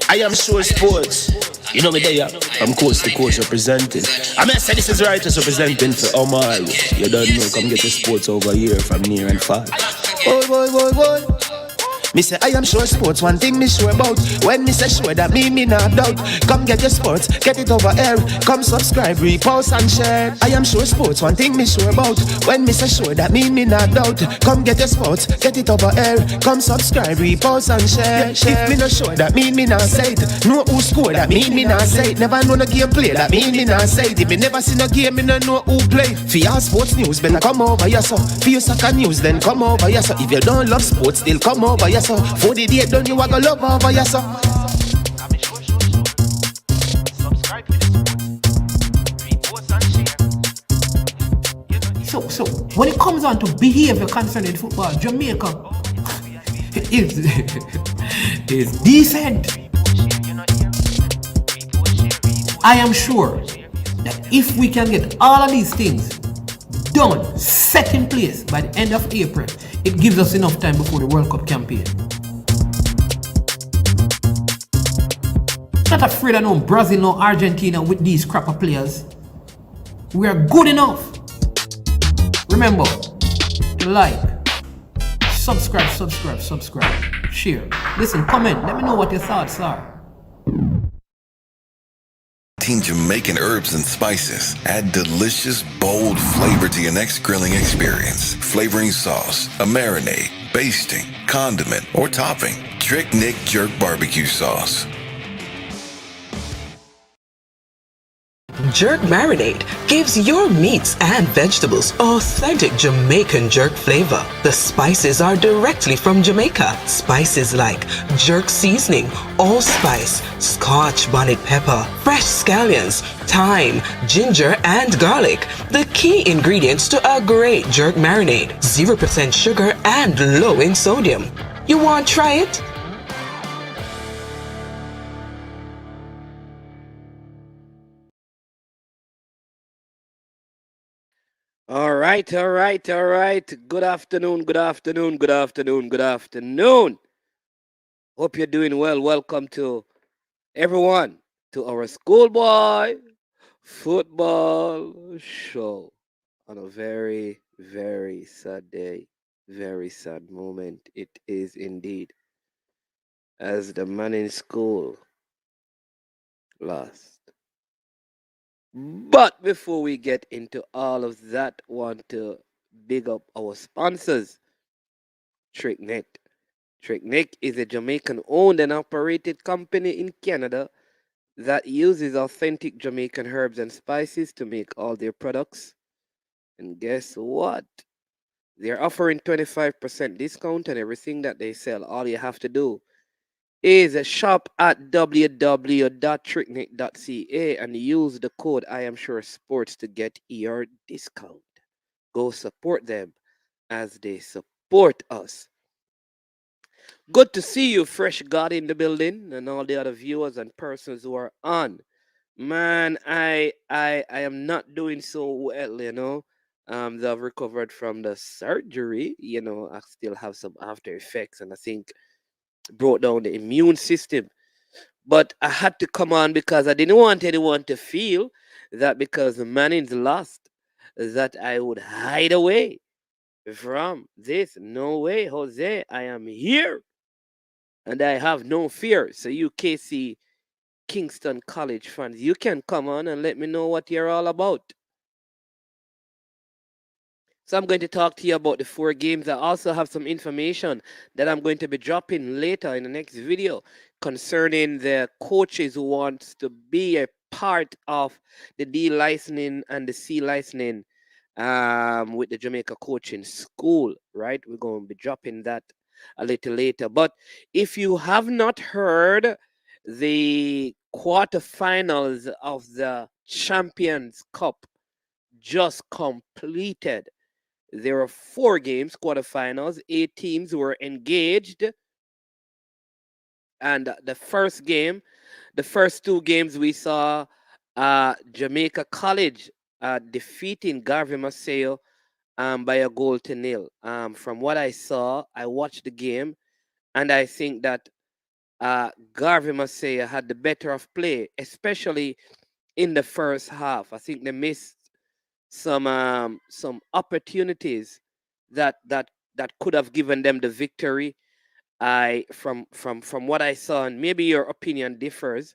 I am sure sports. You know me there. I'm coast to coast representing. I mean, I say this is righteous representing for Omar. You don't know, come get your sports over here from near and far. Boy, boy, boy, boy. Me say I am sure sports, one thing me sure about. When me say sure, that me not doubt. Come get your sports, get it over here. Come subscribe, repost and share. I am sure sports, one thing me sure about. When me say sure, that me not doubt. Come get your sports, get it over here. Come subscribe, repost and share. If me not sure, that me not say it. Know who score, that me not say it. Never know no game play, that me not say it. If me never see no game, me no know who play. For your sports news, better come over here so. For your soccer news, then come over here so. If you don't love sports, still come over here so. For the date, don't you want to love over here so. So when it comes on to behavior concerning football, Jamaica is decent. I am sure that if we can get all of these things done, set in place by the end of April, it gives us enough time before the World Cup campaign. Not afraid of no Brazil, no Argentina with these crapper players. We are good enough. Remember to like, subscribe, share. Listen, comment, let me know what your thoughts are. Jamaican herbs and spices add delicious, bold flavor to your next grilling experience. Flavoring sauce, a marinade, basting, condiment, or topping. Trick Nick Jerk Barbecue Sauce. Jerk Marinade gives your meats and vegetables authentic Jamaican jerk flavor. The spices are directly from Jamaica. Spices like jerk seasoning, allspice, scotch bonnet pepper, fresh scallions, thyme, ginger, and garlic. The key ingredients to a great jerk marinade. 0% sugar and low in sodium. You want to try it? All right. Good afternoon. Hope you're doing well. Welcome to everyone to our schoolboy football show on a very, very sad day, very sad moment. It is indeed, as the man in school lost. But before we get into all of that, want to big up our sponsors, Trick Nick. Trick Nick is a Jamaican owned and operated company in Canada that uses authentic Jamaican herbs and spices to make all their products. And guess what? They're offering 25% discount on everything that they sell. All you have to do is shop at www.tricknick.ca and use the code I am sure sports to get your discount. Go support them as they support us. Good to see you, Fresh God, in the building, and all the other viewers and persons who are on. Man, I am not doing so well, you know. I've recovered from the surgery, you know. I still have some after effects, and I think brought down the immune system. But I had to come on because I didn't want anyone to feel that because the Mannings lost, that I would hide away from this. No way, Jose. I am here and I have no fear. So you KC Kingston College fans, you can come on and let me know what you're all about. So I'm going to talk to you about the 4 games. I also have some information that I'm going to be dropping later in the next video concerning the coaches who wants to be a part of the D licensing and the C licensing with the Jamaica Coaching School, right? We're going to be dropping that a little later. But if you have not heard, the quarterfinals of the Champions Cup just completed. There were 4 games, quarterfinals. 8 teams were engaged. And the first 2 games, we saw Jamaica College defeating Garvey Maceo by a 0-0. From what I saw, I watched the game, and I think that Garvey Maceo had the better of play, especially in the first half. I think they missed some opportunities that could have given them the victory. I from what I saw, and maybe your opinion differs.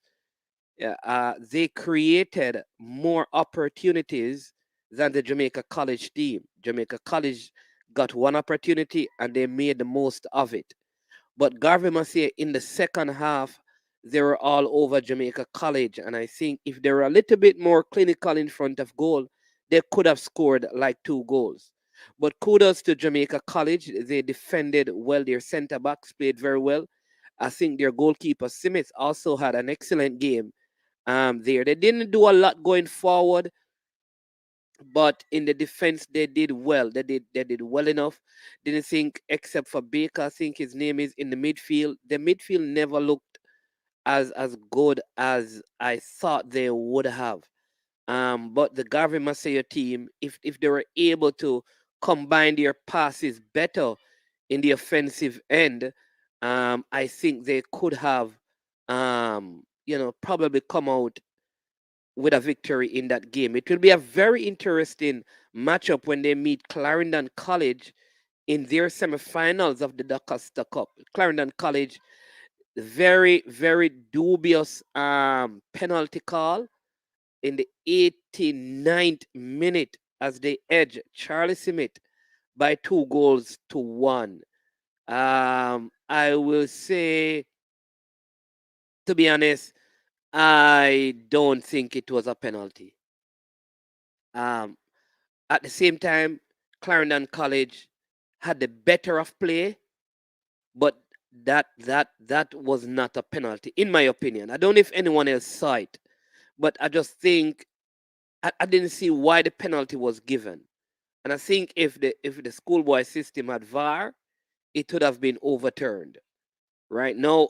They created more opportunities than the Jamaica College team. Jamaica College got one opportunity and they made the most of it. But Garvey Maceo in the second half, they were all over Jamaica College. And I think if they were a little bit more clinical in front of goal, they could have scored like 2 goals. But kudos to Jamaica College. They defended well. Their centre backs played very well. I think their goalkeeper Smith also had an excellent game there. They didn't do a lot going forward, but in the defense they did well. They did well enough. Didn't think except for Baker, I think his name is in the midfield. The midfield never looked as good as I thought they would have. But the Garvey Maceo team, if they were able to combine their passes better in the offensive end, I think they could have, probably come out with a victory in that game. It will be a very interesting matchup when they meet Clarendon College in their semifinals of the D'Costa Cup. Clarendon College, very, very dubious penalty call in the 89th minute as they edge Charlie Smith by 2 goals to 1. I will say, to be honest, I don't think it was a penalty. Um, at the same time, Clarendon College had the better of play, but that was not a penalty, in my opinion. I don't know if anyone else saw it, but I just think I didn't see why the penalty was given. And I think if the schoolboy system had VAR, it would have been overturned. Right? No,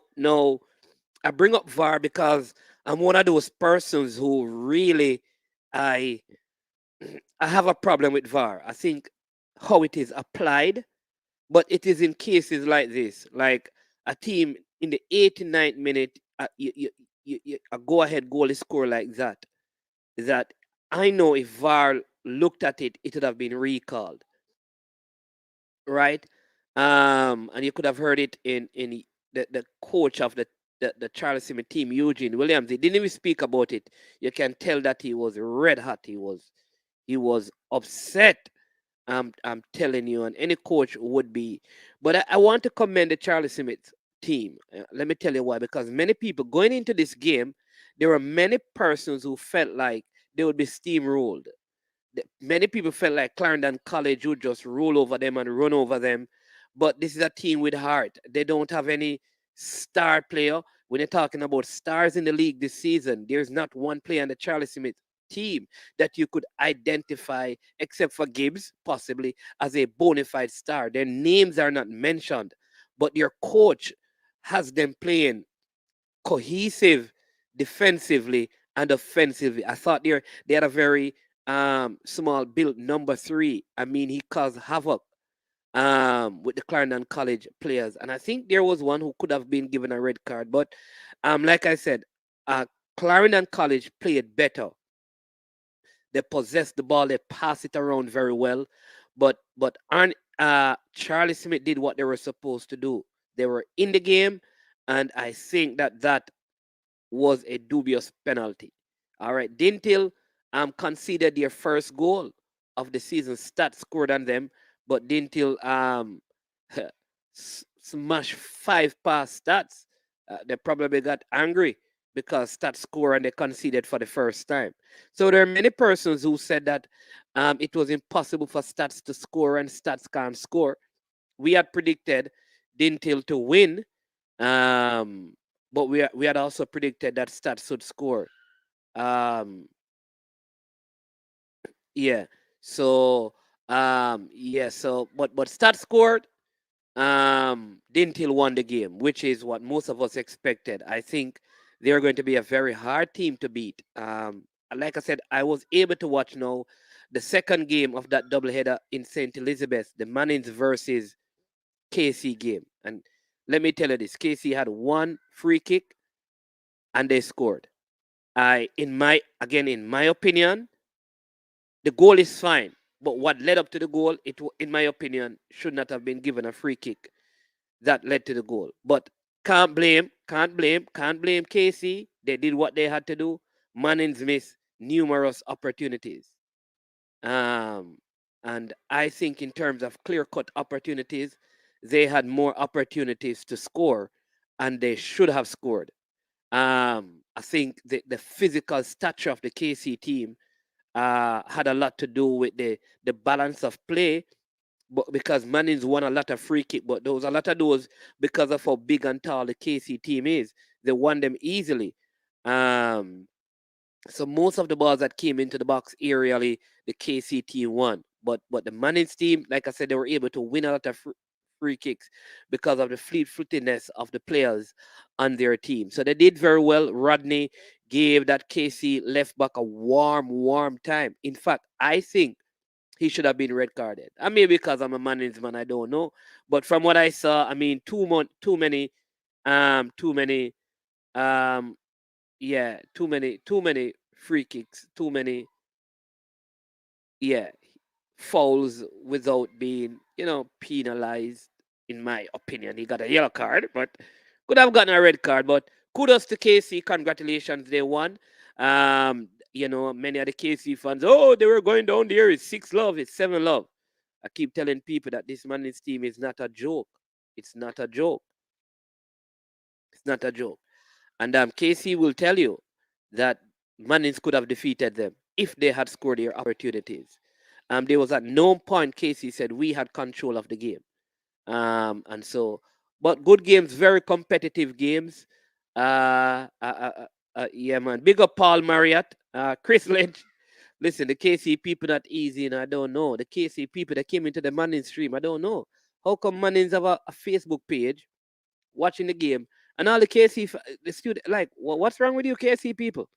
I bring up VAR because I'm one of those persons who really I I have a problem with VAR. I think how it is applied, but it is in cases like this, like a team in the 89th minute, a go ahead goal is scored like that. That I know if VAR looked at it, it would have been recalled, right? And you could have heard it in the coach of the Charles Simmons team, Eugene Williams. He didn't even speak about it. You can tell that he was red hot. He was upset. I'm telling you, and any coach would be. But I want to commend the Charlie Smith team. Let me tell you why. Because many people going into this game, there were many persons who felt like they would be steamrolled. Many people felt like Clarendon College would just roll over them and run over them. But this is a team with heart. They don't have any star player. When you're talking about stars in the league this season, there's not one player on the Charlie Smith team that you could identify, except for Gibbs, possibly, as a bona fide star. Their names are not mentioned, but their coach has them playing cohesive defensively and offensively. I thought they had a very small build number 3. I mean, he caused havoc with the Clarendon College players, and I think there was one who could have been given a red card. But like I said, Clarendon College played better. They possessed the ball, they passed it around very well, but Charlie Smith did what they were supposed to do. They were in the game, and I think that was a dubious penalty. All right, Dinthill conceded their first goal of the season. Stats scored on them, but Dinthill smashed 5 past Stats. They probably got angry because Stats scored and they conceded for the first time. So there are many persons who said that it was impossible for Stats to score and Stats can't score. We had predicted Dinthill to win, but we had also predicted that Stats would score. Um, yeah. So but Stats scored. Dinthill won the game, which is what most of us expected. I think they're going to be a very hard team to beat. Like I said, I was able to watch now the second game of that doubleheader in St. Elizabeth, the Mannings versus KC game. And let me tell you this: KC had one free kick and they scored. In my opinion, the goal is fine, but what led up to the goal, in my opinion, should not have been given a free kick that led to the goal. But can't blame KC. They did what they had to do. Mannings missed numerous opportunities. Um, and I think in terms of clear-cut opportunities, they had more opportunities to score, and they should have scored. I think the physical stature of the KC team had a lot to do with the balance of play, but because Mannings won a lot of free kick, but there was a lot of those because of how big and tall the KC team is. They won them easily. Um, so most of the balls that came into the box aerially, the KC team won. But the Mannings team, like I said, they were able to win a lot of free kicks because of the fleet-footiness of the players on their team. So they did very well. Rodney gave that KC left back a warm time. In fact, I think he should have been red carded. I mean, because I'm a Mannings man, I don't know. But from what I saw, I mean, too many, um, yeah, too many free kicks, too many, yeah, fouls without being, penalized. In my opinion, he got a yellow card, but could have gotten a red card. But kudos to KC, congratulations, they won. Many of the KC fans, oh, they were going down there. It's 6-love, it's 7-love. I keep telling people that this Mannings team is not a joke. It's not a joke. It's not a joke. And KC will tell you that Mannings could have defeated them if they had scored their opportunities. There was at no point KC said we had control of the game. And so, but good games, very competitive games. Yeah, man. Big up Paul Marriott, Chris Lynch. Listen, the KC people not easy, and I don't know. The KC people that came into the Mannings stream, I don't know. How come Mannings have a Facebook page watching the game, and all the KC the student like, what's wrong with you KC people?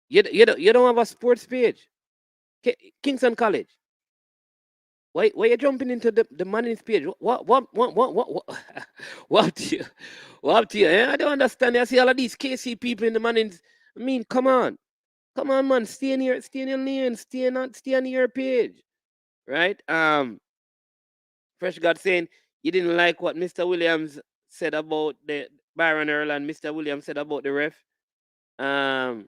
You don't have a sports page. Kingston College. Why you jumping into the Mannings page? What to you? What to you? I don't understand. I see all of these KC people in the Mannings. I mean, come on, man. Stay in your lane. Stay on your page, right? Fresh God saying you didn't like what Mr. Williams said about the Byron Earl and Mr. Williams said about the ref. Um,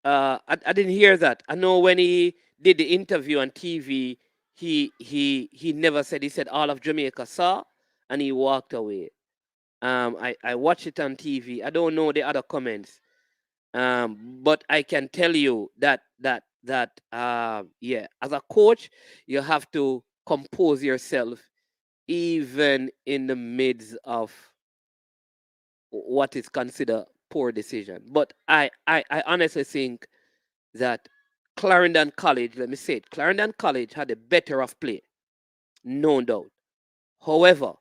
I didn't hear that. I know when he did the interview on TV, he never said. He said all of Jamaica saw, and he walked away. I watched it on TV. I don't know the other comments. But I can tell you that yeah, as a coach, you have to compose yourself even in the midst of what is considered poor decision. But I honestly think that Clarendon College, let me say it, Clarendon College had a better of play, no doubt. However,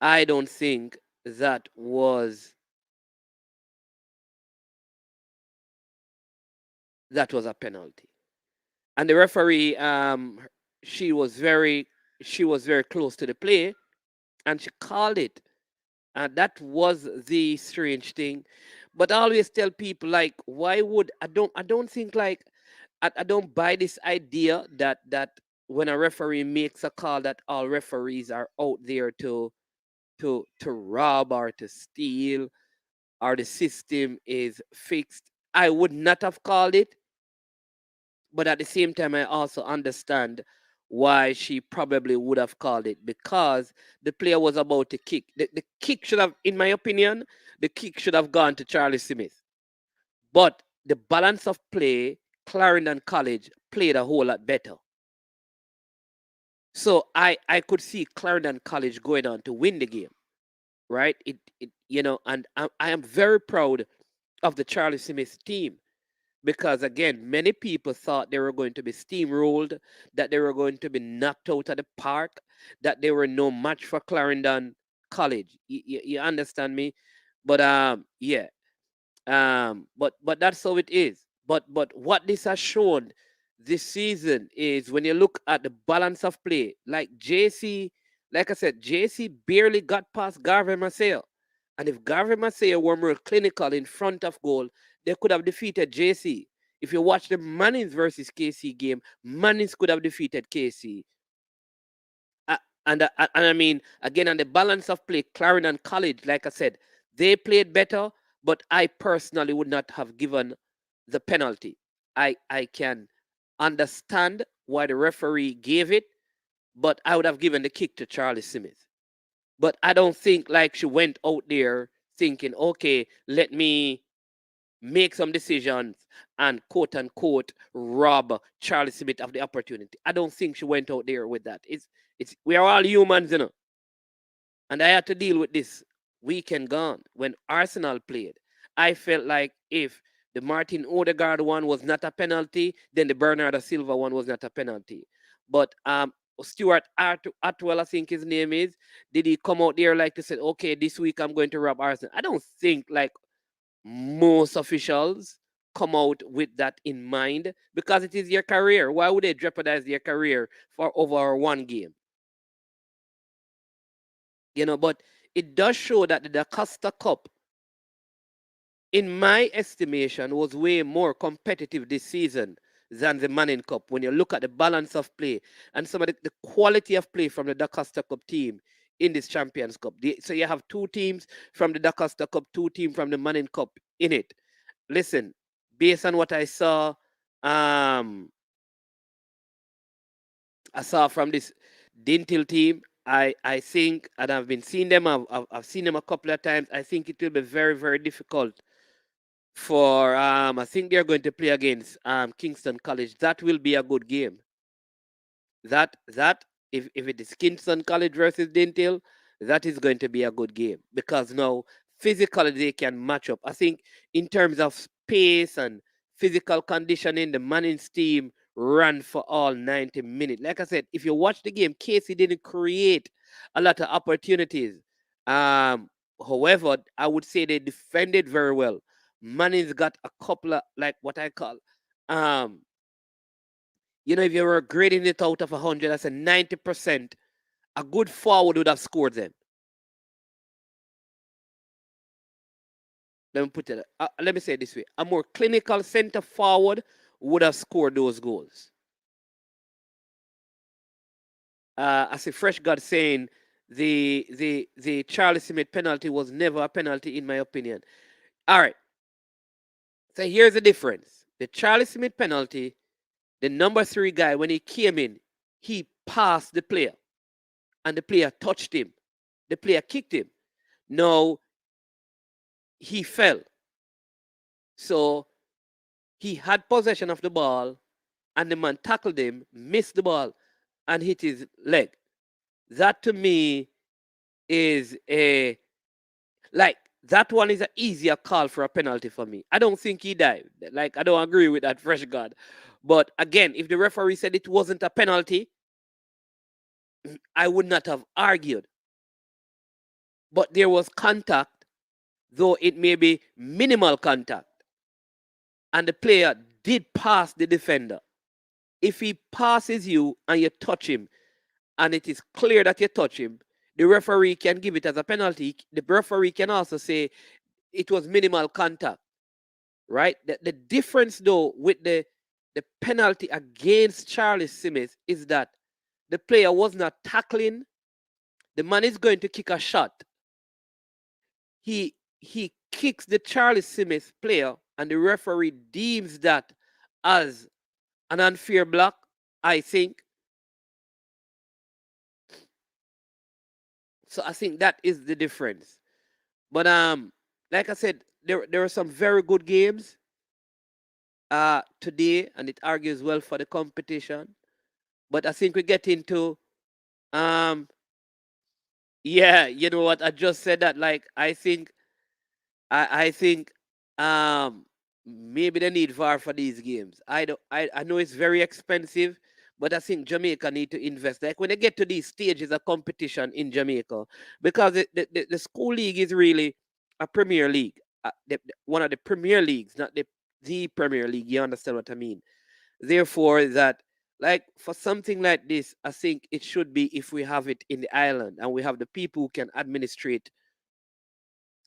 I don't think that was a penalty. And the referee, she was very close to the play, and she called it. And that was the strange thing. But I always tell people, like, why would I don't think, like, I don't buy this idea that when a referee makes a call that all referees are out there to rob or to steal, or the system is fixed. I would not have called it, but at the same time, I also understand why she probably would have called it, because the player was about to kick. The kick should have, in my opinion, the kick should have gone to Charlie Smith. But the balance of play, Clarendon College played a whole lot better. So I could see Clarendon College going on to win the game, right? And I am very proud of the Charlie Smith team, because again, many people thought they were going to be steamrolled, that they were going to be knocked out of the park, that they were no match for Clarendon College. You understand me? But but that's how it is. But what this has shown, this season is when you look at the balance of play, like JC, like I said, JC barely got past Garvey Maceo. And if Garvey Maceo were more clinical in front of goal, they could have defeated JC. If you watch the Mannings versus KC game, Mannings could have defeated KC. Uh, and I mean, again, on the balance of play, Clarendon College, like I said, they played better, but I personally would not have given the penalty. I can understand why the referee gave it, but I would have given the kick to Charlie Smith. But I don't think like she went out there thinking, okay, let me make some decisions and quote unquote rob Charlie Smith of the opportunity. I don't think she went out there with that. It's we are all humans, you know. And I had to deal with this weekend gone when Arsenal played. I felt like if the Martin Odegaard one was not a penalty, then the Bernardo Silva one was not a penalty. But Stuart Atwell, I think his name is, did he come out there like to say, okay, this week I'm going to rob Arsenal? I don't think like most officials come out with that in mind because it is your career. Why would they jeopardize their career for over one game? You know, but it does show that the Da Costa Cup, in my estimation, was way more competitive this season than the Manning Cup when you look at the balance of play and some of the quality of play from the Da Costa Cup team in this Champions Cup. So you have two teams from the Da Costa Cup, two teams from the Manning Cup in it. Listen, based on what I saw from this Dinthill team, I think, and I've been seeing them, I've seen them a couple of times. I think it will be very, very difficult for I think they're going to play against Kingston College. That will be a good game. That if it is Kingston College versus Dinthill, that is going to be a good game because now physically they can match up. I think in terms of space and physical conditioning, the Manning's team ran for all 90 minutes. Like I said, if you watch the game, Casey didn't create a lot of opportunities. However, I would say they defended very well. Manning's got a couple of like what I call you know, if you were grading it out of 100, that's a 90%. A good forward would have scored them. Let me put it. Let me say it this way: a more clinical center forward would have scored those goals. I see Fresh God saying the Charlie Smith penalty was never a penalty in my opinion. All right. So here's the difference: the Charlie Smith penalty, the number 3 guy when he came in, he passed the player, and the player touched him. The player kicked him. Now he fell. So he had possession of the ball, and the man tackled him, missed the ball, and hit his leg. That to me is that one is an easier call for a penalty for me. I don't think he dived. Like, I don't agree with that, Fresh God. But again, if the referee said it wasn't a penalty, I would not have argued. But there was contact, though it may be minimal contact. And the player did pass the defender. If he passes you and you touch him, and it is clear that you touch him, the referee can give it as a penalty. The referee can also say it was minimal contact, right? The difference, though, with the penalty against Charlie Smith is that the player was not tackling. The man is going to kick a shot. He kicks the Charlie Smith player, and the referee deems that as an unfair block, I think. So I think that is the difference. But like I said, there are some very good games today, and it argues well for the competition. But I think we get into yeah, you know what? I just said that. Like, I think maybe they need VAR for these games. I know it's very expensive, but I think Jamaica need to invest. Like when they get to these stages of competition in Jamaica, because the school league is really a Premier League, one of the Premier Leagues, not the Premier League. You understand what I mean? Therefore, that like for something like this, I think it should be if we have it in the island and we have the people who can administrate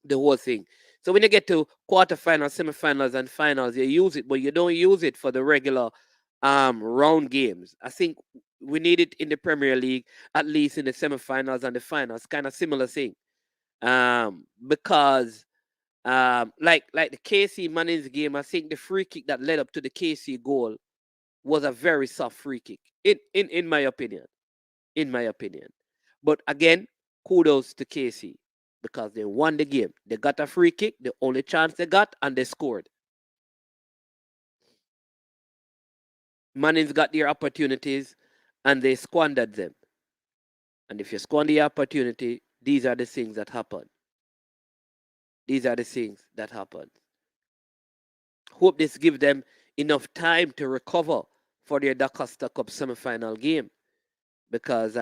the whole thing. So when you get to quarterfinals, semifinals, and finals, you use it, but you don't use it for the regular round games. I think we need it in the Premier League, at least in the semifinals and the finals, kind of similar thing. Because like the KC Mannings game, I think the free kick that led up to the KC goal was a very soft free kick, in my opinion. In my opinion. But again, kudos to KC because they won the game. They got a free kick, the only chance they got, and they scored. Mannings got their opportunities and they squandered them. And if you squander the opportunity, these are the things that happen. These are the things that happen. Hope this gives them enough time to recover for their DaCosta Cup semi-final game. Because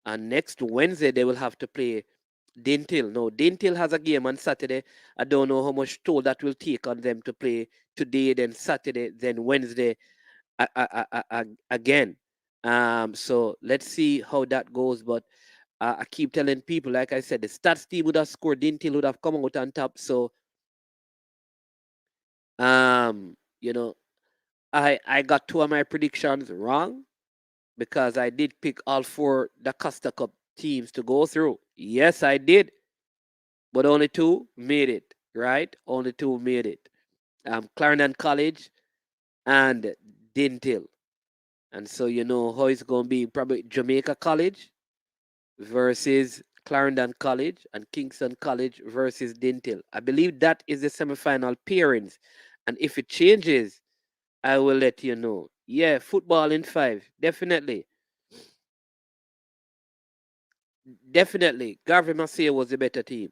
next Wednesday they will have to play Dinthill. No, Dinthill has a game on Saturday. I don't know how much toll that will take on them to play today, then Saturday, then Wednesday again. So let's see how that goes. But I keep telling people, like I said, the stats team would have scored, Dinthill would have come out on top. So you know, I got two of my predictions wrong because I did pick all four DaCosta Cup teams to go through. Yes, I did. But only two made it, right? Only two made it. Clarendon College and Dinthill. And so you know how it's going to be probably Jamaica College versus Clarendon College and Kingston College versus Dinthill. I believe that is the semifinal pairings. And if it changes, I will let you know. Yeah, football in 5, definitely. Definitely. Garvey Maceo was the better team,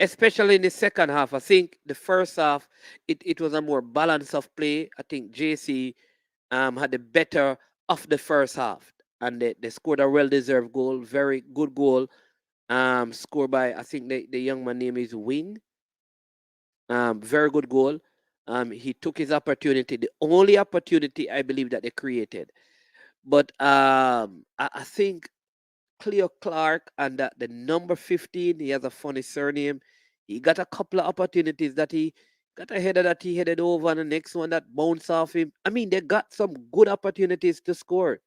especially in the second half. I think the first half, it was a more balance of play. I think JC had the better of the first half. And they scored a well-deserved goal, very good goal, scored by, I think the young man name is Wing. Very good goal. He took his opportunity, the only opportunity I believe that they created. But I think Cleo Clark and the number 15, he has a funny surname. He got a couple of opportunities that he got a header that he headed over, and the next one that bounced off him. I mean, they got some good opportunities to score.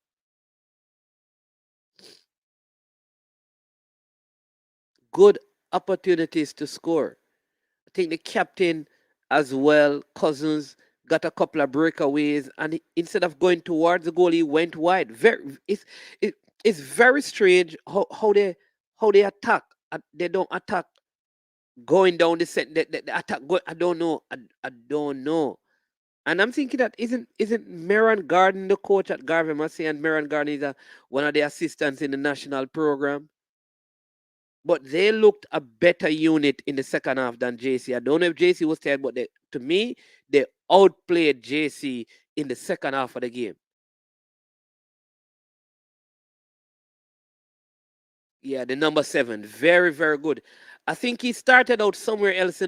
Good opportunities to score. I think the captain as well, Cousins, got a couple of breakaways, and instead of going towards the goal, he went wide. It's very strange how they attack. They don't attack going down the set. The attack. I don't know. I don't know. And I'm thinking that isn't Meron Garden the coach at Garvey Maceo, and Meron Garden is one of the assistants in the national program. But they looked a better unit in the second half than JC. I don't know if JC was tired, but to me, they outplayed JC in the second half of the game. Yeah, the number 7. Very, very good. I think he started out somewhere else,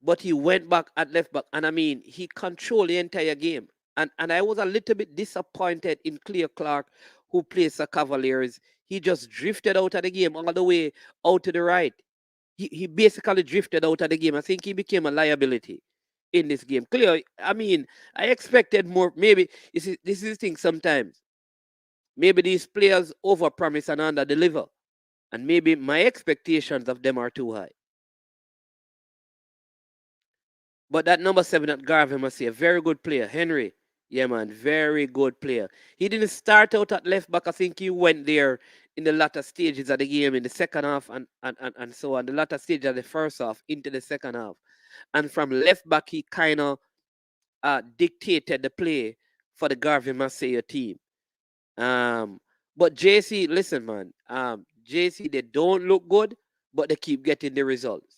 but he went back at left back. And I mean, he controlled the entire game. And I was a little bit disappointed in Cleo Clark, who plays the Cavaliers. He just drifted out of the game all the way out to the right. He basically drifted out of the game. I think he became a liability in this game. Cleo, I mean, I expected more. Maybe this is the thing sometimes. Maybe these players overpromise and underdeliver. And maybe my expectations of them are too high. But that number 7 at Garvey must say a very good player. Henry. Yeah, man, very good player. He didn't start out at left back. I think he went there in the latter stages of the game, in the second half and so on. The latter stage of the first half into the second half. And from left back, he kind of dictated the play for the Garvey Maceo team. But JC, listen, man. JC, they don't look good, but they keep getting the results.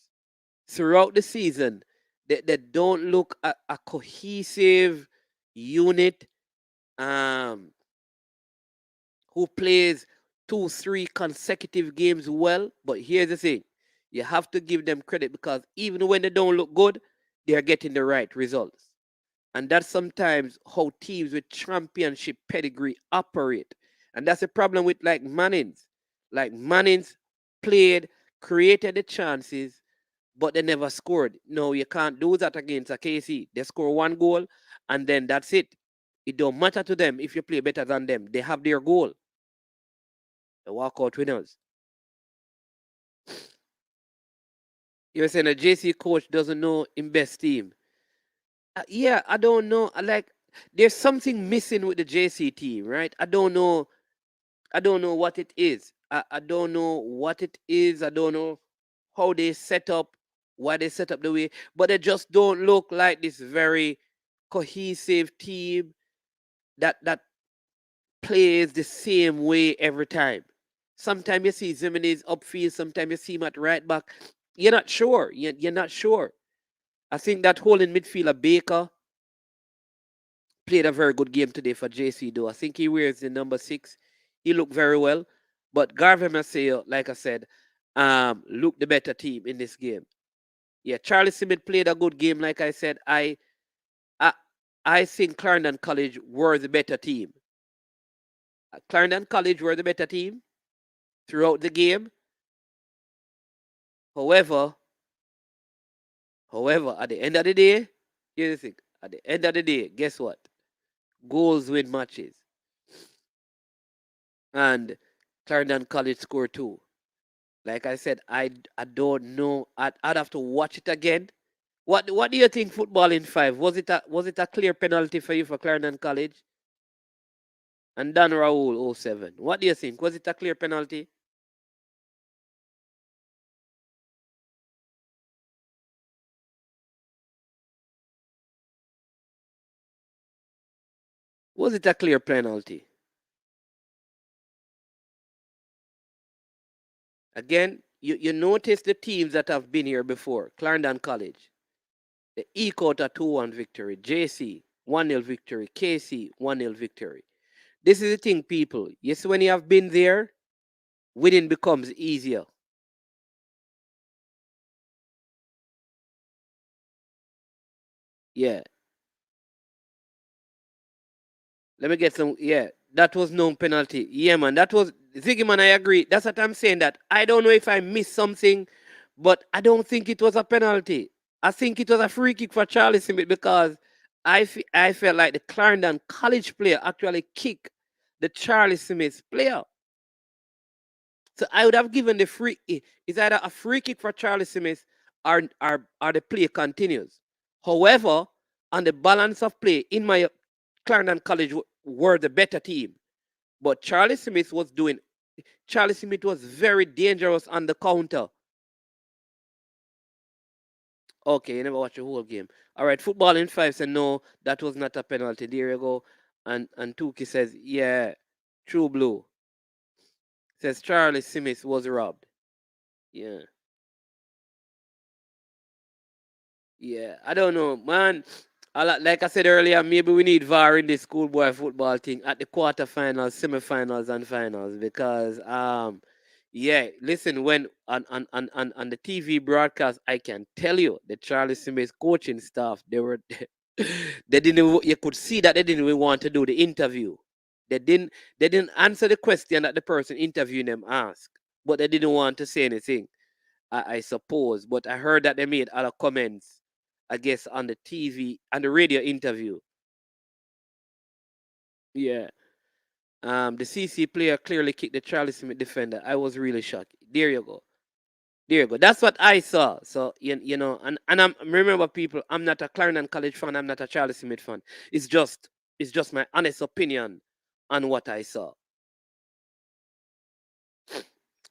Throughout the season, they don't look a cohesive unit who plays 2-3 consecutive games well. But here's the thing. You have to give them credit because even when they don't look good, they are getting the right results. And that's sometimes how teams with championship pedigree operate. And that's the problem with like Mannings. Like Mannings played, created the chances, but they never scored. No, you can't do that against a KC. They score one goal and then that's it. It don't matter to them if you play better than them. They have their goal. They walk out winners. You're saying a JC coach doesn't know in best team. Yeah, I don't know. Like there's something missing with the JC team, right? I don't know. I don't know what it is. I don't know what it is. I don't know how they set up, why they set up the way, but they just don't look like this very cohesive team that plays the same way every time. Sometimes you see Zimenez upfield, sometimes you see him at right back. You're not sure. You're not sure. I think that holding midfielder Baker played a very good game today for JC though. I think he wears the number 6. He looked very well. But Garvey Maceo, like I said, looked the better team in this game. Yeah, Charlie Simmet played a good game. Like I said, I, I think Clarendon College were the better team. Clarendon College were the better team throughout the game. However, at the end of the day, here's the thing. At the end of the day, guess what? Goals win matches. And Clarendon College scored 2. Like I said, I don't know. I'd have to watch it again. What do you think? Football in 5, was it a clear penalty for you for Clarendon College? And Dan Raoul 07. What do you think? Was it a clear penalty? Was it a clear penalty? Again, you notice the teams that have been here before. Clarendon College, they eke out a 2-1 victory. JC, 1-0 victory. KC, 1-0 victory. This is the thing, people. Yes, when you have been there, winning becomes easier. Yeah. Let me get some. Yeah, that was no penalty. Yeah, man. That was Ziggy, man. I agree. That's what I'm saying. That I don't know if I missed something, but I don't think it was a penalty. I think it was a free kick for Charlie Smith because I felt like the Clarendon College player actually kicked the Charlie Smith player. So I would have given the free. It's either a free kick for Charlie Smith or the play continues. However, on the balance of play, in my Clarendon College were the better team. But Charlie Smith was very dangerous on the counter. Okay, you never watched the whole game. All right, football in 5 said no, that was not a penalty. There you go. And Tuki says, yeah, true blue. Says Charlie Smith was robbed. Yeah. Yeah, I don't know, man. Like I said earlier, maybe we need VAR in this schoolboy football thing at the quarterfinals, semifinals, and finals because yeah, listen, when on the TV broadcast, I can tell you the Charlie Smith coaching staff, they were they didn't you could see that they didn't even want to do the interview. They didn't answer the question that the person interviewing them asked, but they didn't want to say anything. I suppose, but I heard that they made other comments, I guess, on the TV and the radio interview. Yeah. The CC player clearly kicked the Charlie Smith defender. I was really shocked. There you go. There you go. That's what I saw. So you know, and remember, people, I'm not a Clarendon College fan. I'm not a Charlie Smith fan. It's just my honest opinion on what I saw.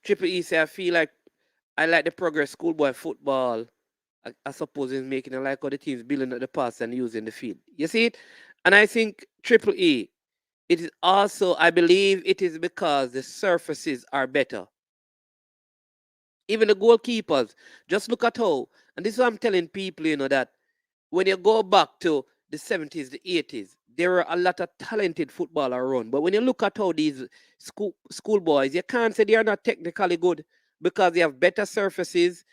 Triple E say I feel like I like the progress schoolboy football. I suppose is making. I like how the teams building up the pass and using the field. You see it? And I think Triple E, it is also, I believe it is because the surfaces are better. Even the goalkeepers, just look at how, and this is what I'm telling people, that when you go back to the 70s, the 80s, there were a lot of talented football around. But when you look at how these schoolboys, you can't say they are not technically good because they have better surfaces.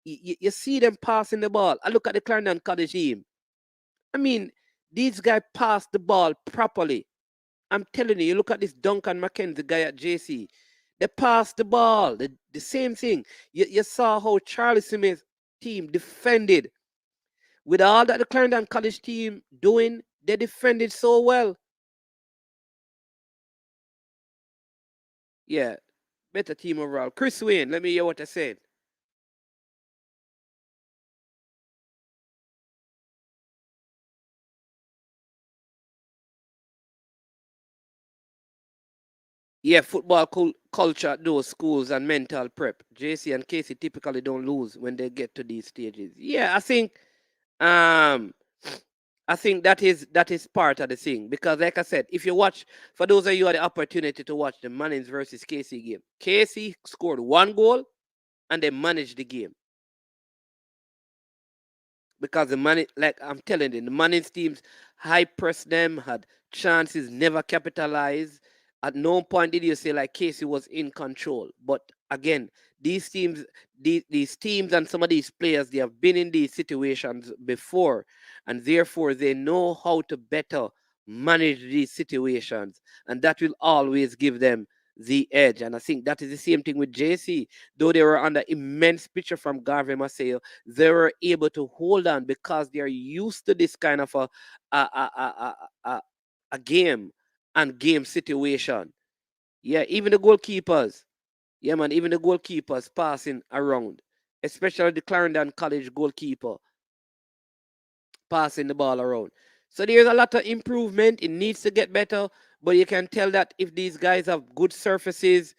You see them passing the ball. I look at the Clarendon College team. I mean, These guys pass the ball properly. I'm telling you, you look at this Duncan McKenzie guy at JC. They pass the ball. The same thing. You saw how Charlie Smith's team defended. With all that the Clarendon College team doing, they defended so well. Yeah, better team overall. Chris Wayne, let me hear what I said. Yeah, football culture at those schools and mental prep. JC and Casey typically don't lose when they get to these stages. Yeah, um I think that is part of the thing because, like I said, if you watch, for those of you who had the opportunity to watch the Mannings versus Casey game, Casey scored 1 goal and they managed the game because the money, like I'm telling you, the Mannings teams high press them, had chances, never capitalized. At no point did you say like Casey was in control. But again, these teams, these teams and some of these players, they have been in these situations before, and therefore they know how to better manage these situations, and that will always give them the edge. And I think that is the same thing with JC. Though they were under immense pressure from Garvey Maceo, they were able to hold on because they are used to this kind of a game and game situation. Yeah, even the goalkeepers. Yeah, man, even the goalkeepers passing around, especially the Clarendon College goalkeeper passing the ball around. So there's a lot of improvement. It needs to get better, but you can tell that if these guys have good surfaces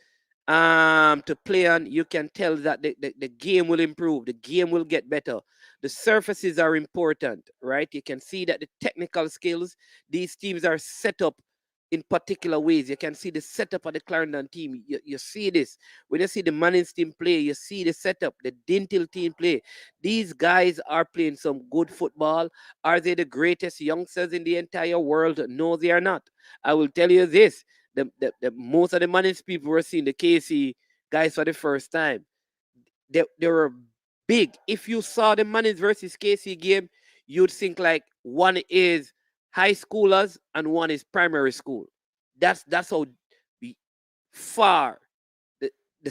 to play on, you can tell that the game will improve. The game will get better. The surfaces are important, right? You can see that the technical skills, these teams are set up in particular ways. You can see the setup of the Clarendon team. You see this. When you see the Mannings team play, you see the setup, the Dinthill team play. These guys are playing some good football. Are they the greatest youngsters in the entire world? No, they are not. I will tell you this. The most of the Mannings people were seeing the KC guys for the first time. They were big. If you saw the Mannings versus KC game, you'd think like one is high schoolers and one is primary school. That's how far the the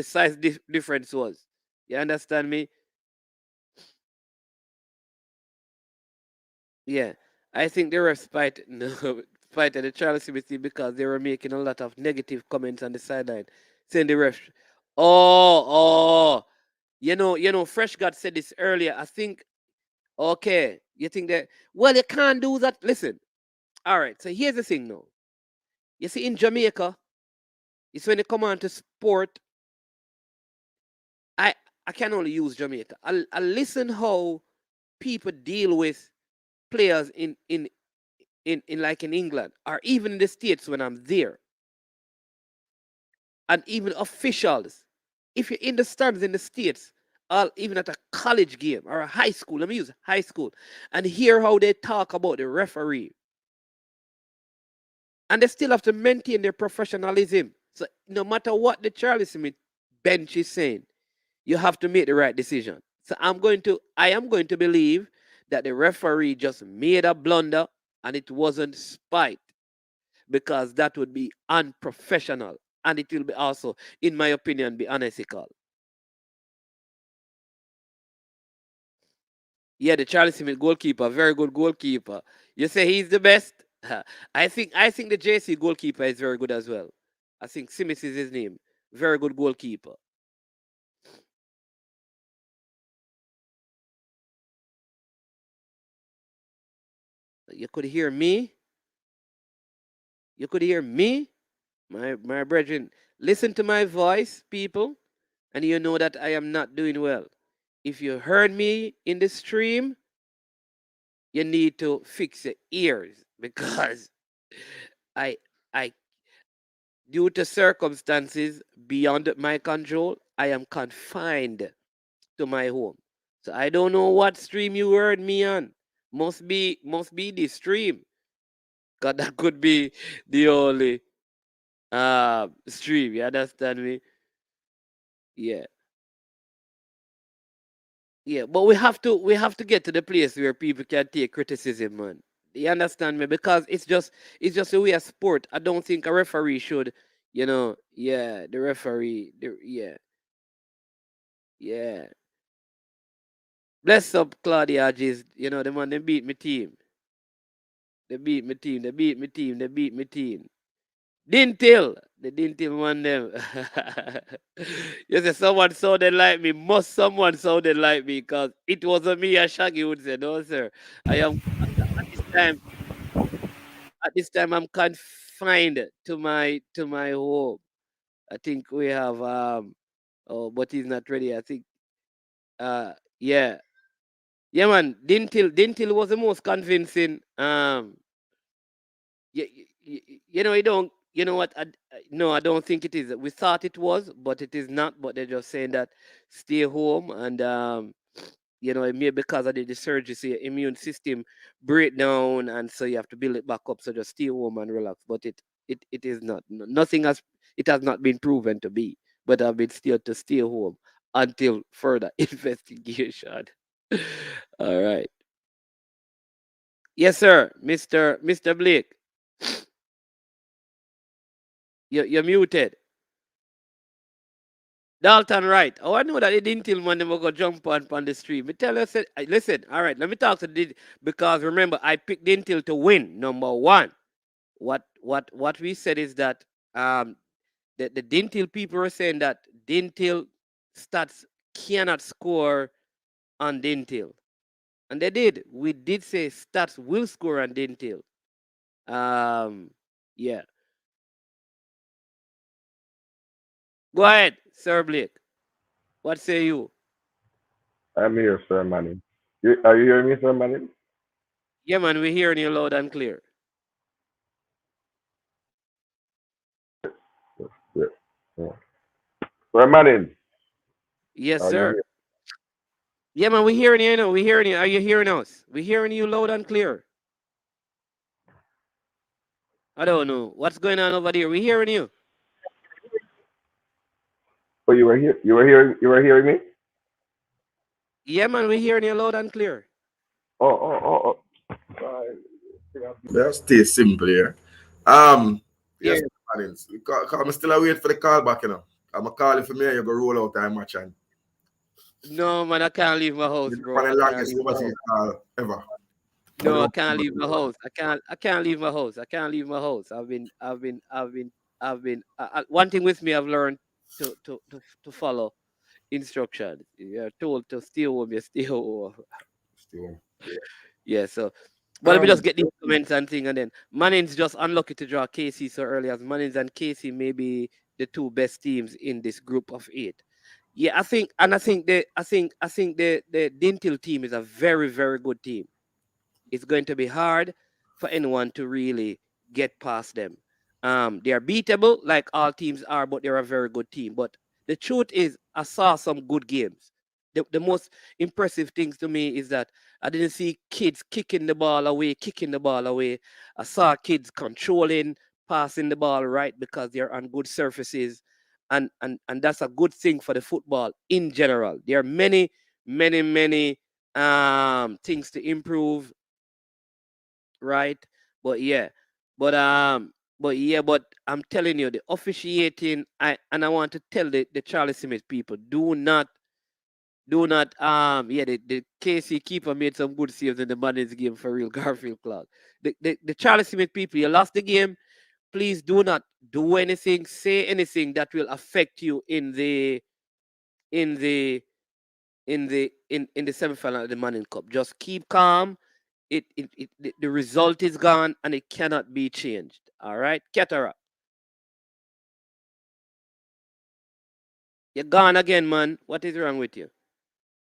size difference was. You understand me? Yeah, I think they were spite no spite at the Charlie Smith team because they were making a lot of negative comments on the sideline, saying the ref. Oh, Fresh God said this earlier. I think okay, you think that well you can't do that. Listen, all right. So here's the thing now. You see in Jamaica, it's when they come on to sport. I I can only use Jamaica. I listen how people deal with players in like in England or even in the States when I'm there, and even officials. If you're in the stands in the States, or even at a college game or a high school, let me use high school, and hear how they talk about the referee. And they still have to maintain their professionalism. So no matter what the Charlie Smith bench is saying, you have to make the right decision. So I am going to believe that the referee just made a blunder and it wasn't spite, because that would be unprofessional and it will be also, in my opinion, be unethical. Yeah, the Charlie Smith goalkeeper, very good goalkeeper. You say he's the best? I think the JC goalkeeper is very good as well. I think Simmons is his name. Very good goalkeeper. You could hear me. You could hear me. My brethren, listen to my voice, people, and you know that I am not doing well. If you heard me in the stream, you need to fix your ears because I I due to circumstances beyond my control, I am confined to my home. So I don't know what stream you heard me on. Must be the stream. Cause that could be the only stream. You understand me? Yeah. Yeah, but we have to get to the place where people can take criticism, man. You understand me? Because it's just a way of sport. I don't think a referee should, yeah, the referee, yeah, yeah. Bless up Claudia G's, the man they beat me team. They beat me team, they beat me team, they beat me team. Dinthill, the Dinthill one them. You say someone sounded like me, must someone sounded like me, because it wasn't me, as Shaggy would say. No, sir. I am at this time, I'm confined to my home. I think we have but he's not ready. I think yeah. Yeah, man. Dinthill was the most convincing. You don't. You know what? No, I don't think it is. We thought it was, but it is not. But they're just saying that stay home, and it may because of the surgery, so your immune system break down, and so you have to build it back up. So just stay home and relax. But it is not. Nothing has. It has not been proven to be. But I've been still to stay home until further investigation. All right. Yes, sir, Mister Blake. You're muted. Dalton, right. Oh, I know that they didn't tell man them go jump on the street. Me tell you, listen, all right, let me talk to because remember, I picked Dinthill to win, number one. What we said is that the Dinthill people were saying that Dinthill stats cannot score on Dinthill. And they did. We did say stats will score on Dinthill. Yeah. Go ahead, Sir Blake. What say you? I'm here, Sir Manning. Are you hearing me, Sir Manning? Yeah, man, we're hearing you loud and clear. Yes, yes. Yeah. Sir Manning, Yes, are you sir. here? Yeah, man, we're hearing you now. We're hearing you. Are you hearing us? We're hearing you loud and clear. I don't know. What's going on over there? We're hearing you. Oh, you were here. You were hearing me? Yeah, man, we're hearing you loud and clear. Oh, oh, oh, oh. Let's stay simple here. Yes, Yeah. Sir Manning. I'm still await for the call back, I'm a call for me. You go roll out time match and No, man, I can't leave my house, for bro. the I can't longest leave my overseas house. call ever. For No, I the can't leave my house. I can't leave my house. I can't leave my house. One thing with me, I've learned to follow instructions. You're told to stay home, you stay home. still. Yeah, so but let me Um, just get these comments and thing, and then Manning's just unlucky to draw KC so early, as Manning's and KC may be the two best teams in this group of eight. Yeah, I think the Dinthill team is a very, very good team. It's going to be hard for anyone to really get past them. They are beatable, like all teams are, but they're a very good team. But the truth is, I saw some good games. The most impressive things to me is that I didn't see kids kicking the ball away. I saw kids controlling, passing the ball right because they're on good surfaces. And that's a good thing for the football in general. There are many, many, many things to improve, right? But yeah, but I'm telling you, the officiating. I want to tell the Charlie Smith people, do not the KC keeper made some good saves in the Mannings game for real. Garfield Clark. The Charlie Smith people, you lost the game. Please do not do anything, say anything that will affect you in the in the semifinal of the Manning Cup. Just keep calm. The result is gone and it cannot be changed. All right, Ketara, you're gone again, man. What is wrong with you?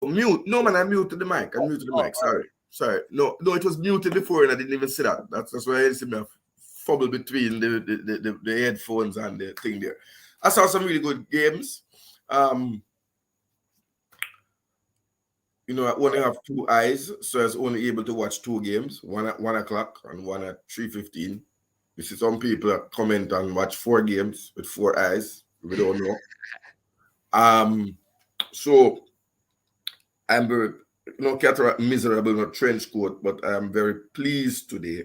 Mute. No, man, I muted the mic. I muted the Oh, mic. Sorry. Sorry. No, no, it was muted before and I didn't even see that. That's why I see me fumble between the headphones and the thing there. I saw some really good games. Um, I only have two eyes, so I was only able to watch two games, one at 1 o'clock and one at 3:15. You see some people that comment and watch four games with four eyes. We don't know. So I'm very, Cataract miserable, not trench coat, but I am very pleased today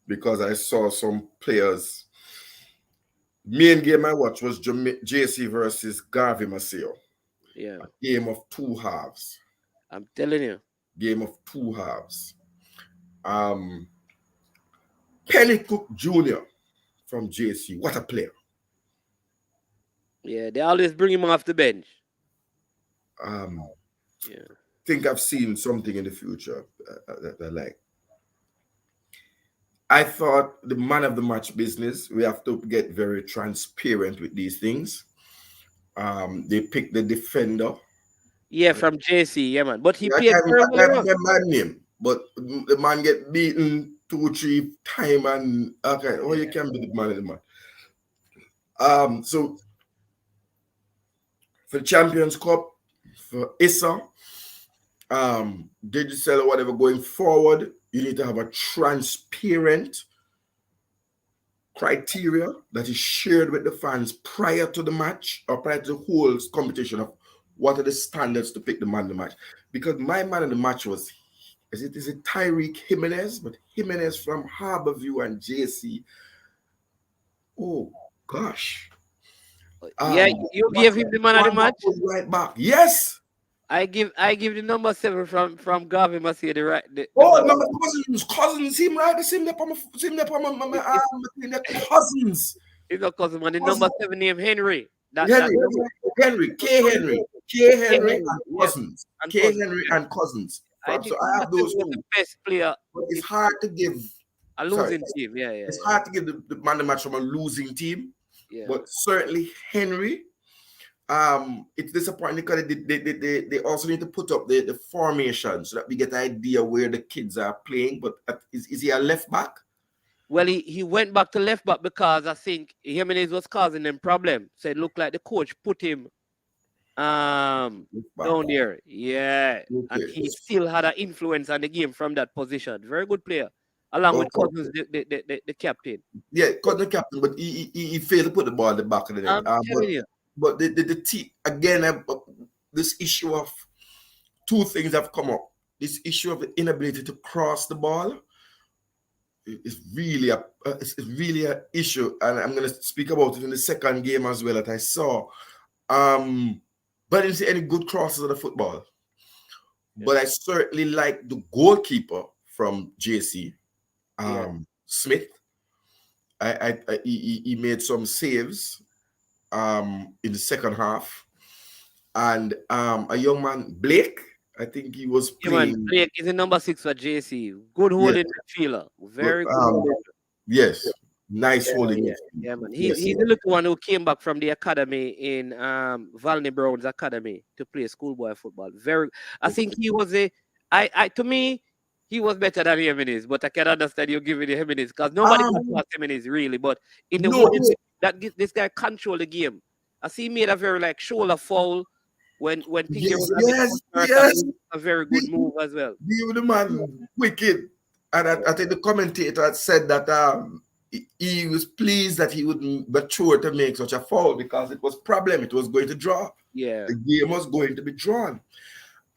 because I saw some players. Main game I watched was JC versus Garvey Maceo. Yeah, A game of two halves. I'm telling you. Game of two halves. Um, Penny Cook Jr. from JC. What a player. Yeah, they always bring him off the bench. Um, Yeah. think I've seen something in the future that I like. I thought the man of the match business, we have to get very transparent with these things. They picked the defender. Yeah, from JC, yeah, man. But he Yeah, I played can't, very I well. can't Around. remember my name, but the man get beaten 2, 3 times and okay, oh, you can be the man of the match. So for the Champions Cup, for ISA, digital or whatever going forward, you need to have a transparent criteria that is shared with the fans prior to the match or prior to the whole competition of what are the standards to pick the man of the match. Because my man of the match was, is it Tyreek Jimenez? But Jimenez from Harborview and JC. Oh gosh. Yeah, you What gave him the man of the match. right back. Yes. I give the number 7 from Garvey Maceo the right the Oh, man. no, my cousins, him right, the same there my cousins. He's not cousin man. The number 7 named Henry. That Henry, Henry, K. Henry, K. Henry Henry, and yeah, cousins, and K. cousin. Henry Yeah. and cousins. I So think I number have 7 those was two, the best player. but it's If hard to give. a Sorry, losing team, yeah, it's hard to give the man the match from a losing team, yeah. but certainly Henry. It's disappointing because they also need to put up the formation so that we get an idea where the kids are playing. But is he a left back? Well, he went back to left back because I think Jimenez was causing them problem. So it looked like the coach put him Left back. down there. Yeah. And Okay. he still had an influence on the game from that position. Very good player. Along with Okay. Cousins, the captain. Yeah, caught the captain, but he failed to put the ball in the back of the net. I'm telling you. But the team again, this issue of two things have come up. This issue of the inability to cross the ball is really it's really an issue, and I'm going to speak about it in the second game as well that I saw. But I didn't see any good crosses of the football. Yeah. But I certainly like the goalkeeper from JC, Smith. He made some saves in the second half, and a young man, Blake, I think he was playing. Man, Blake is the number 6 for JC. Good holding midfielder. Very good. Yes, nice holding. Yeah, man. He's the little one who came back from the academy in Valney Brown's academy to play schoolboy football. I think he was to me, he was better than Jimenez, but I can understand you giving the Jimenez because nobody can pass Jimenez really. But in the way that this guy controlled the game, I see he made a very shoulder foul when thinking a very good move as well. The man wicked, and I think the commentator had said that he was pleased that he would mature to make such a foul because it was problem. It was going to draw. Yeah, the game was going to be drawn.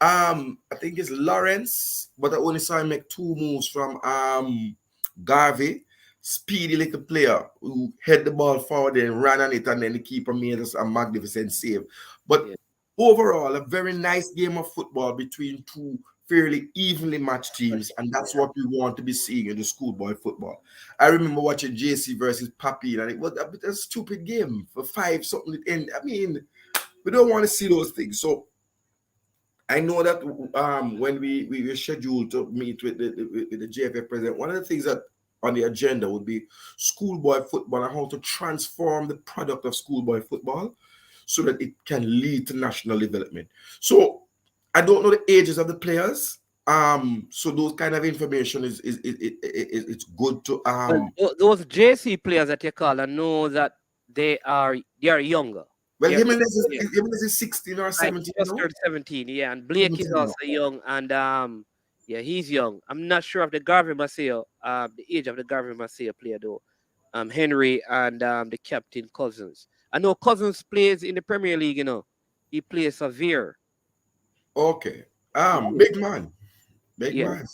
I think it's Lawrence, but I only saw him make 2 moves from Garvey. Speedy little player who head the ball forward and ran on it, and then the keeper made us a magnificent save. But overall, a very nice game of football between 2 fairly evenly matched teams, and that's what we want to be seeing in the schoolboy football. I remember watching JC versus Papi, and it was a stupid game for 5 something. And I mean, we don't want to see those things. So I know that when we were scheduled to meet with the JFF president, one of the things that on the agenda would be schoolboy football and how to transform the product of schoolboy football so that it can lead to national development. So I don't know the ages of the players. So those kind of information is it's good to those JC players that you call, I know that they are younger. Well, Jimenez is 16 or 17. Just turned 17, yeah, and Blake is also young, and he's young. I'm not sure of the Garvey Maceo, the age of the Garvey Maceo player though. Henry and the captain Cousins. I know Cousins plays in the Premier League, He plays for Veer. Okay. Yeah. Big man. Big Yeah. man.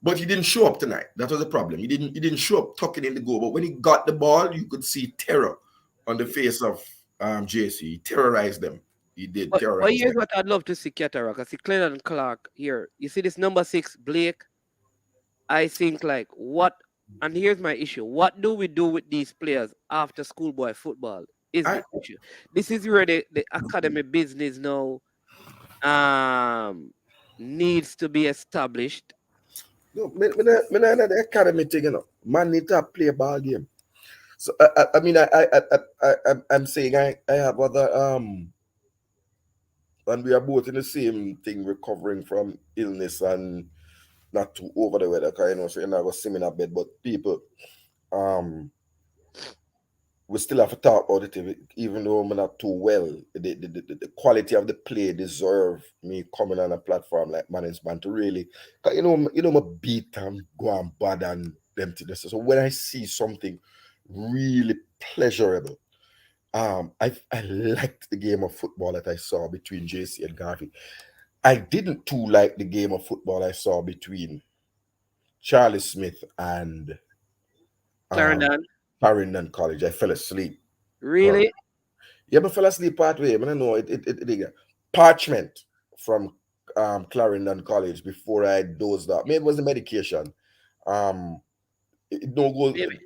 But he didn't show up tonight. That was the problem. He didn't show up tucking in the goal. But when he got the ball, you could see terror on the face of JC. He terrorized them. He did But terrorize here's them. what I'd love to see Cataract. I see Clennon Clark here. You see this number 6, Blake? I think like what and here's my issue. What do we do with these players after schoolboy football? Is I the issue. This is where the academy business now um needs to be established. no, me not the academy thing, you know. Man need to play a ball game. So I mean I'm saying I have other and we are both in the same thing, recovering from illness and not too over the weather, because so I was swimming a bed, but people um we still have to talk about it, even though I'm not too well. The quality of the play deserve me coming on a platform like Mannings Man to really, 'cause my beat and go on bad and them things. So when I see something really pleasurable, I liked the game of football that I saw between JC and Garvey. I didn't too like the game of football I saw between Charlie Smith and um Clarendon, Clarendon College. I fell asleep. really? Yeah, but fell asleep part way. I don't know it parchment from Clarendon College before I dozed off. Maybe it was the medication. Um it no goal. Maybe.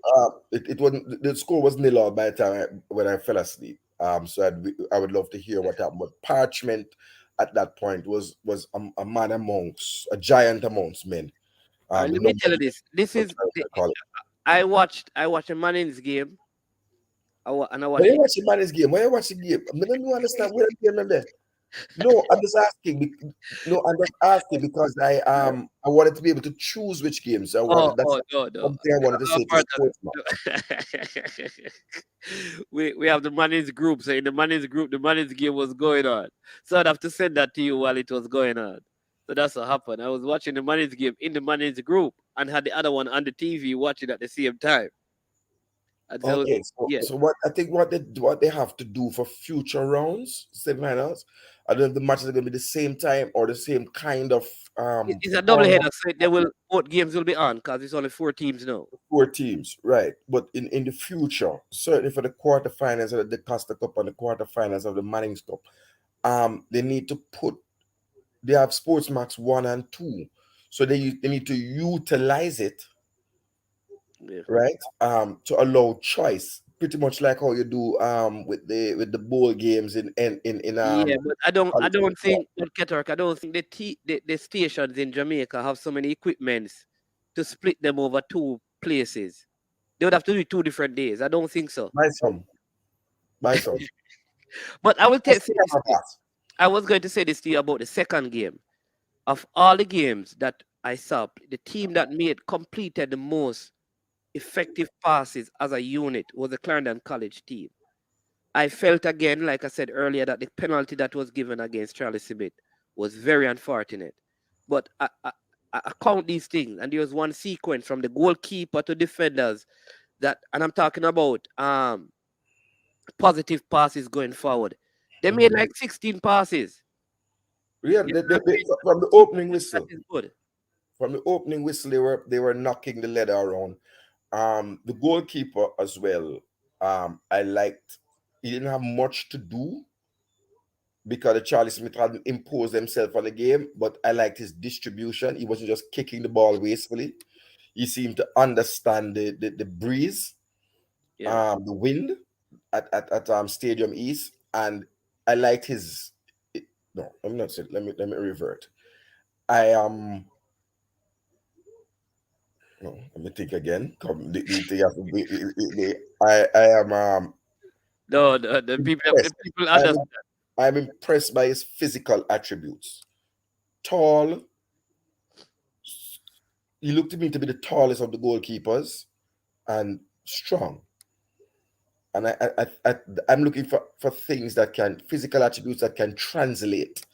It wasn't, the score was nil all by the time when I fell asleep. So I would love to hear what happened. But parchment at that point was a man amongst a giant amongst men. The Let me number tell you this. This of is Clarendon College. I watched a Manning's game. And I When watched you watch the man's game, when you watch the game, I don't understand where the game is there. No, I'm just asking. No, I'm just asking because I wanted to be able to choose which games I oh wanted. That's no no. something I wanted to say to Part of sportsman. it. we have the Manning's group. So in the Manning's group, the Manning's game was going on. So I'd have to send that to you while it was going on. So that's what happened. I was watching the Manning's game in the Manning's group and had the other one on the TV watching at the same time. And so Okay, so, yeah, so what I think what they have to do for future rounds, semifinals, I don't know if the matches are going to be the same time or the same kind of it's a double format. header. So both games will be on because it's only 4 teams now. 4 teams, right? But in the future, certainly for the quarterfinals of the Costa Cup and the quarterfinals of the Mannings Cup, they need to they have Sports Max 1 and 2, so they need to utilize it, Yeah. right? To allow choice, pretty much like how you do with the bowl games in Yeah, but I college don't football. think but Keturk, I don't think the stations in Jamaica have so many equipments to split them over 2 places. They would have to do it 2 different days. I don't think so. My son, my son. But I will Let's say see this about to you. that. I was going to say this to you about the second game. Of all the games that I saw, the team that completed the most effective passes as a unit was the Clarendon College team. I felt again, like I said earlier, that the penalty that was given against Charlie Smith was very unfortunate. But I count these things, and there was one sequence from the goalkeeper to defenders and I'm talking about positive passes going forward. They made like 16 passes. Yeah, Yeah, from the opening that whistle, is good. they were knocking the leather around. The goalkeeper as well. I liked. He didn't have much to do because the Charlie Smith hadn't imposed himself on the game, but I liked his distribution. He wasn't just kicking the ball wastefully. He seemed to understand the breeze, Yeah. the wind at Stadium East, and I liked his. No, I'm not saying. Let me revert. I No, let me think again. Come, the have to I am No, the impressed. people I'm understand. I'm impressed by his physical attributes. Tall. He looked to me to be the tallest of the goalkeepers and strong. And I'm looking for things that can physical attributes that can translate.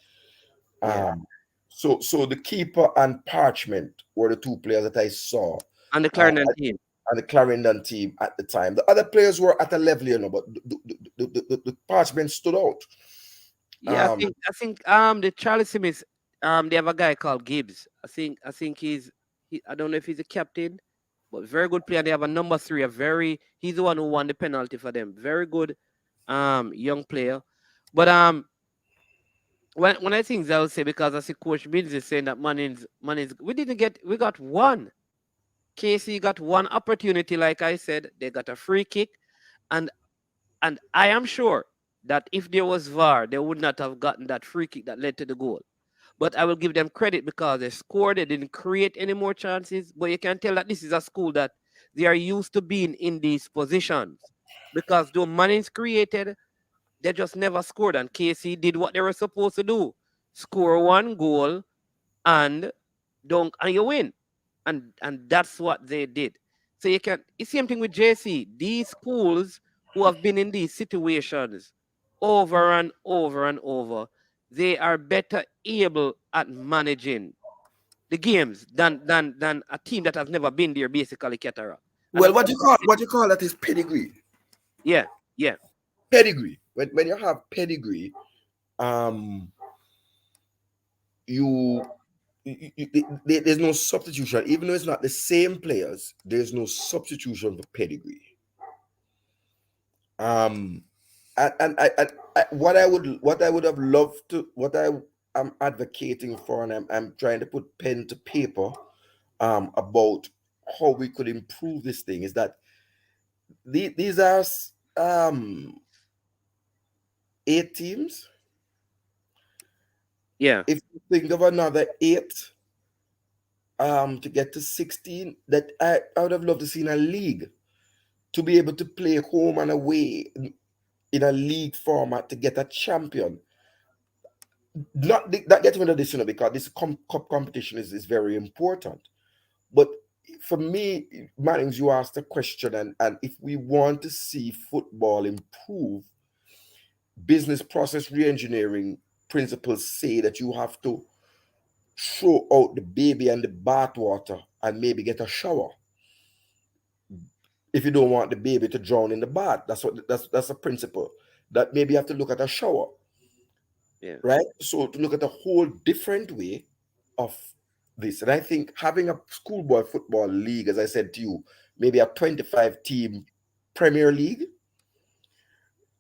Yeah. Um, so the keeper and Parchment were the two players that I saw And the uh, Clarendon team. and the Clarendon team at the time. The other players were at a level, but the Parchment stood out. Yeah, I think the Charlie Simmons they have a guy called Gibbs. I think I don't know if he's a captain, but very good player. They have a number three, a very he's the one who won the penalty for them. Very good young player. But when I think I'll say because I see Coach Binns is saying that Manning's we got one. KC got one opportunity, like I said, they got a free kick, and and I am sure that if there was VAR, they would not have gotten that free kick that led to the goal. But I will give them credit because they scored, they didn't create any more chances. But you can tell that this is a school that they are used to being in these positions. Because though Manning's created, they just never scored. And KC did what they were supposed to do. Score one goal and dunk and you win. And that's what they did. So you can it's the same thing with JC. These schools who have been in these situations over and over and over, they are better able at managing the games than a team that has never been there, basically, Ketara. And Well, that's what you call that is pedigree. yeah, yeah, Pedigree. When you have pedigree, um, you, there's no substitution. Even though it's not the same players, there's no substitution for pedigree. Um, and what I would have loved to what I am advocating for, and I'm trying to put pen to paper about how we could improve this thing is that these are 8 teams. yeah, If you think of another 8 to get to 16, that I would have loved to see in a league to be able to play home and away in a league format to get a champion. Not getting rid of this, because this cup competition is very important. But for me, Mannings, you asked a question, and if we want to see football improve, business process reengineering principles say that you have to throw out the baby and the bathwater and maybe get a shower if you don't want the baby to drown in the bath. That's a principle that maybe you have to look at a shower, yeah. right? So to look at a whole different way of this. And I think having a schoolboy football league, as I said to you, maybe a 25 team Premier League,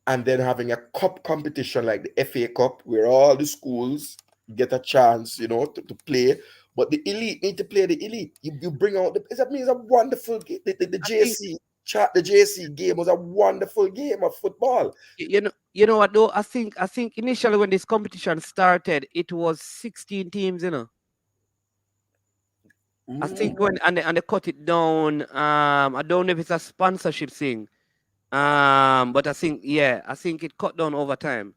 and then having a cup competition like the FA Cup, where all the schools get a chance, to play. But the elite need to play the elite. You bring out that means a wonderful game. The I think JC game was a wonderful game of football. you know what though? I think initially when this competition started, it was 16 teams, I think Mm. when and they cut it down. I don't know if it's a sponsorship thing. But I think it cut down over time.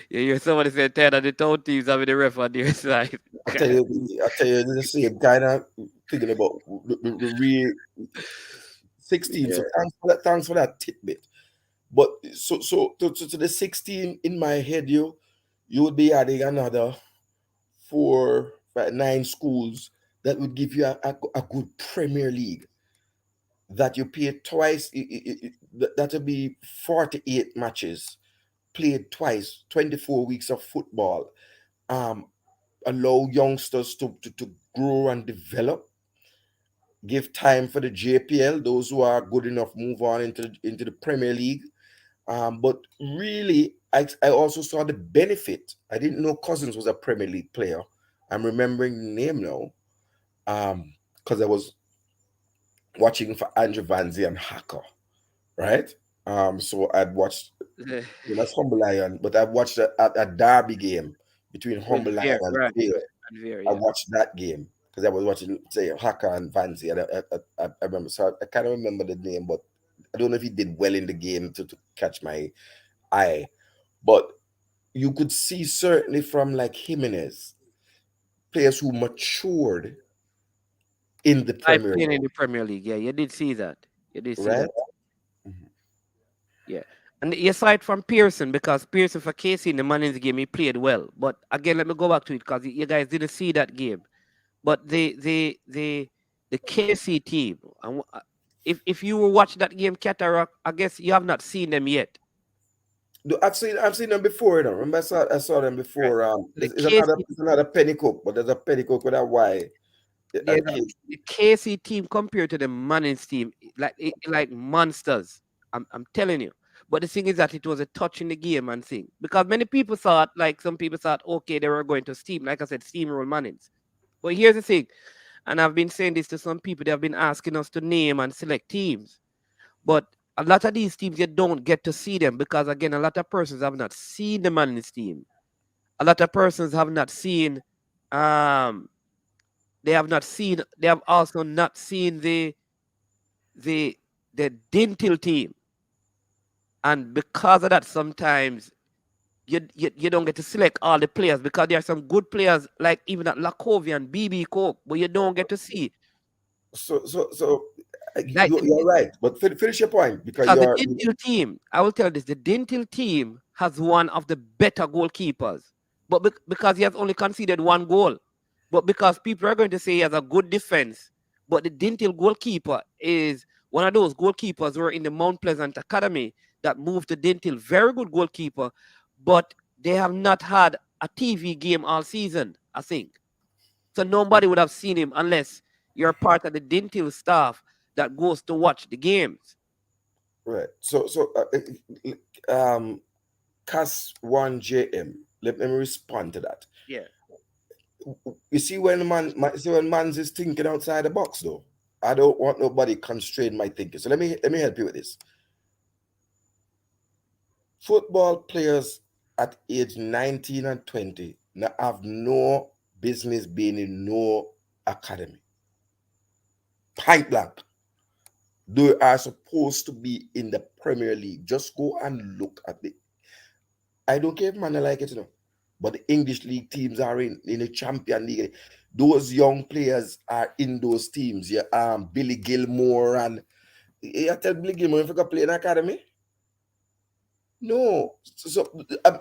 Yeah, somebody said 10 of the town teams having the ref on their side. I tell you, the same kind of thinking about the real 16. Yeah. So thanks for that tidbit. But to the 16 in my head, you would be adding another 4, 5, 9 schools that would give you a good Premier League that you pay twice. That would be 48 matches played twice, 24 weeks of football. Um, Allow youngsters to grow and develop. Give time for the JPL. Those who are good enough move on into the Premier League. But really, I also saw the benefit. I didn't know Cousins was a Premier League player. I'm remembering the name now. Because I was watching for Andrew Van Zee and Hacker, right? So I'd watched, that's Humble Lion, but I watched a derby game between With Humble Lion Veer, and right? Vale. And Veer, I yeah. watched that game because I was watching, say, Hacker and Van Zee, and I remember. So I can't remember the name, but I don't know if he did well in the game to catch my eye. But you could see certainly from like Jimenez, players who matured in the I Premier playing League, in the Premier League. Yeah, you did see that. You did see right? that. Yeah. And aside from Pearson, because Pearson for KC in the Mannings game, he played well. But again, let me go back to it because you guys didn't see that game. But the KC team, if you were watching that game, Cataract, I guess you have not seen them yet. I've seen them before, you know. Remember, I saw them Right. before. The KC, It's another penny cook, but there's a penny cook with a Y. there's a, the KC team compared to the Mannings team, like monsters. I'm telling you. But the thing is that it was a touch in the game and thing. Because many people thought, like some people thought, okay, they were going to steam, like I said, steamroll Mannings. But here's the thing, and I've been saying this to some people, they have been asking us to name and select teams. But a lot of these teams, you don't get to see them because, again, a lot of persons have not seen the Mannings team. A lot of persons have not seen, um, they have also not seen the the Dinthill team. And because of that, sometimes you don't get to select all the players because there are some good players like even at Lakovia and BB Coke, but you don't get to see. So Like you're right, but finish your point because because the you're Dinthill team, I will tell you this, the Dinthill team has one of the better goalkeepers, but because he has only conceded one goal, but because people are going to say he has a good defense, but the Dinthill goalkeeper is one of those goalkeepers who are in the Mount Pleasant Academy that moved to Dinthill. Very good goalkeeper, but they have not had a TV game all season, I think. So nobody would have seen him unless you're part of the Dinthill staff that goes to watch the games. right. Um, Cas one JM. Let me respond to that. Yeah. You see see when man's is thinking outside the box though. I don't want nobody constrain my thinking. So let me help you with this. Football players at age 19 and 20 now have no business being in no academy. Point blank. They are supposed to be in the Premier League. Just go and look at the. I don't care if man I like it, you know. But the English league teams are in the Champion League. Those young players are in those teams. Yeah, Billy Gilmore and you tell Billy Gilmore if you can play in academy. No.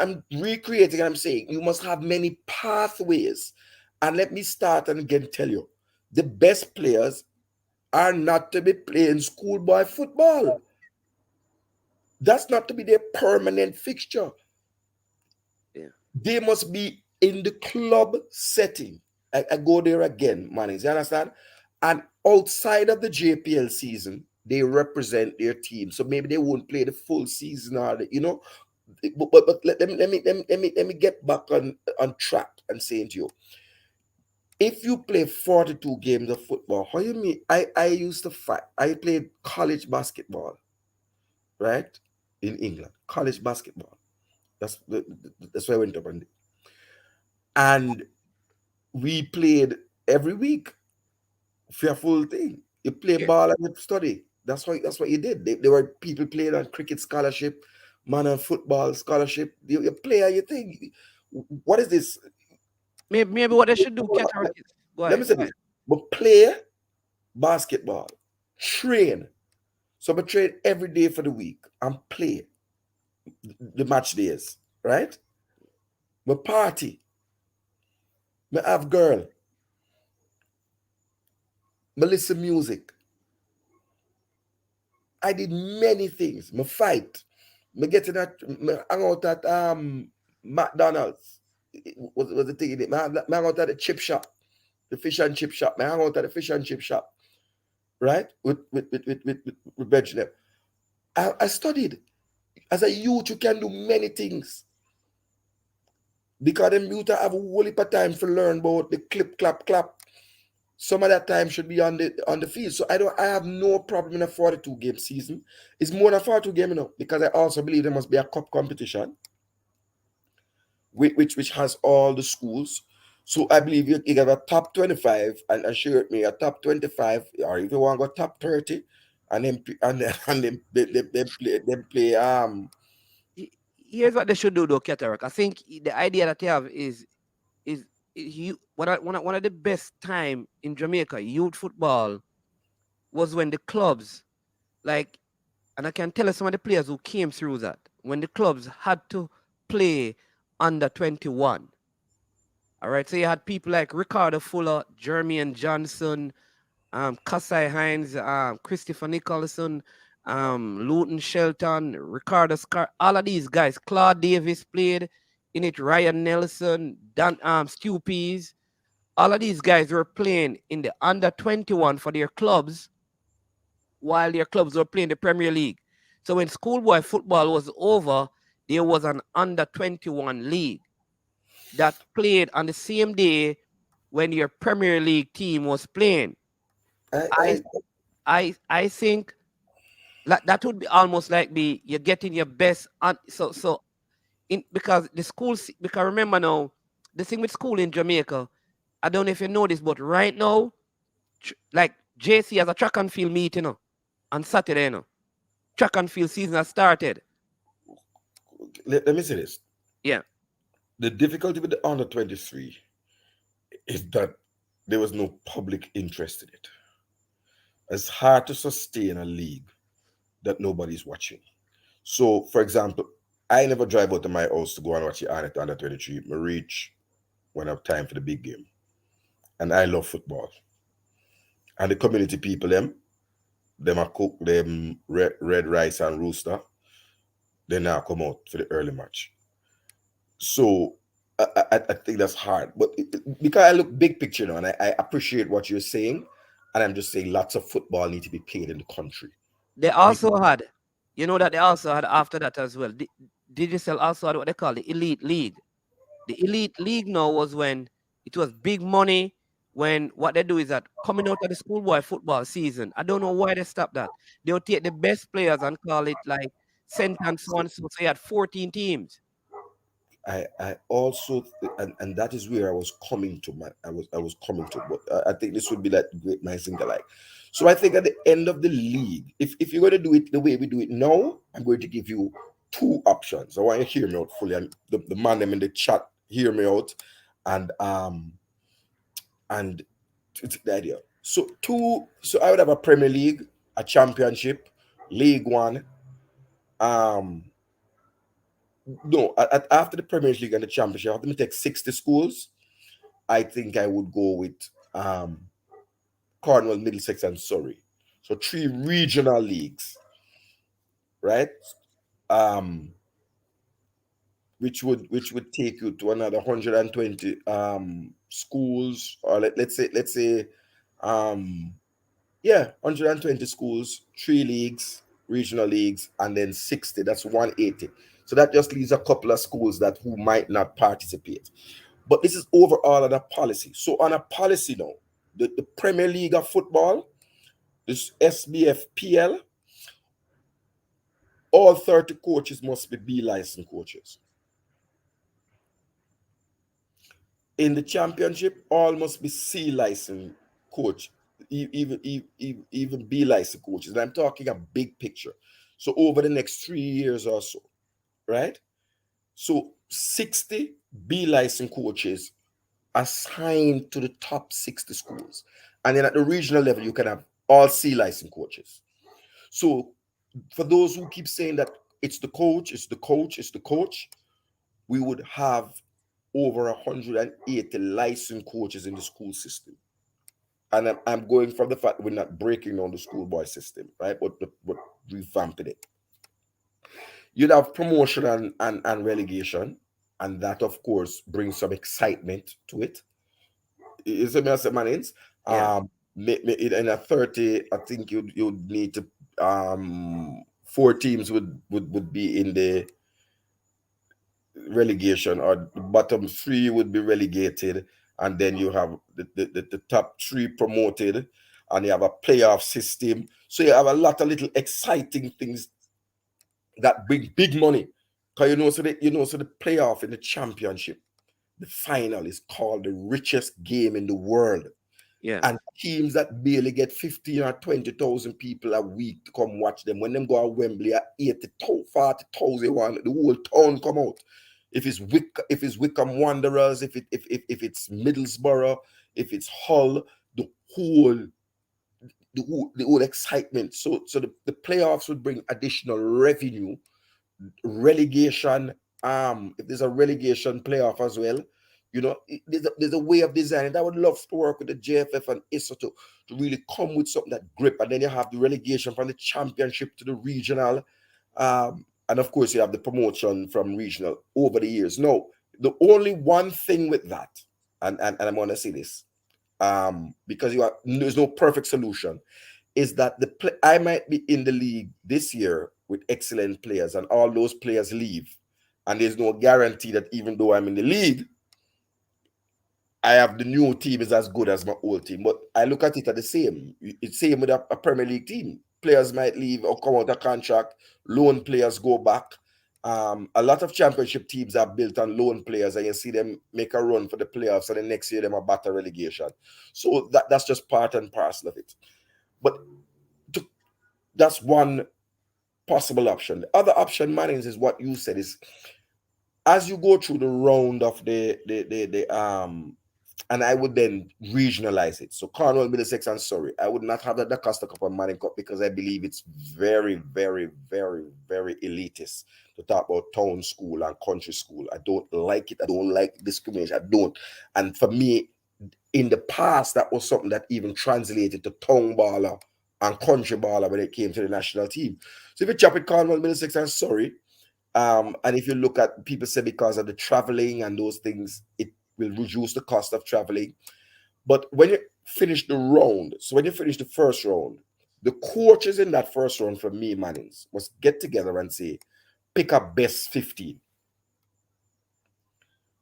I'm recreating and I'm saying you must have many pathways. And let me start and again tell you the best players are not to be playing schoolboy football. That's not to be their permanent fixture. Yeah. They must be in the club setting. I go there again, Mannings. You understand? And outside of the JPL season, they represent their team. So maybe they won't play the full season or the, you know. But let me get back on track and saying to you, if you play 42 games of football, how you mean? I used to fight. I played college basketball, right? In England, college basketball. That's where I went up and we played every week for a full thing. You play Yeah. ball and you study. That's what you did. There were people playing on cricket scholarship, man on football scholarship. You play and you think, what is this? Maybe what they should do, Cataracts. Go Let me ahead, say go this. ahead. But play basketball, train. So I train every day for the week and play the match days, right? My party, me have girl, me listen music. I did many things. Me fight. Me get in that. Me hang out at McDonald's. Was the thing in it? Me hang out at the chip shop, the fish and chip shop. Me hang out at the fish and chip shop, right? With Benjamin. I studied. As a youth, you can do many things because them youth have a whole heap of time to learn about the clip, clap, clap. Some of that time should be on the field. So I have no problem in a 42 game season. It's more than 42 game, you know, because I also believe there must be a cup competition which has all the schools. So I believe you get a top 25 and share with me a top 25, or if you want to go top 30, and then and then they play Here's what they should do, though, Cataract. I think the idea that they have is you one of the best time in Jamaica youth football was when the clubs like, and I can tell you some of the players who came through that when the clubs had to play under 21. All right, so you had people like Ricardo Fuller, Jermaine Johnson, Kasai Hines, Christopher Nicholson. Luton Shelton, Ricardo Scar, all of these guys. Claude Davis played in it. Ryan Nelson, Dan Stu Pease. All of these guys were playing in the under 21 for their clubs while their clubs were playing the Premier League. So when schoolboy football was over, there was an under 21 league that played on the same day when your Premier League team was playing. I, I I, I think that would be almost like you're getting your best so in because the schools because remember now the thing with school in Jamaica, I don't know if you know this, but right now, like JC has a track and field meeting, on Saturday, track and field season has started. let me say this. Yeah. The difficulty with the under 23 is that there was no public interest in it. It's hard to sustain a league that nobody's watching. So, for example, I never drive out of my house to go and watch the under 23. I reach when I have time for the big game. And I love football. And the community people, them are cook them red rice and rooster. They now come out for the early match. So I think that's hard. But because I look big picture now, and I appreciate what you're saying, and I'm just saying lots of football need to be played in the country. They We, also had, you know, that they also had after that as well. Digital also had what they call the Elite League. The Elite League now was when it was big money. When what they do is that coming out of the schoolboy football season, I don't know why they stopped that. They'll take the best players and call it like sentence one. So you had 14 teams. I also and that is where I was coming to I was coming to, but I think this would be like great nice thing like. So I think at the end of the league, if you're going to do it the way we do it now, I'm going to give you two options. I want you to hear me out fully, and the man them in the chat hear me out, and it's the idea. So I would have a Premier League, a Championship, League One. Um, no, after the Premier League and the Championship, after me take 60 schools, I think I would go with um, Cornwall, Middlesex, and Surrey. So three regional leagues, right? Um, which would take you to another 120 schools, or let's say um, yeah, 120 schools, three leagues, regional leagues, and then 60. That's 180. So that just leaves a couple of schools that who might not participate. But this is overall on a policy. So on a policy now, the Premier League of football, this SBFPL, all 30 coaches must be B licensed coaches. In the championship, all must be C licensed coach, even B licensed coaches. And I'm talking a big picture. So over the next 3 years or so, right? So 60 B licensed coaches assigned to the top 60 schools. And then at the regional level, you can have all C licensed coaches. So for those who keep saying that it's the coach, it's the coach, it's the coach, we would have over 180 licensed coaches in the school system. And I'm going from the fact we're not breaking down the schoolboy system, right? But revamping it. You'd have promotion and relegation, and that, of course, brings some excitement to it. You see me as a Mannings? Yeah. In a 30, I think you'd need to four teams would be in the relegation, or the bottom three would be relegated, and then you have the top three promoted, and you have a playoff system. So you have a lot of little exciting things that bring big money. Because so the playoff in the championship, the final is called the richest game in the world. Yeah. And teams that barely get 15 or 20,000 people a week to come watch them, when them go at Wembley at 80,000, 40,000, the whole town come out. If it's Wickham Wanderers, if it's Middlesbrough, if it's Hull, the whole excitement. So the playoffs would bring additional revenue. Relegation, if there's a relegation playoff as well, There's a way of designing. I would love to work with the JFF and ISO to really come with something that grip. And then you have the relegation from the championship to the regional. And of course, you have the promotion from regional over the years. No, the only one thing with that, and I'm going to say this, because there's no perfect solution, is that I might be in the league this year with excellent players, and all those players leave. And there's no guarantee that even though I'm in the league, I have the new team is as good as my old team. But I look at it as the same. It's same with a Premier League team. Players might leave or come out of contract. Loan players go back. A lot of championship teams are built on loan players, and you see them make a run for the playoffs, and the next year them a battle relegation. So that's just part and parcel of it. But that's one possible option. The other option, Mannings, is what you said, is as you go through the round of the and I would then regionalize it. So Cornwall, Middlesex, and Surrey. I would not have the Costa Cup and Manning Cup because I believe it's very, very, very, very elitist to talk about town school and country school. I don't like it. I don't like discrimination. I don't. And for me, in the past, that was something that even translated to town baller and country baller when it came to the national team. So if you chop it Cornwall, Middlesex, and Surrey, and if you look at, people say because of the traveling and those things, it will reduce the cost of traveling. But when you finish the round, so when you finish the first round, the coaches in that first round, for me, Mannings, must get together and say, pick up best 15.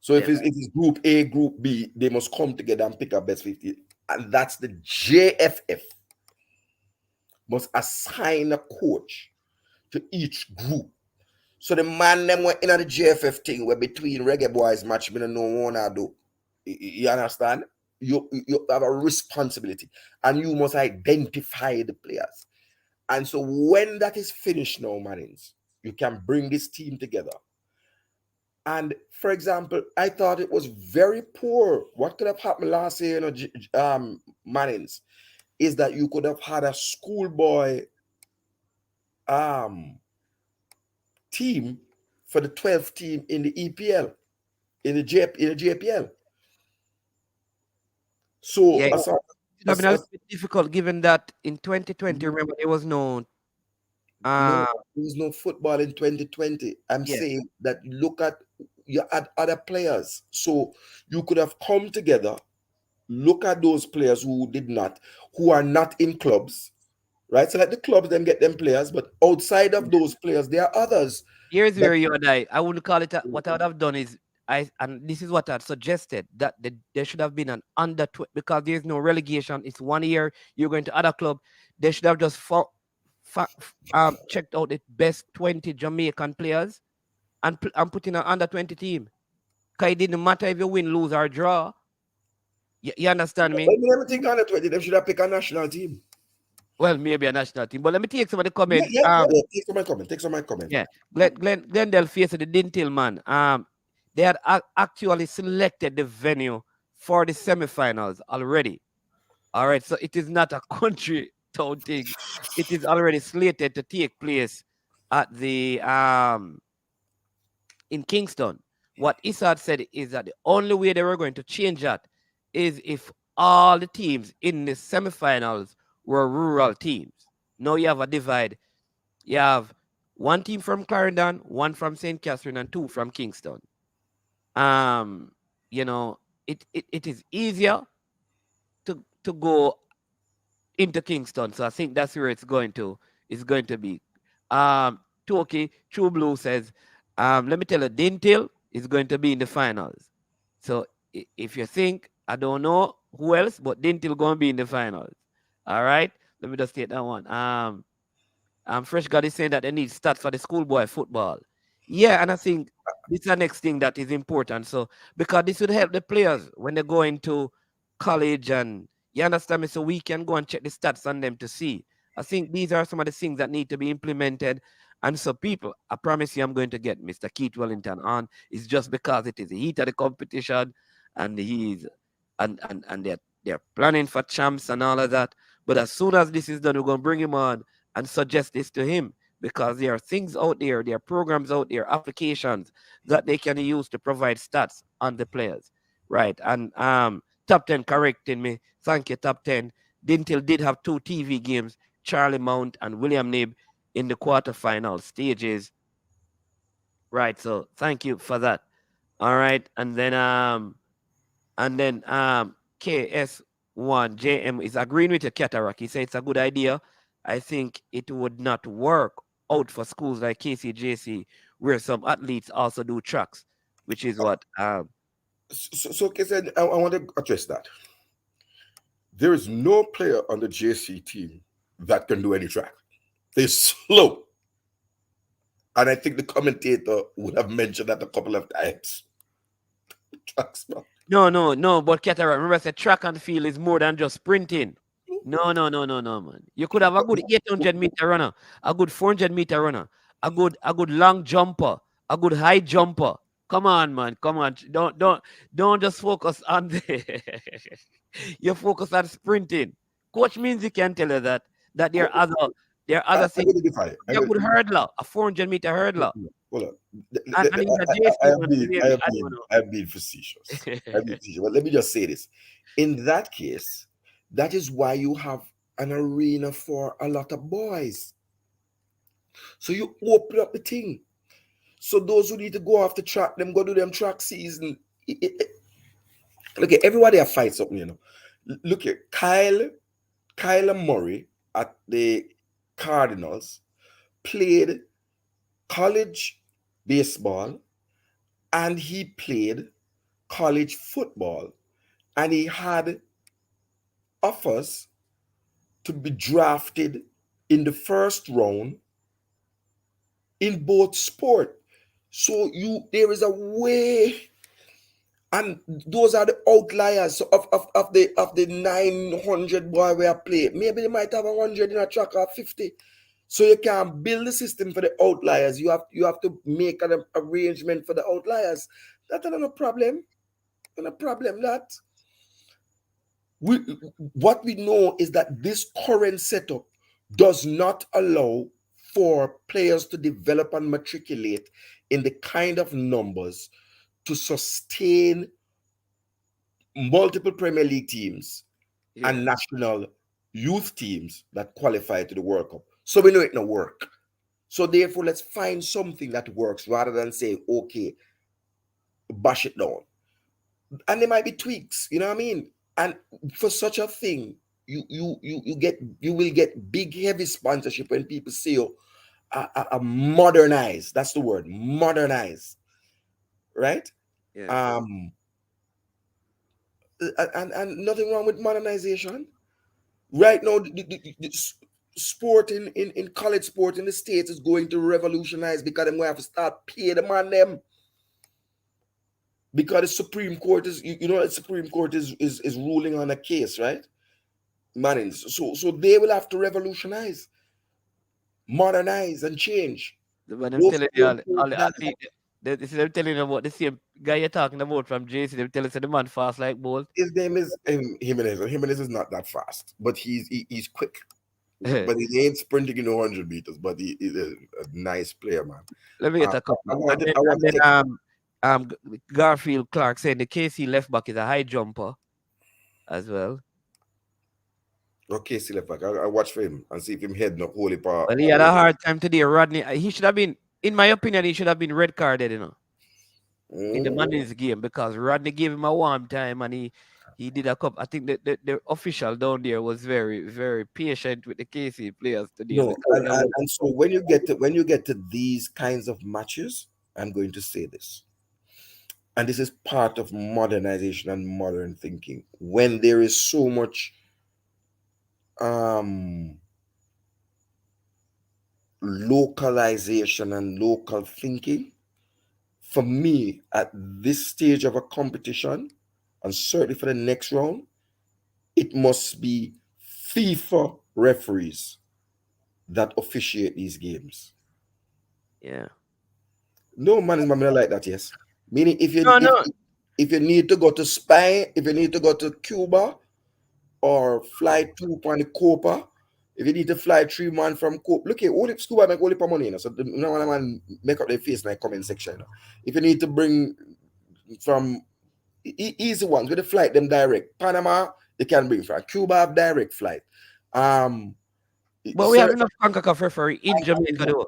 So if it's group A, group B, they must come together and pick up best 15. And that's the JFF must assign a coach to each group. So the man them were in the JFF thing where between reggae boys match, me no wanna do. You understand? You have a responsibility, and you must identify the players. And so when that is finished now, Mannings, you can bring this team together. And for example, I thought it was very poor. What could have happened last year, Mannings, is that you could have had a schoolboy team for the 12th team in the EPL, in the JPL. So Yeah, it's a little bit difficult given that in 2020, remember, there was no there was no football in 2020. I'm yeah. saying that you had other players. So you could have come together, look at those players who are not in clubs, right? So let the clubs then get them players, but outside of those players, there are others. Here's where you and I wouldn't call it what I would have done is and this is what I suggested, that there should have been an because there's no relegation. It's 1 year. You're going to other club. They should have just checked out the best 20 Jamaican players and put in an under 20 team. Because it didn't matter if you win, lose, or draw. You understand me? Let me think under 20. They should have picked a national team. Well, maybe a national team. But let me take some of the comments. Yeah. Take some of my comment. Yeah. Glendale faced the Dinthill, man. They had actually selected the venue for the semifinals already. All right. So it is not a country town thing. It is already slated to take place at the in Kingston. What Issa said is that the only way they were going to change that is if all the teams in the semifinals were rural teams. Now you have a divide. You have one team from Clarendon, one from St. Catherine, and two from Kingston. It is easier to go into Kingston. So I think that's where it's going to be. Toki True Blue says, let me tell you, Dinthill is going to be in the finals. So if you think, I don't know who else, but Dinthill going to be in the finals. All right, let me just take that one. Fresh God is saying that they need stats for the schoolboy football. Yeah, and I think this is the next thing that is important. So because this would help the players when they go into college, and you understand me, so we can go and check the stats on them to see. I think these are some of the things that need to be implemented. And so people, I promise you I'm going to get Mr. Keith Wellington on. It's just because it is the heat of the competition, and he's and they're planning for champs and all of that. But as soon as this is done, we're going to bring him on and suggest this to him, because there are things out there, there are programs out there, applications that they can use to provide stats on the players. Right. And top 10 correcting me. Thank you, top 10. Dinthill did have two TV games, Charlie Mount and William Nib in the quarterfinal stages. Right. So thank you for that. All right. And then KS1 JM is agreeing with your cataract. He said it's a good idea. I think it would not work out for schools like KCJC where some athletes also do tracks, which is what So Kesen, I want to address that. There is no player on the JC team that can do any track. They're slow. And I think the commentator would have mentioned that a couple of times. Tracks, man. No, but Cataract, remember I said track and field is more than just sprinting. No, man. You could have a good 800-meter runner, a good 400-meter runner, a good long jumper, a good high jumper. Come on, man. Come on. Don't just focus on the you focus on sprinting. Coach means he can tell you that there are other I'm things. going to defy it. You're a good hurdler, a 400-meter hurdler. Hold on. And he's a JC man, clearly. I don't know. I've been facetious. But let me just say this. In that case, that is why you have an arena for a lot of boys. So you open up the thing. So those who need to go off the track, them go do them track season. Look at everybody have fight something, you know. Look at Kyler Murray at the Cardinals played college baseball and he played college football, and he had offers to be drafted in the first round in both sport. So there is a way, and those are the outliers of the 900 boy we are playing. Maybe they might have 100 in a track or 50. So you can't build the system for the outliers. You have to make an arrangement for the outliers. That's not a problem. Not a problem. What we know is that this current setup does not allow for players to develop and matriculate in the kind of numbers to sustain multiple Premier League teams and national youth teams that qualify to the World Cup. So we know it no work. So therefore, let's find something that works rather than say, okay, bash it down. And there might be tweaks, you know what I mean? And for such a thing, you will get big heavy sponsorship when people say, oh, modernize. That's the word, modernize, right? Yeah. And nothing wrong with modernization. Right now, the sport in college sport in the States is going to revolutionize because they're going to have to start paying the man them. Because the Supreme Court is, the Supreme Court is ruling on a case, right? Mannings. So they will have to revolutionize, modernize, and change. When I'm telling you, all the athlete, they're telling you about the same guy you're talking about from JC. They're telling you the man fast like Bolt. His name is Jimenez. Jimenez is not that fast, but he's quick. But he ain't sprinting in 100 meters, but he's a nice player, man. Let me get a couple. Garfield Clark saying the KC left back is a high jumper as well. Okay, see left back. I watch for him and see if him head no holy power. Well, he had a hard time today. Rodney, he should have been, in my opinion, he should have been red carded, in the Mannings game, because Rodney gave him a warm time and he did a cup. I think the official down there was very, very patient with the KC players today. No, and so when you get to these kinds of matches, I'm going to say this. And this is part of modernization and modern thinking. When there is so much localization and local thinking, for me, at this stage of a competition, and certainly for the next round, it must be FIFA referees that officiate these games. Yeah. No man is like that, yes. Meaning if you need to go to Spain, if you need to go to Cuba or fly to on the Copa, if you need to fly 3 man from Copa, look here, only Scuba make only money, so no one man make up their face in the comment section. If you need to bring from easy ones with the flight them direct. Panama, they can bring from Cuba have direct flight. Um, But we have certain, enough CONCACAF referee in Jamaica, though.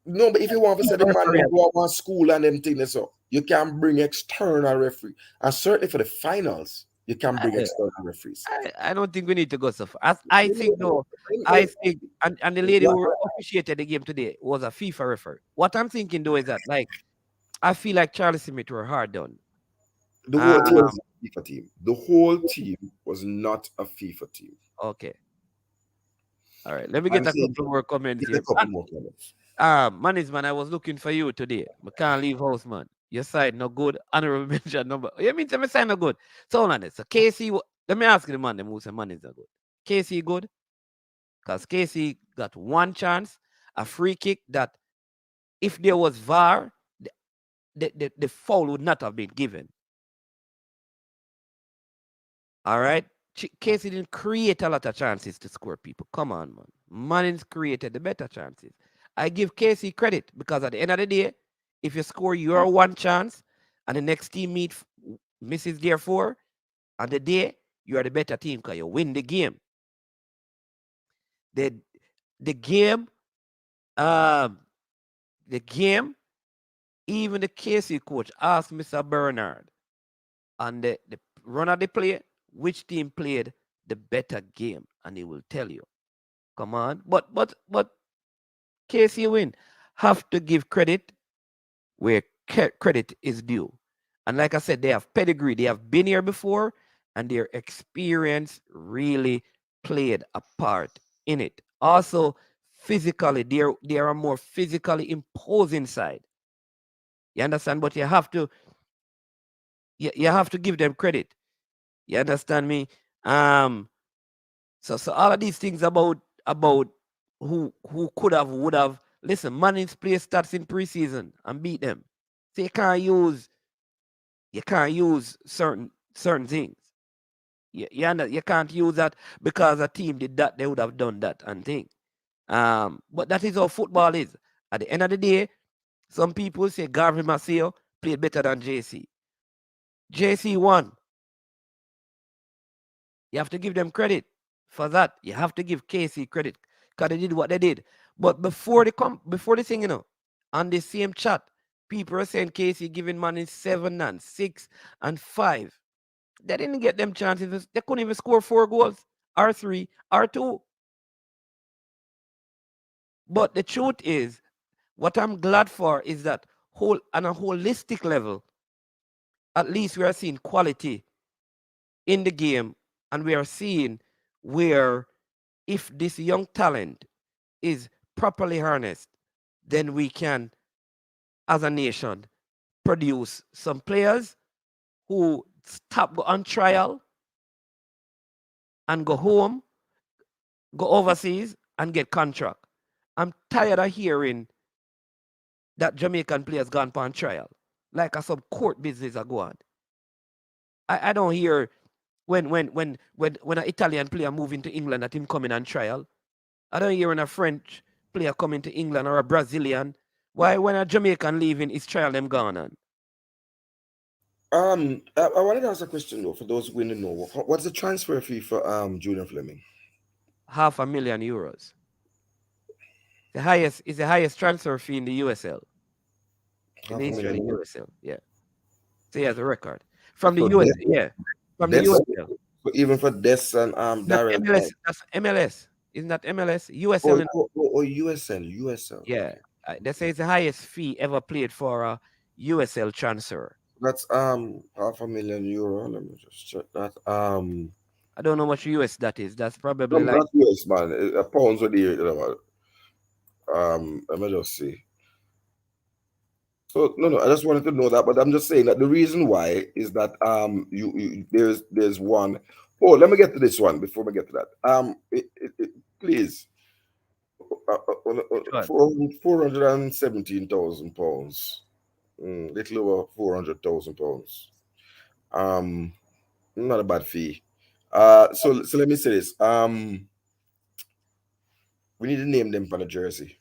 no, but if you want to say the man Referee. them go on school and them things, so you can bring external referee, and certainly for the finals, you can bring I, external referees. I don't think we need to go so far. I think, though, I think, and the lady who officiated the game today was a FIFA referee. What I'm thinking, though, is that, like, I feel like Charlie Smith were hard done. The whole team Um, was a FIFA team. The whole team was not a FIFA team. okay. All right. Let me I'm get a saying, couple more comments get a here. couple more comments. Manisman, I was looking for you today. I can't leave house, man. Your side no good. Honorable mention number. You mean to me side no good? So hold on this. So KC, let me ask you the man them who say man is no good. KC good? Because KC got one chance, a free kick that if there was VAR, the foul would not have been given. All right. Casey didn't create a lot of chances to score people. Come on, man. Mannings created the better chances. I give Casey credit because at the end of the day, if you score your one chance and the next team misses their four, on the day, you are the better team because you win the game. The the game, um, the game, even the Casey coach asked Mr. Bernard on the run of the play, which team played the better game, and he will tell you. Come on. But KC win. Have to give credit where credit is due. And like I said, they have pedigree. They have been here before, and their experience really played a part in it. Also, physically, they are a more physically imposing side. You understand? But you have to give them credit. You understand me? So all of these things about who could have would have listen, Manning's play stats in preseason and beat them. So you can't use certain things. You can't use that because a team did that, they would have done that and thing. But that is how football is. At the end of the day, some people say Garvey Maceo played better than JC. JC won. You have to give them credit for that. You have to give KC credit because they did what they did. But before the thing, on the same chat, people are saying KC giving money 7 and 6 and 5. They didn't get them chances. They couldn't even score 4 goals, or 3, or 2. But the truth is, what I'm glad for is that on a holistic level, at least we are seeing quality in the game, and we are seeing where if this young talent is properly harnessed, then we can, as a nation, produce some players who stop go on trial and go home, go overseas and get contract. I'm tired of hearing that Jamaican players gone on trial, like a some court business are going. I don't hear when an Italian player moving to England that him coming on trial. I don't hear when a French player coming to England or a Brazilian. Why when a Jamaican leaving, his trial them gone on? I wanted to ask a question though for those who didn't know. What's the transfer fee for Julian Fleming? €500,000. The highest is the highest transfer fee in the USL. In Half the a history of million the euros. USL. Yeah. So he has a record. From the So US, yeah. From the Des, USL. even for Des and Not Darrell. MLS. That's MLS. Isn't that MLS? Oh, USL. USL. Yeah. Okay. They say it's the highest fee ever played for a USL transfer. That's half a million euro. Let me just check that. I don't know how much US that is. That's probably No, like not US man. Pounds with the let me just see. So no, I just wanted to know that, but I'm just saying that the reason why is that there's one. Oh, let me get to this one before we get to that. Please, sure. for £417,000, little over £400,000. Um, not a bad fee. So let me say this. We need to name them for the jersey.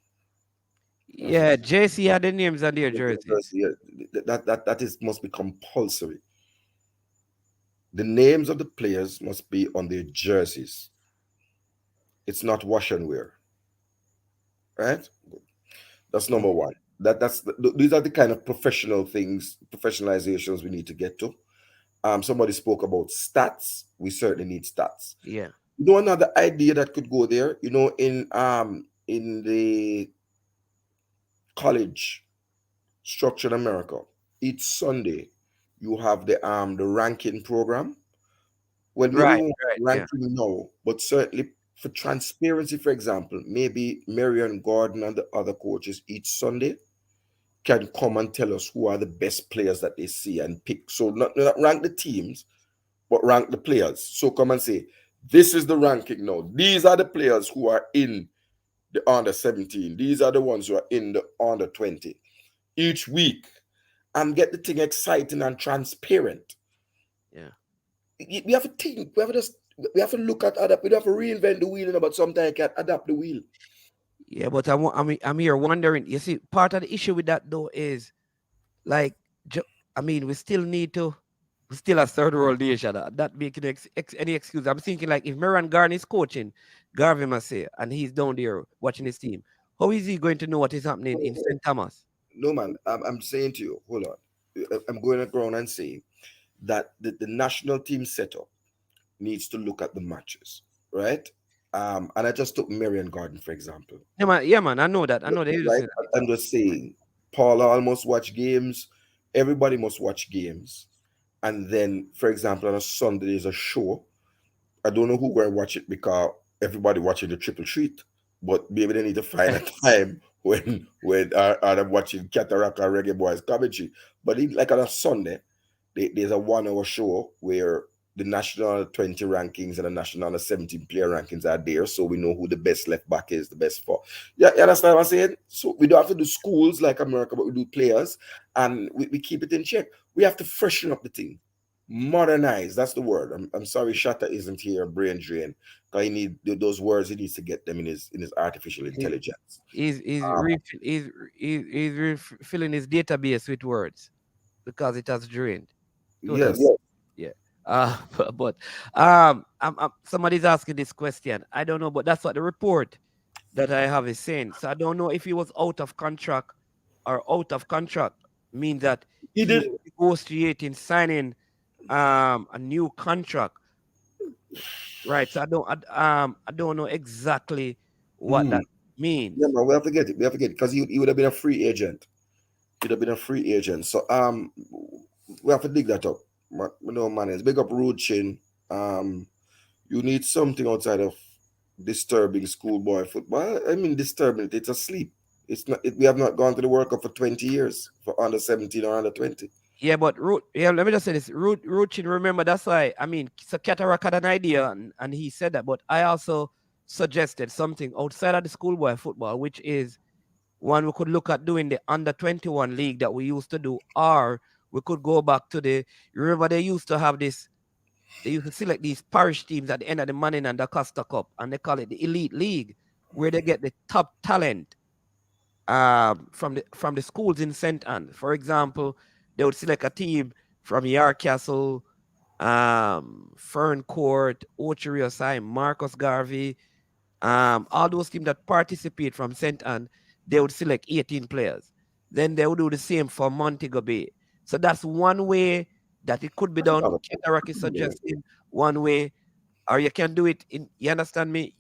Yeah, JC had the names on their jerseys. Yeah, that is must be compulsory. The names of the players must be on their jerseys. It's not wash and wear, right? That's number one. These are the kind of professional things, professionalizations we need to get to. Somebody spoke about stats. We certainly need stats. Yeah. You know, another idea that could go there. You know, in the college structure in America, each Sunday you have the ranking program. Well, maybe we Right, won't right, yeah. ranking now, but certainly for transparency, for example, maybe Marion Gordon and the other coaches each Sunday can come and tell us who are the best players that they see and pick. So not rank the teams, but rank the players. So come and say, this is the ranking now. These are the players who are in the under 17. These are the ones who are in the under 20 each week, and get the thing exciting and transparent. Yeah. We have to think. We have to look at adapt. We don't have to reinvent the wheel, but sometimes you can adapt the wheel. Yeah, but I'm here wondering. You see, part of the issue with that though is like, I mean, we still need to. We still a third world nation. That making any excuse. I'm thinking like if Moran Garn is coaching Garvey Maceo and he's down there watching his team, how is he going to know what is happening in St. Thomas? No, man. I'm saying to you, hold on. I'm going around and saying that the national team setup needs to look at the matches, right? And I just took Marion Garden, for example. Yeah, man. I know that. I know they use Right? it. I'm just saying, Paula almost watch games. Everybody must watch games. And then, for example, on a Sunday, there's a show. I don't know who going to watch it because everybody watching the triple treat. But maybe they need to find a time when I'm watching Cataract or Reggae Boys commentary. But like on a Sunday, there's a 1 hour show where the national 20 rankings and the national 17 player rankings are there, so we know who the best left back is, the best for. Yeah, you understand what I'm saying? So we don't have to do schools like America, but we do players, and we keep it in check. We have to freshen up the thing, modernize. That's the word. I'm sorry, Shatta isn't here. Brain drain. Because he need those words. He needs to get them in his artificial He- intelligence. He's Um, refilling his database with words because it has drained. Totally. yes, Yeah. But somebody's asking this question. I don't know, but that's what the report that I have is saying. So I don't know if he was out of contract or out of contract means that he he was did. negotiating, signing a new contract. Right. So I don't know exactly what Mm. that Yeah, means. man, we have to get it. We have to get it because he would have been a free agent. He'd have been a free agent. So we have to dig that up. No man, it's big up road chain. You need something outside of disturbing schoolboy football. I mean, disturbing. It's asleep. It's not. We have not gone to the World Cup for 20 years for under 17 or under 20. Yeah, but let me just say this. Roochin, remember, that's why, I mean, so Cataract had an idea and he said that, but I also suggested something outside of the schoolboy football, which is one we could look at doing the under 21 league that we used to do, or we could go back to remember they used to have this, they used to select these parish teams at the end of the Manning and the Costa Cup, and they call it the Elite League, where they get the top talent from the schools in St. Anne. For example, they would select a team from Yarcastle, Fern Court, Ochirio, Marcus Garvey, all those teams that participate from St. Anne, they would select 18 players. Then they would do the same for Montego Bay. So that's one way that it could be That's done. another. Cataract is suggesting one way, or you can do it in. You understand me?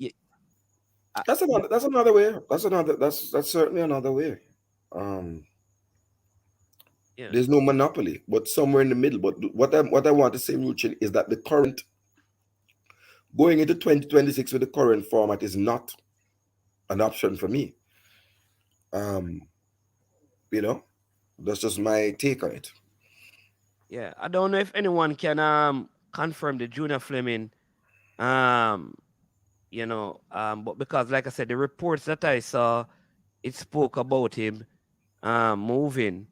That's another. That's another way. That's certainly another way. Um, Yeah. there's no monopoly, but somewhere in the middle. But what I want to say, Ruchin, is that the current going into 2026 with the current format is not an option for me. Um, you know, that's just my take on it. Yeah, I don't know if anyone can confirm the Junior Fleming, um, but because like I said, the reports that I saw, it spoke about him moving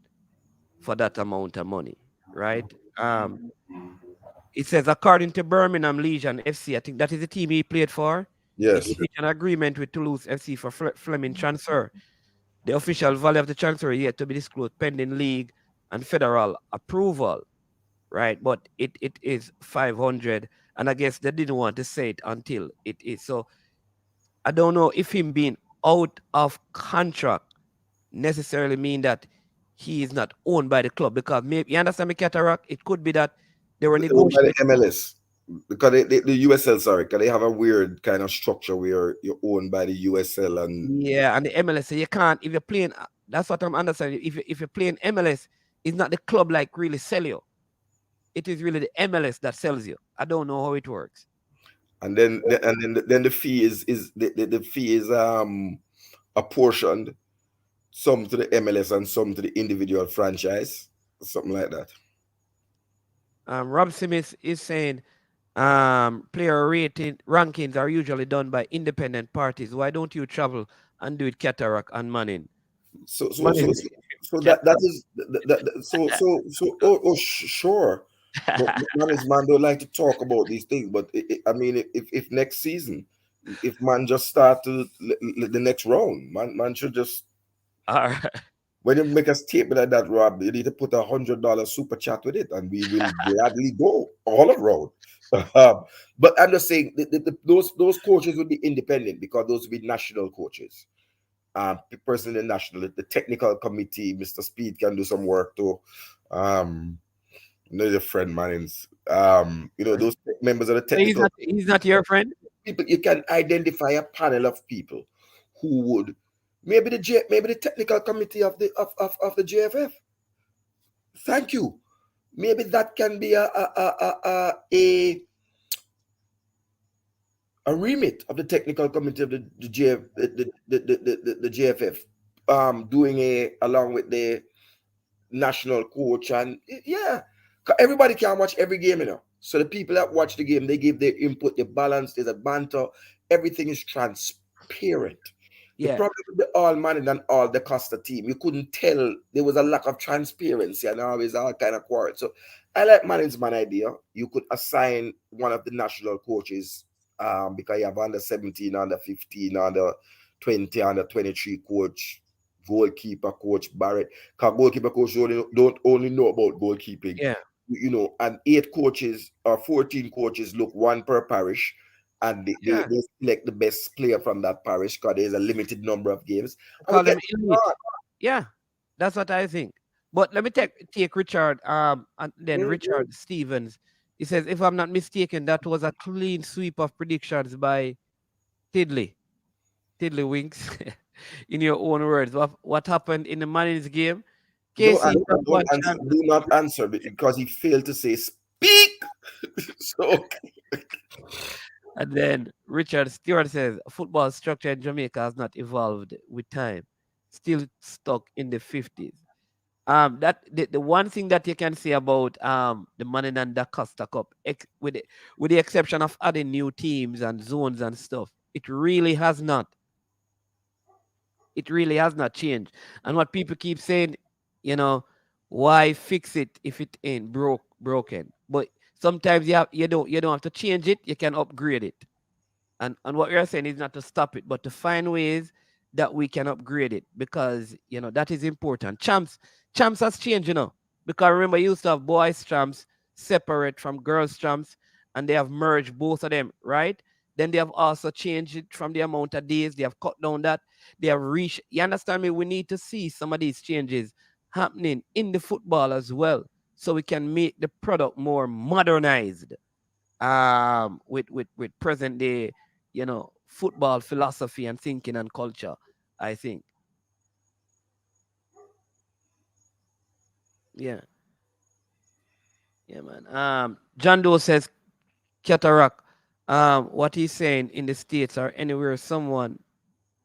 for that amount of money, right? It says according to Birmingham Legion FC, I think that is the team he played for. He Yes. reached an agreement with Toulouse FC for Fleming transfer. The official value of the transfer is yet to be disclosed pending league and federal approval. right? But it is 500, and I guess they didn't want to say it until it is. So I don't know if him being out of contract necessarily mean that he is not owned by the club, because maybe you understand me, Cataract. It could be that they were Owned by the negotiating. MLS. Because the USL, sorry, because they have a weird kind of structure where you're owned by the USL and Yeah, and the MLS, so you can't if you're playing. That's what I'm understanding. If you're playing MLS, it's not the club like really sell you. It is really the MLS that sells you. I don't know how it works. then the fee is the fee is apportioned, some to the MLS and some to the individual franchise, something like that. Rob Smith is saying player rating rankings are usually done by independent parties. Why don't you travel and do it, Cataract and Manning? So so so Manning, so, so that Cataract. is sure. But management don't like to talk about these things. But I mean, if next season, if man just start to the next round, man should just, All right. when you make a statement like that, Rob, you need to put $100 super chat with it, and we will gladly go all around. But I'm just saying, those coaches would be independent, because those would be national coaches. Person in the national, the technical committee, Mr. Speed can do some work too. Um, the friend Mannings. Those members of the He's technical not. He's not your friend. people, you can identify a panel of people who would, maybe the technical committee of the JFF. Thank you. Maybe that can be a remit of the technical committee of the JFF, doing along with the national coach. And yeah, everybody can watch every game, so the people that watch the game, they give their input, the balance, there's a banter, everything is transparent. The Yeah. problem with the all man and all the Costa team, you couldn't tell, there was a lack of transparency and always all kind of quarrel. So I like Manning's man idea. You could assign one of the national coaches, because you have under 17, under 15, under 20, under 23 coach, goalkeeper coach Barrett. Because goalkeeper coach don't only know about goalkeeping, Yeah. and 8 coaches or 14 coaches look, one per parish, and Yeah. they select the best player from that parish, because there's a limited number of games. And we Call get them elite. Yeah, that's what I think. But let me take Richard. And then Mhm. Richard Stevens. He says, if I'm not mistaken, that was a clean sweep of predictions by Tiddly. Tiddly Winks. In your own words, what happened in the Manning's game? Don't, KC top don't one answer. chance. Do not answer, because he failed to say speak. So And then Richard Stewart says, football structure in Jamaica has not evolved with time, still stuck in the 50s. That the one thing that you can say about the Manning and the Costa Cup, with the exception of adding new teams and zones and stuff, it really has not changed. And what people keep saying, you know, why fix it if it ain't broken? But sometimes you don't have to change it, you can upgrade it. And what we are saying is not to stop it, but to find ways that we can upgrade it, because that is important. Champs has changed, because remember you used to have boys champs separate from girls champs, and they have merged both of them, right? Then they have also changed it from the amount of days. They have cut down that. They have reached. You understand me? We need to see some of these changes happening in the football as well, so we can make the product more modernized, with present day, football philosophy and thinking and culture, I think. Yeah, yeah, man. John Doe says, Cataract, what he's saying in the States or anywhere someone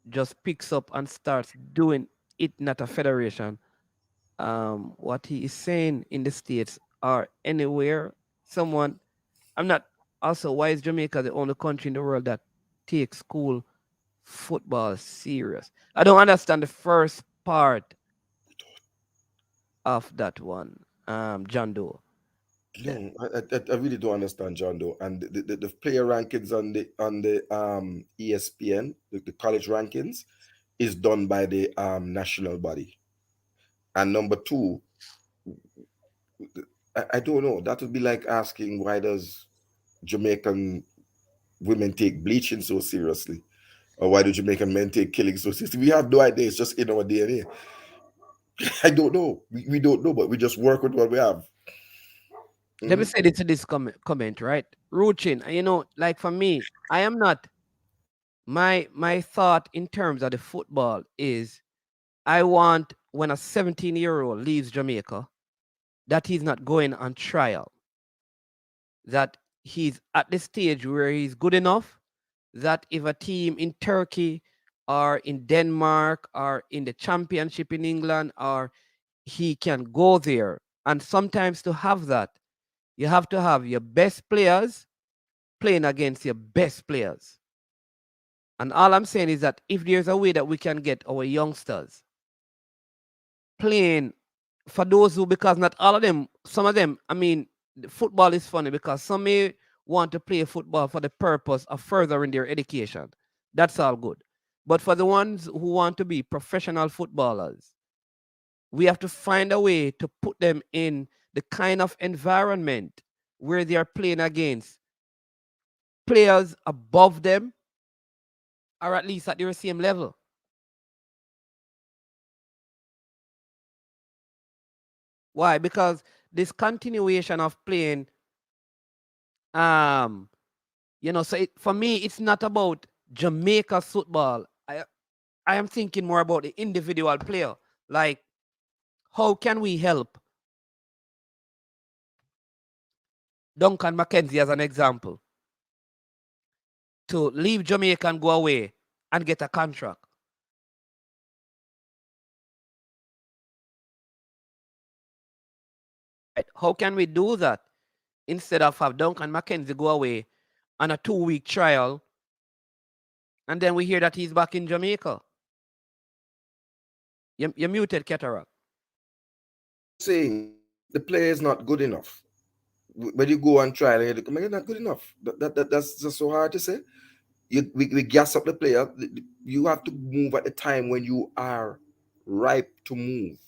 just picks up and starts doing it, not a federation. What he is saying in the States or anywhere someone, I'm not, also, why is Jamaica the only country in the world that takes school football serious? I don't understand the first part of that one, John Doe. Yeah, no, I really don't understand, John. Though, and the player rankings on the ESPN, the college rankings, is done by the national body. And number two, I don't know. That would be like asking why does Jamaican women take bleaching so seriously, or why do Jamaican men take killing so seriously? We have no idea. It's just in our DNA. I don't know. We don't know, but we just work with what we have. Let me Mhm. say this to this comment, right? Roaching, you know, like for me, I am not my thought in terms of the football is I want when a 17-year-old leaves Jamaica that he's not going on trial, that he's at the stage where he's good enough that if a team in Turkey or in Denmark or in the championship in England or he can go there. And sometimes to have that, you have to have your best players playing against your best players. And all I'm saying is that if there's a way that we can get our youngsters playing for those who, because not all of them, some of them, I mean, football is funny because some may want to play football for the purpose of furthering their education. That's all good. But for the ones who want to be professional footballers, we have to find a way to put them in the kind of environment where they are playing against players above them or at least at their same level. Why? Because this continuation of playing, um, so for me, it's not about Jamaica football. I am thinking more about the individual player. Like, how can we help Duncan McKenzie as an example to leave Jamaica and go away and get a contract? Right? How can we do that instead of have Duncan McKenzie go away on a 2-week trial and then we hear that he's back in Jamaica? You're muted, Cataract. Saying the player is not good enough. When you go on trial, you're not good enough. That's just so hard to say. We gas up the player. You have to move at the time when you are ripe to move.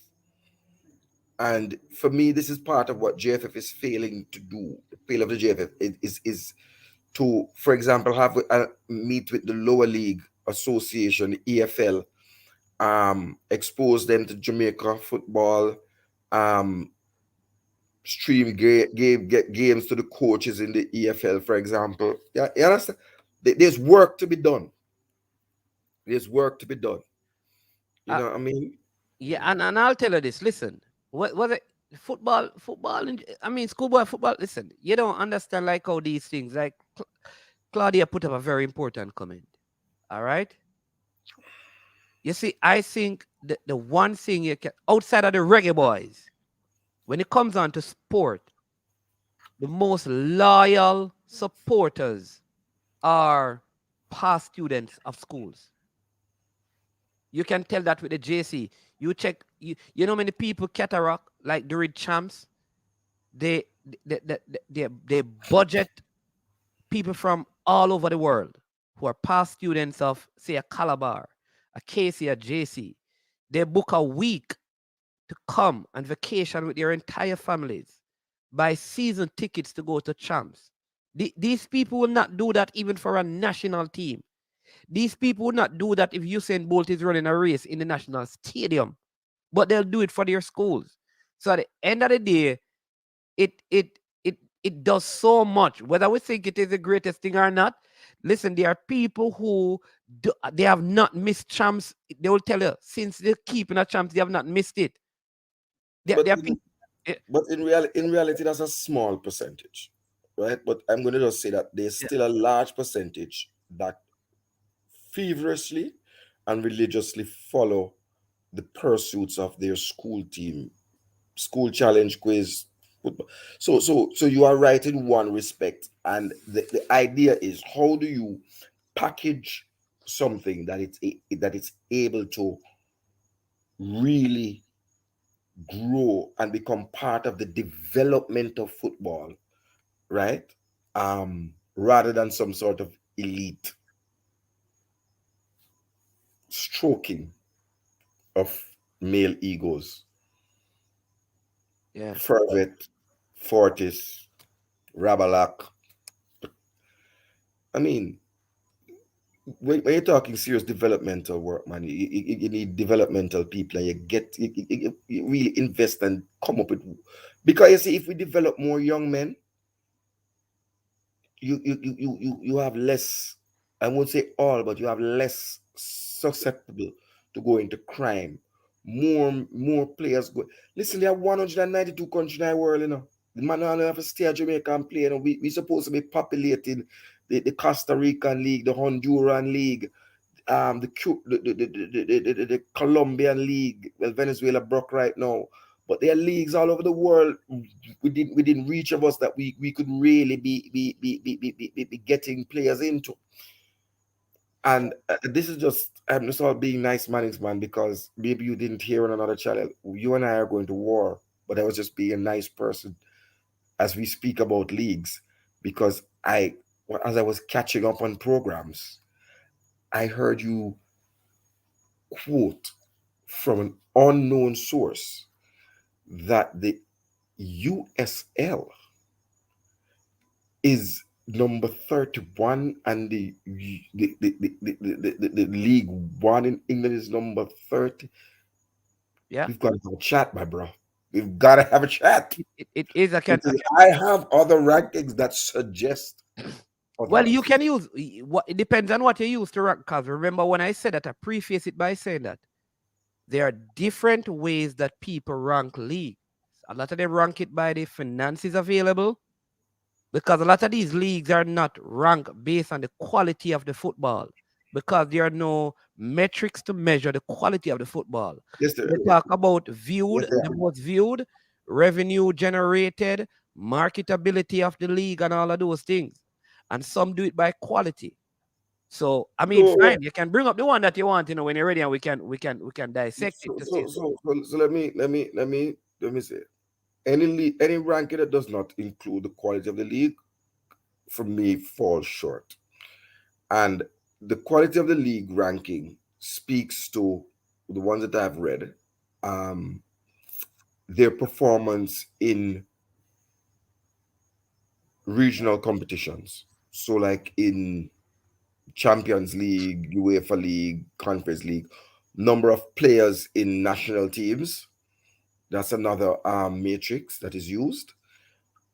And for me, this is part of what JFF is failing to do. The fail of the JFF is to, for example, have a meet with the lower league association, the EFL, expose them to Jamaica football, um, stream get games to the coaches in the EFL, for example. Yeah, you understand? There's work to be done. There's work to be done. You Uh, know what I mean? yeah, and I'll tell you this. Listen, what it, football, I mean, schoolboy football. Listen, you don't understand like how these things. Like Claudia put up a very important comment. All right. You see, I think the one thing you can outside of the reggae boys, when it comes on to sport, the most loyal supporters are past students of schools. You can tell that with the JC. You check, you know many people cataract like during champs, they they budget people from all over the world who are past students of say a Calabar, a KC, a JC. They book a week to come and vacation with their entire families, buy season tickets to go to champs. These people will not do that even for a national team. These people would not do that if Usain Bolt is running a race in the national stadium, but they'll do it for their schools. So at the end of the day, it does so much. Whether we think it is the greatest thing or not, listen, there are people who they have not missed champs. They will tell you since they're keeping a champs, they have not missed it. But There are people. in reality, that's a small percentage, right? But I'm going to just say that there's Yeah, still a large percentage that feverishly and religiously follow the pursuits of their school team, school challenge quiz, football. So you are right in one respect, and the idea is how do you package something that that it's able to really grow and become part of the development of football, right? Rather than some sort of elite stroking of male egos, yeah. fervent Fortis, Rabalak. I mean, when you're talking serious developmental work, man, you need developmental people, and you really invest and come up with. Because you see, if we develop more young men, you have less. I won't say all, but you have less susceptible to go into crime. More players go. Listen, there are 192 countries in the world, you know. The man only have to stay at Jamaica and play. You know, we supposed to be populating the Costa Rican League, the Honduran League, the Colombian League. Well, Venezuela broke right now, but there are leagues all over the world within reach of us that we could really be getting players into. And this is just, I'm just all being nice Mannings, man, because maybe you didn't hear on another channel. You and I are going to war, but I was just being a nice person as we speak about leagues, because as I was catching up on programs, I heard you quote from an unknown source that the USL is number 31 and the League One in England is number 30. Yeah. We've got to have a chat, my bro. We've got to have a chat. It is. Because I have other rankings that suggest Well, you otherwise. can use what it depends on what you use to rank. Because remember, when I said that, I preface it by saying that there are different ways that people rank leagues. A lot of them rank it by the finances available, because a lot of these leagues are not ranked based on the quality of the football, because there are no metrics to measure the quality of the football. Yes, They sir. talk about viewed, Yes, sir. the most viewed, revenue generated, marketability of the league, and all of those things. And some do it by quality. So I mean, So, fine, you can bring up the one that you want, when you're ready, and we can dissect it so, to see. so, so, so, so let me say, any ranking that does not include the quality of the league, for me, falls short. And the quality of the league ranking speaks to the ones that I've read, um, their performance in regional competitions. So, like in Champions League, UEFA League, Conference League, number of players in national teams. That's another matrix that is used.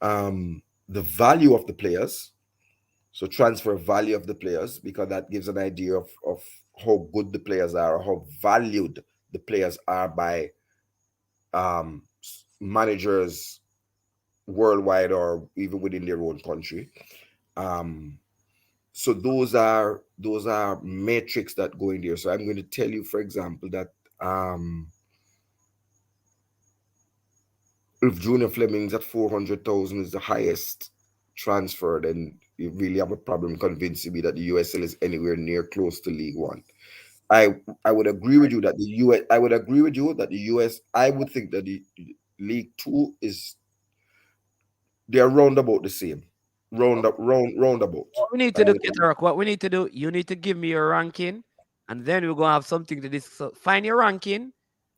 The value of the players, so transfer value of the players, because that gives an idea of how good the players are, or how valued the players are by managers worldwide or even within their own country. Um, so those are metrics that go in there. So I'm going to tell you, for example, that if Junior Fleming's at 400,000 is the highest transfer, then you really have a problem convincing me that the USL is anywhere near close to League One. I would agree with you that the US. I would agree with you that the US. I would think that the League Two is, they're round about the same, roundabout. What we need I to do, would agree. Ketarok, what we need to do, you need to give me your ranking, and then we're gonna have something to discuss. So find your ranking,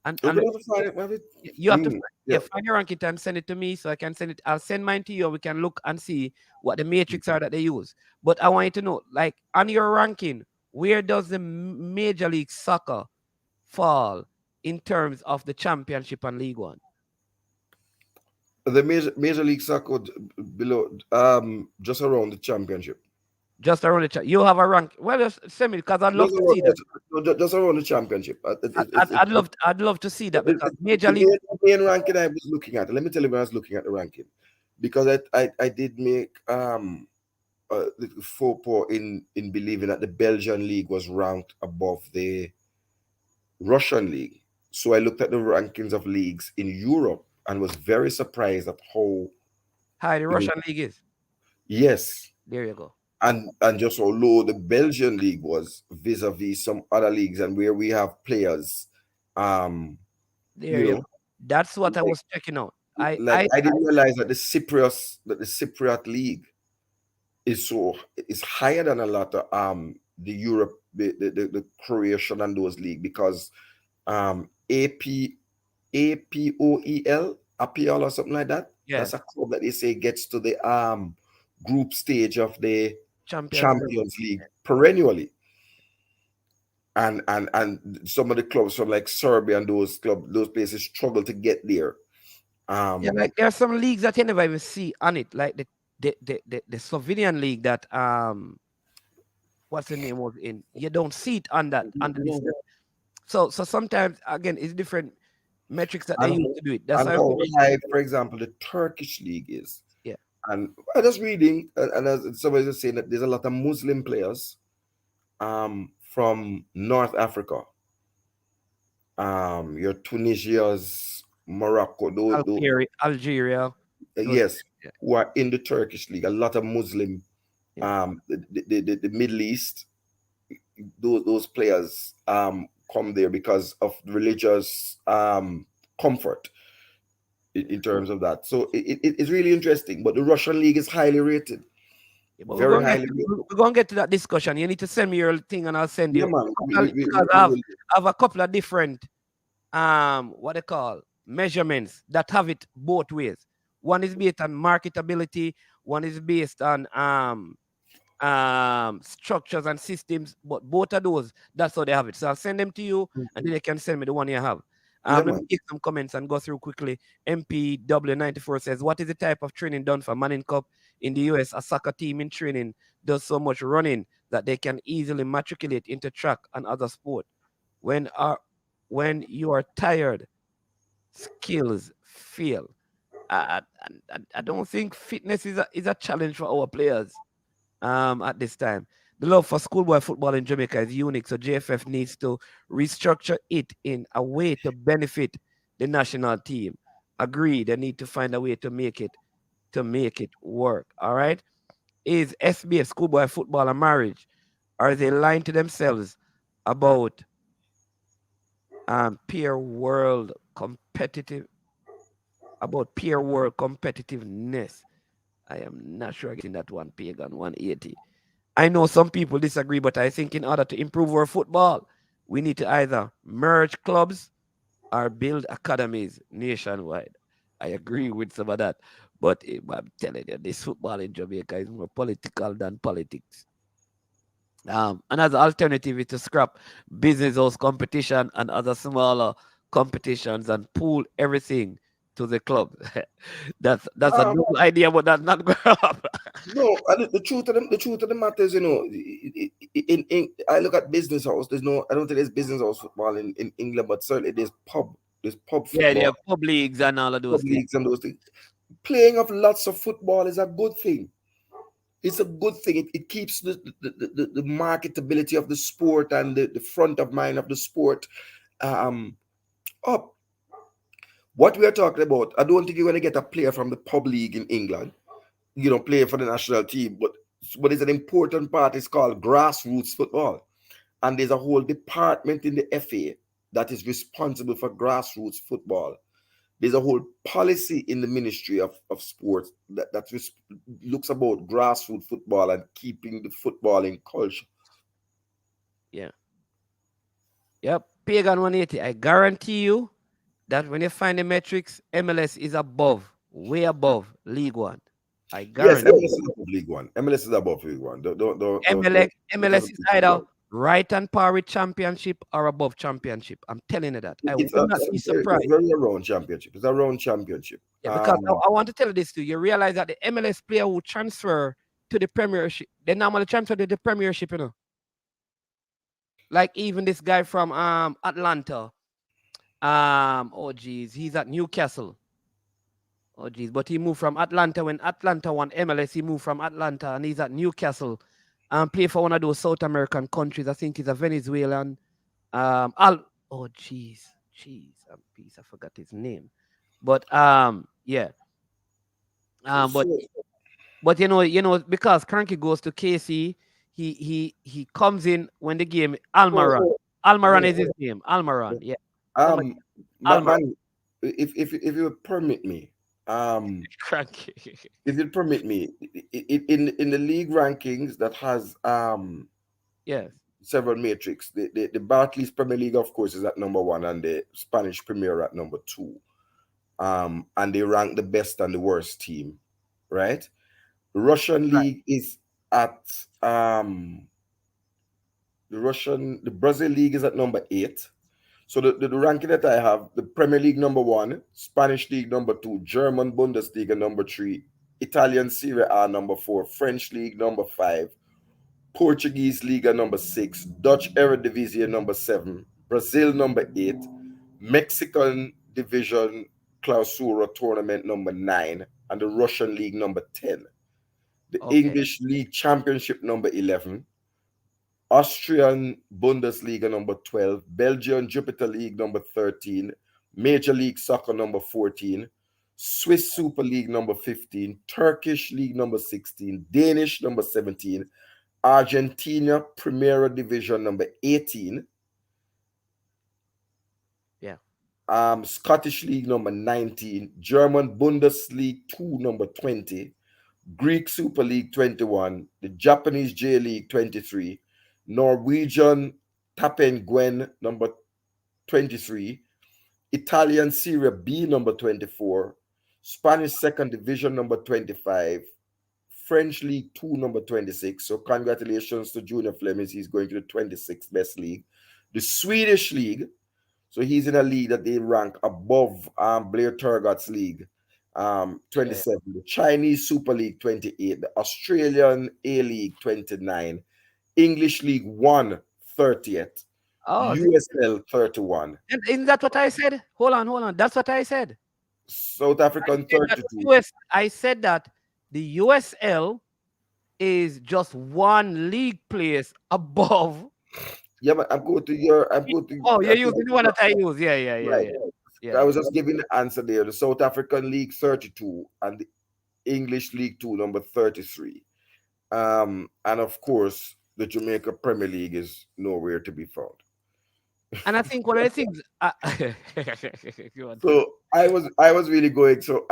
and We're gonna have to find it. you have to Yeah. find your ranking and send it to me so I can send it. I'll send mine to you, and we can look and see what the matrix are that they use. But I want you to know, like on your ranking, where does the Major League Soccer fall in terms of the championship and League One? The Major League Soccer below, just around the championship. Just around the you have a rank. Well, just send me because I'd love Just to around, see that. just around the championship. I'd love to see that, because Major League. The main ranking I was looking at. Let me tell you when I was looking at the ranking, because I did make a little faux pas in believing that the Belgian league was ranked above the Russian league. So I looked at the rankings of leagues in Europe and was very surprised at how, Hi, the you know, Russian League is. yes, There you go. and just how low the Belgian league was vis-a-vis some other leagues, and where we have players, um, There you you go. know, That's what I like, was checking out. I like I I didn't realize that the Cypriot league is higher than a lot of the Europe, the Croatian and those league, because AP APOEL, APL or something like that. Yes. That's a club that they say gets to the group stage of the Champions League. Champions League perennially. And some of the clubs from like Serbia and those places struggle to get there. Yeah, Um, like there are some leagues that you never even see on it, like the Slovenian league that what's the name of in you don't see it on that under this. So sometimes again it's different metrics that they and, use to do it. That's and how how high, for example, the Turkish league is. yeah. And I was reading, and as somebody was saying that there's a lot of Muslim players from North Africa, your Tunisia's, Morocco, Algeria, those yes, yeah, who are in the Turkish league. A lot of Muslim, yeah. the Middle East, those players come there because of religious comfort in terms of that. So it's really interesting. But the Russian league is highly rated, Yeah, but very highly rated. we're gonna get to that discussion. You need to send me your thing and I'll send Yeah, you man. because I have a couple of different what they call measurements that have it both ways. One is based on marketability, one is based on structures and systems, but both of those, that's how they have it. So I'll send them to you and then you can send me the one you have. Yeah, Let me man. take some comments and go through quickly. MPW94 says, what is the type of training done for Manning Cup in the US? A soccer team in training does so much running that they can easily matriculate into track and other sport. When are when you are tired, skills fail. I don't think fitness is a challenge for our players at this time. The love for schoolboy football in Jamaica is unique, so JFF needs to restructure it in a way to benefit the national team. Agree, they need to find a way to make it work. All right. Is SBF schoolboy football a marriage? Are they lying to themselves about peer world competitive about peer world competitiveness? I am not sure getting that one, Pagan 180. I know some people disagree, but I think in order to improve our football, we need to either merge clubs or build academies nationwide. I agree with some of that, but I'm telling you, this football in Jamaica is more political than politics. Another alternative is to scrap business house competition and other smaller competitions and pool everything to the club. That's a Um, noble idea, but that's not going up. no, the truth of the matter is, I look at business house. There's no, I don't think there's business house football in England, but certainly there's pub Yeah, they football, have pub leagues and all of pub those things. leagues, and those things. Playing of lots of football is a good thing. It's a good thing. It keeps the marketability of the sport and the front of mind of the sport um, up. What we are talking about, I don't think you're going to get a player from the pub league in England, playing for the national team. But what is an important part is called grassroots football. And there's a whole department in the FA that is responsible for grassroots football. There's a whole policy in the Ministry of Sports that looks about grassroots football and keeping the footballing culture. Yeah. Yep. Pagan 180. I guarantee you that when you find the metrics, MLS is above, way above League One. I Yes, guarantee. MLS is above League One. MLS is above League One. Don't MLS have a is big either deal. right on par with championship or above championship. I'm telling you that. I will It's not be it's surprised. very around championship. It's around championship. Yeah, because I want to tell you this too. You realize that the MLS player who transfer to the Premiership, they normally transfer to the Premiership, you know. Like even this guy from Atlanta. Oh geez, he's at Newcastle. Oh geez, but he moved from Atlanta when Atlanta won MLS. He moved from Atlanta and he's at Newcastle and play for one of those South American countries. I think he's a Venezuelan. Oh jeez, I forgot his name. But yeah, um, but So, but because Cranky goes to KC, he comes in when the game Almaran. so, Almaran no, is his name. Almaran, yeah. Somebody um, Almaran. man, if you would permit me, Cranky. if you permit me, in the league rankings that has Yes. several matrix, the Barclays Premier League, of course, is at number one, and the Spanish Premier at number two. and they rank the best and the worst team, right? Russian league is at the Brazil league is at number 8. So the ranking that I have, the Premier League number 1, Spanish league number 2, German Bundesliga number 3, Italian Serie A number 4, French league number 5, Portuguese Liga number 6, Dutch Eredivisie number 7, Brazil number 8, Mexican Division Clausura tournament number 9, and the Russian league number 10. The Okay. English League Championship number 11, Austrian Bundesliga number 12, Belgian Jupiter League number 13, Major League Soccer number 14, Swiss Super League number 15, Turkish League number 16, Danish number 17, Argentina Primera Division number 18, Yeah. Scottish League number 19, German Bundesliga 2 number 20, Greek Super League 21, the Japanese J League 23, Norwegian Tapenguen number 23, Italian Serie B number 24, Spanish Second Division number 25, French League 2 number 26. So congratulations to Junior Flemings. He's going to the 26th best league. The Swedish League, so he's in a league that they rank above Blair Turgot's league, 27. The Chinese Super League 28. The Australian A League 29. English League 1 30th. Oh, USL 31. and isn't that what I said? Hold on. That's what I said. South African I said that 32. I said that the USL is just one league place above. Yeah, but I'm going to Oh, you're using the one that I use. Yeah. right. Yeah. I was just giving the answer there. The South African League 32 and the English League 2 number 33. And of course, the Jamaica Premier League is nowhere to be found. And I think one of the things. So I was really going. So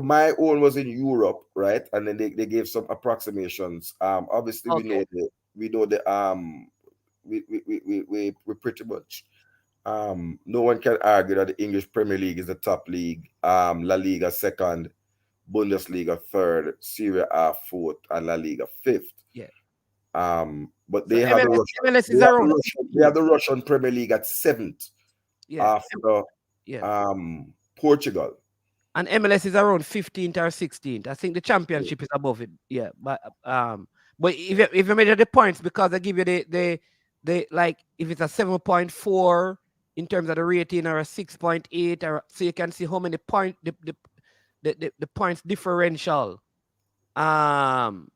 my own was in Europe, right? And then they gave some approximations. Obviously we know the we pretty much no one can argue that the English Premier League is the top league. La Liga second, Bundesliga third, Serie A fourth, and La Liga fifth. Yeah. But they So have MLS is around. they have the Russian Premier League at 7th Yeah. after Yeah. Portugal. And MLS is around 15th or 16th. I think the championship is above it. Yeah. But if you measure the points, because I give you the like if it's a 7.4 in terms of the rating or a 6.8, or so you can see how many points the points differential between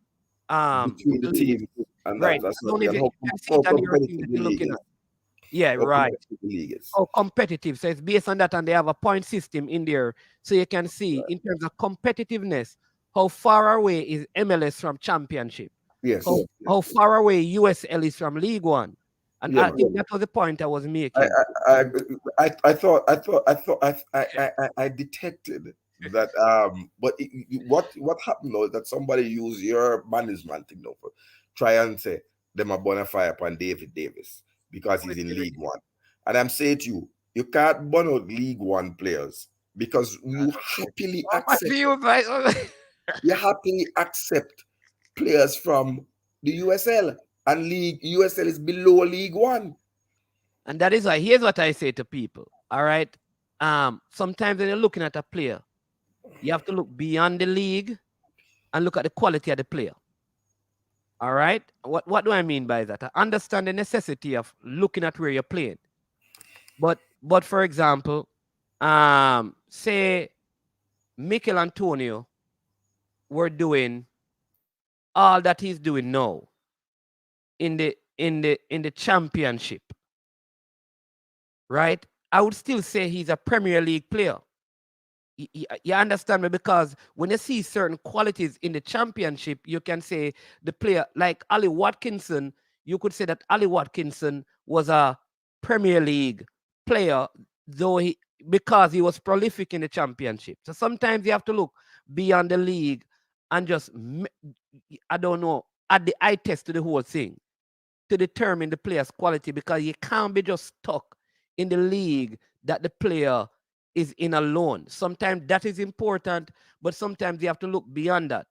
Between the teams, and right. that's Don't even how, you can see how it on your competitive thing that the you're league looking is. at. Yeah, How right. competitive the league is. How competitive. So it's based on that, and they have a point system in there. So you can see in terms of competitiveness, how far away is MLS from championship? Yes. How far away USL is from League One? And Yeah, I think that was the point I was I making. I detected that but what happened though is that somebody used your management thing though for try and say them a bonfire upon David Davis because he's in League One. And I'm saying to you, you can't burn out League One players because you happily accept players from the USL, and League USL is below League One. And that is why here's what I say to people. All right. Sometimes when you're looking at a player, you have to look beyond the league and look at the quality of the player. All right. What do I mean by that? I understand the necessity of looking at where you're playing. But for example, say Mikel Antonio were doing all that he's doing now in the championship, right? I would still say he's a Premier League player. You understand me? Because when you see certain qualities in the championship, you can say the player like Ali Watkinson, you could say that Ali Watkinson was a Premier League player, because he was prolific in the championship. So sometimes you have to look beyond the league and just, I don't know, add the eye test to the whole thing to determine the player's quality, because you can't be just stuck in the league that the player is in a loan. Sometimes that is important, but sometimes you have to look beyond that.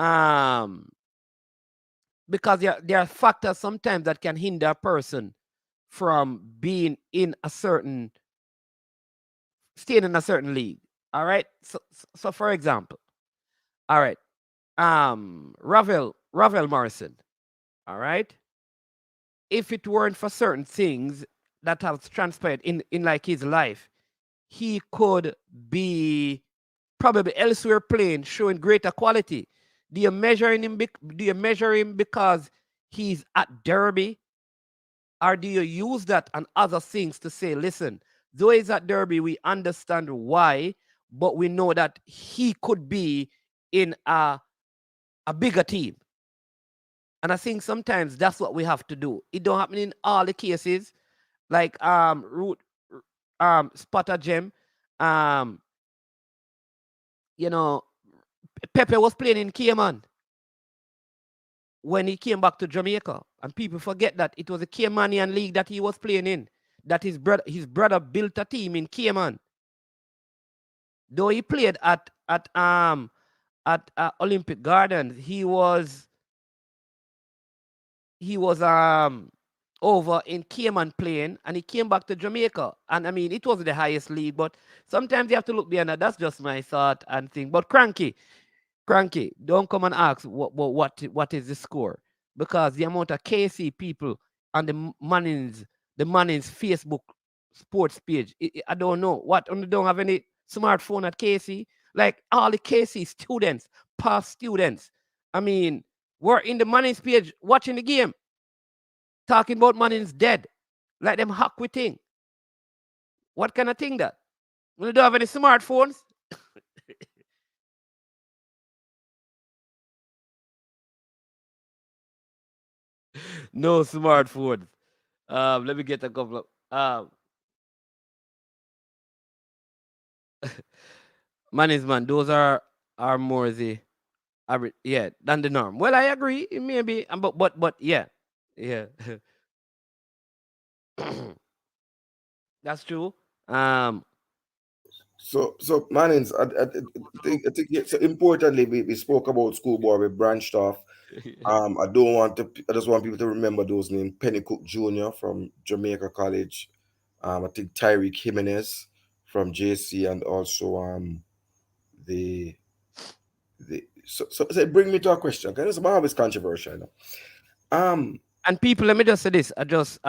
Um, because there are factors sometimes that can hinder a person from being in a certain staying in a certain league. All right. So for example, all right, Ravel Morrison. All right. If it weren't for certain things that have transpired in like his life, he could be probably elsewhere playing, showing greater quality. Do you measure him because he's at Derby, or do you use that and other things to say, listen, though he's at Derby, we understand why, but we know that he could be in a bigger team. And I think sometimes that's what we have to do. It don't happen in all the cases. Like root Spotter Gem, um, you know, Pepe was playing in Cayman when he came back to Jamaica. And people forget that it was a Caymanian league that he was playing in. That his brother built a team in Cayman. Though he played at Olympic Gardens, he was over in Cayman playing, and he came back to Jamaica. And I mean, it wasn't the highest league, but sometimes you have to look beyond that. That's just my thought and thing. But Cranky, don't come and ask what is the score, because the amount of KC people on the Mannings Facebook sports page, I don't know what. And they don't have any smartphone at KC. Like all the KC students, past students. I mean, were in the Mannings page watching the game, talking about Mannings dead, like them hack we thing. What kind of thing that? When they don't have any smartphones. No smartphones. Let me get a couple of Mannings man. Those are more the yeah, than the norm. Well, I agree. It may be, but yeah, yeah, that's true. Um, So Mannings, I think so importantly, we spoke about schoolboy, we branched off. I don't want to. I just want people to remember those names: Penny Cook Jr. from Jamaica College. I think Tyreek Jimenez from JC, and also the so it bring me to a question. Because it's always controversial. You know? and people, let me just say this: I just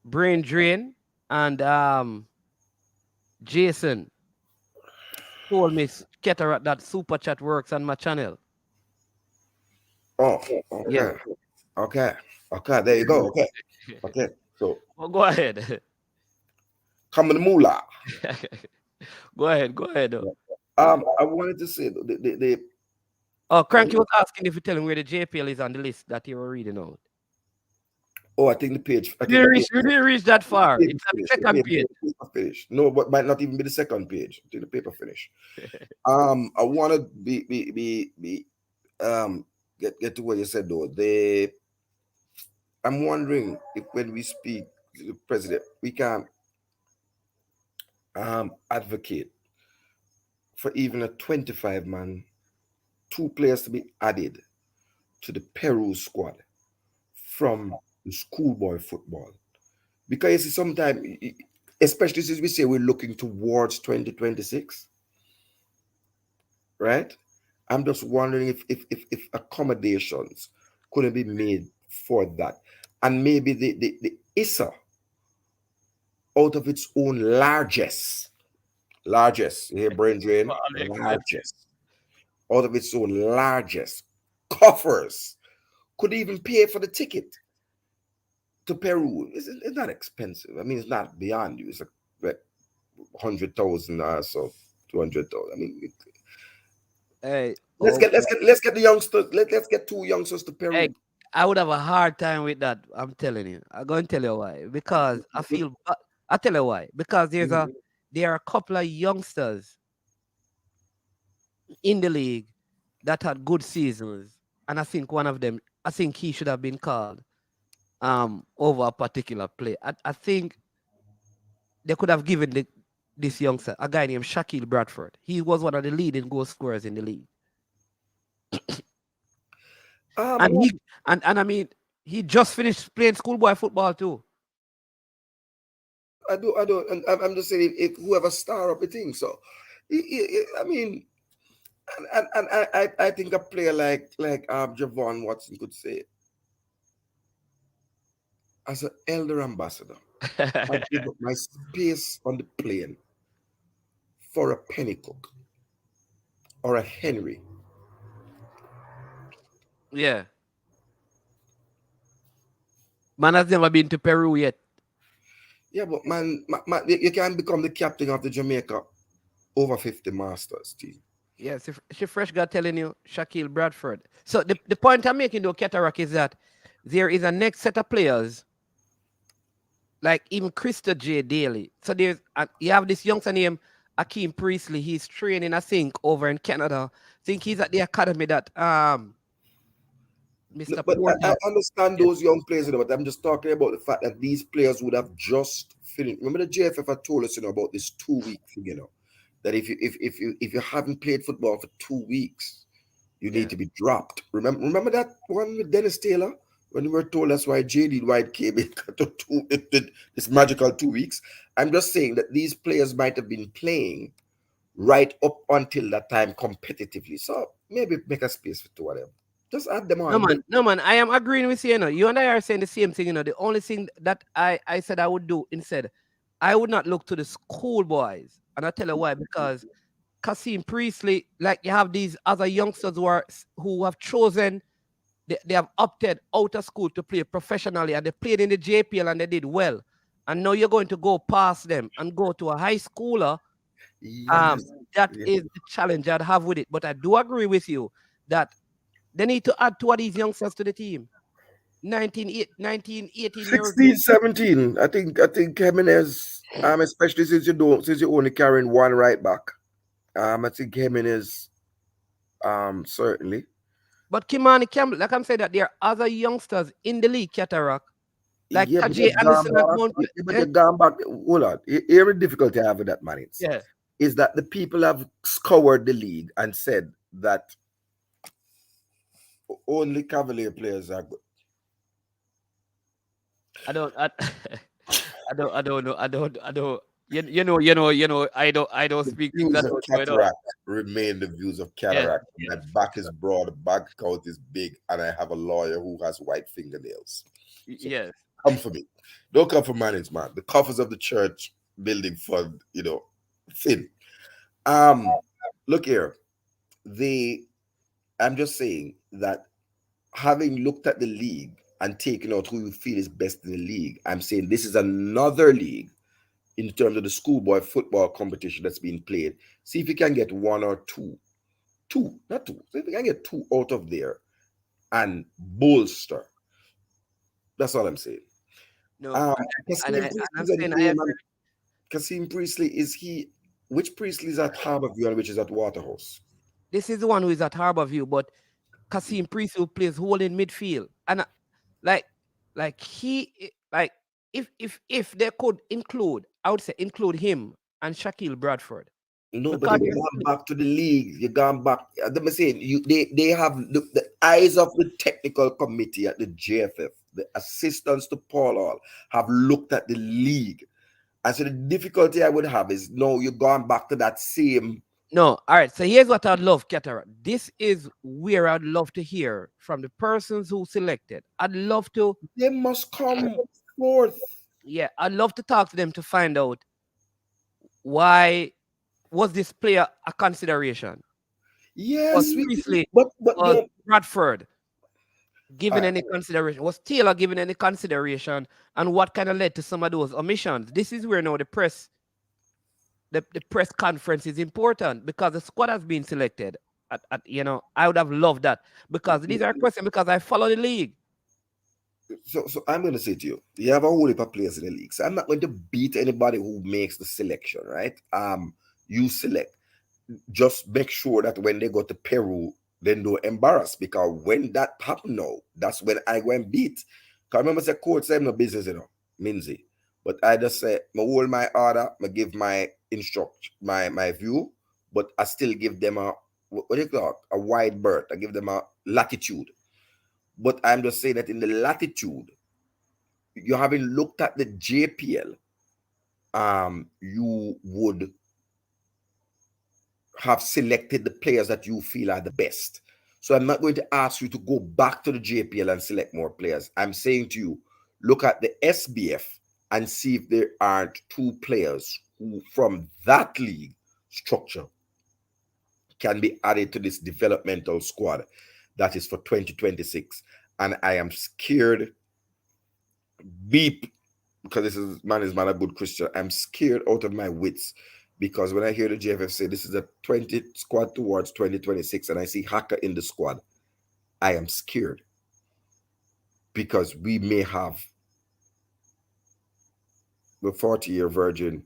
brain drain and Jason told me Cataract that super chat works on my channel. Oh, Yeah. okay, okay, okay. There you go. Okay, okay. So Well, go ahead. come in the moolah. Go ahead. Go ahead. I wanted to say the Oh, Cranky was asking if you tell him where the JPL is on the list that you were reading out. oh, I think the page. I We think the didn't page. reach, we didn't reach that The far. paper It's on the finish. second page. The paper finish. No, but might not even be the second page. Till the paper finish. I want to be get to what you said though. I'm wondering if when we speak to the president, we can advocate for even a 25 man, two players to be added to the Peru squad from the schoolboy football. Because you see, sometimes, especially since we say we're looking towards 2026, right? I'm just wondering if accommodations couldn't be made for that. And maybe the ISA, out of its own largest, here, brain drain, largest, out of its own largest coffers, could even pay for the ticket to Peru. It's not expensive. I mean, it's not beyond you. It's like 100,000 or so, 200,000. I mean, Hey, let's oh, get the youngsters. Let's get two youngsters to hey, Peru. I would have a hard time with that. I'm telling you. I'm going to tell you why. Because I tell you why. Because there are a couple of youngsters in the league that had good seasons, and I think one of them, I think he should have been called over a particular play. I think they could have given this youngster, a guy named Shaquille Bradford. He was one of the leading goal scorers in the league. And Um, he and I mean he just finished playing schoolboy football too. I don't, and I'm just saying if whoever star up the thing. So, I mean, and I think a player like Javon Watson could say, as an elder ambassador, I give up my space on the plane for a Pennycook or a Henry. Yeah. Man has never been to Peru yet. Yeah, but man, you can become the captain of the Jamaica over 50 Masters team. Yes, if she fresh got telling you Shaquille Bradford. So the point I'm making though, Cataract, is that there is a next set of players, like even Krista J. Daly. So you have this youngster named Akeem Priestley. He's training, I think, over in Canada. I think he's at the academy that No, Mr. but I Porter. understand Yes, those young players, but I'm just talking about the fact that these players would have just finished. Remember the JFF had told us, about this 2 week thing, that if you haven't played football for 2 weeks, you need yes. to be dropped. Remember that one with Dennis Taylor when we were told that's why JD White came in to this magical 2 weeks. I'm just saying that these players might have been playing right up until that time competitively. So maybe make a space for two of them. Just add them No on. man, no man. I am agreeing with you. You and I are saying the same thing. The only thing that I said I would do instead, I would not look to the schoolboys, and I tell you why. Because Kasim Priestley, like you have these other youngsters who have chosen, they have opted out of school to play professionally, and they played in the JPL and they did well. And now you're going to go past them and go to a high schooler. Yes. That Yeah. is the challenge I'd have with it. But I do agree with you that they need to add two of these youngsters to the team. 18 years 16, old. 17. I think Jimenez, especially since you're only carrying one right back. I think Jimenez, certainly. But Kimani Campbell, like I'm saying, that there are other youngsters in the league, Cataract, like Yeah, but Tajay you've gone Anderson at back. Mount. Yeah, but you've gone back. Hold on. Here the difficulty I have with that, man, Yeah. is that the people have scoured the league and said that only Cavalier players are good. I don't. I don't know. I don't. I don't The speak things views that of don't know. cataract remain the views of Yes. cataract. My Yes. back is broad, the bank account is big, and I have a lawyer who has white fingernails. So Yes. come for me. Don't come for Mannings, man. The coffers of the church building fund, thin. Um, Look here. They I'm just saying that having looked at the league and taken out who you feel is best in the league, I'm saying this is another league in terms of the schoolboy football competition that's being played. See if you can get one or two, not two. See if you can get two out of there and bolster. That's all I'm saying. No. Um, And Kasim I'm Priestley's at the saying I game, agree. and Kasim Priestley is he? Which Priestley is at Harborview and which is at Waterhouse? This is the one who is at Harborview, but Kasim Priest who plays holding midfield, and like, like if they could include, I would say include him and Shaquille Bradford No, but because you've gone back to the league. You've gone back. Let me say, they have the eyes of the technical committee at the JFF, the assistants to Paul Hall, have looked at the league. And so the difficulty I would have is no, you've gone back to that same. no. All right. So here's what I'd love, Catara. This is where I'd love to hear from the persons who selected. I'd love to, They must come forth. yeah, I'd love to talk to them to find out why was this player a consideration? Was Yes, Priestley, but was no. Bradford All given right. any consideration? Was Taylor given any consideration? And what kind of led to some of those omissions? This is where now the press conference is important because the squad has been selected. I would have loved that because these are questions because I follow the league. So I'm going to say to you, you have a whole heap of players in the league. So I'm not going to beat anybody who makes the selection, right? You select. Just make sure that when they go to Peru, then don't embarrass because when that happen now, that's when I go and beat. Because remember, say coach, I'm no business, Minzy. But I just say, I hold my order, I give my my view, but I still give them a, what do you call it? A wide berth. I give them a latitude. But I'm just saying that in the latitude, you haven't looked at the JPL, you would have selected the players that you feel are the best. So I'm not going to ask you to go back to the JPL and select more players. I'm saying to you, look at the SBF and see if there aren't two players who from that league structure can be added to this developmental squad that is for 2026. And I am scared beep, because this is man is man a good Christian. I'm scared out of my wits because when I hear the JFF say this is a 20 squad towards 2026 and I see Haka in the squad, I am scared because we may have the 40-year virgin.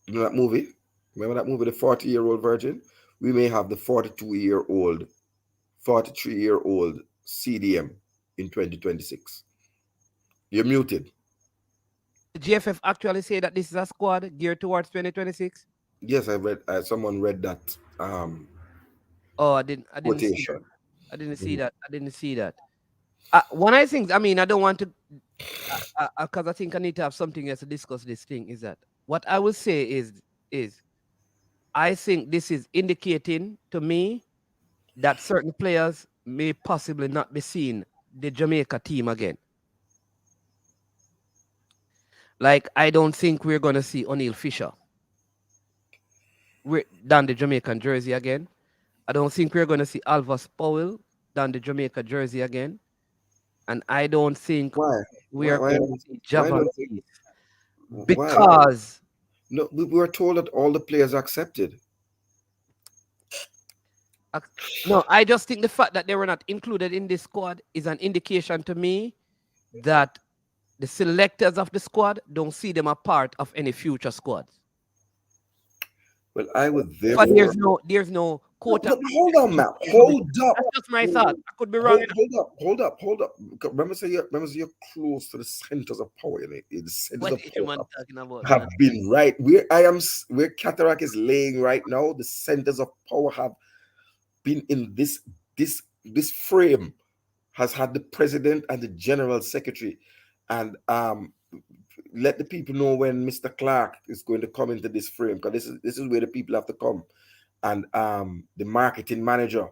You know that movie? Remember that movie, The 40-Year-Old Virgin? We may have the 42-year-old, 43-year-old CDM in 2026. You're muted. The GFF actually say that this is a squad geared towards 2026. Yes, I read. Someone read that Oh, I didn't. I didn't see that. quotation. I didn't see that. I didn't see that. One of the things. I mean, I don't want to, because I think I need to have something else to discuss. This thing is that what I will say is I think this is indicating to me that certain players may possibly not be seeing the Jamaica team again. Like, I don't think we're going to see O'Neal Fisher down the Jamaican jersey again. I don't think we're going to see Alvis Powell down the Jamaica jersey again. And I don't think Why? we are going to see Why Javan don't Keith why? because No, we were told that all the players accepted. no, I just think the fact that they were not included in this squad is an indication to me that the selectors of the squad don't see them a part of any future squads. Well, I would But therefore. there's no No, quota. but hold on, Matt. Hold up. That's just my thought. I could be wrong. Hold up. Remember, you're close to the centers of power. You know, the centers What of is power man talking about, have man? been right where Cataract is laying right now. The centers of power have been in this frame. Has had the president and the general secretary, and let the people know when Mr. Clark is going to come into this frame, because this is where the people have to come. And the marketing manager,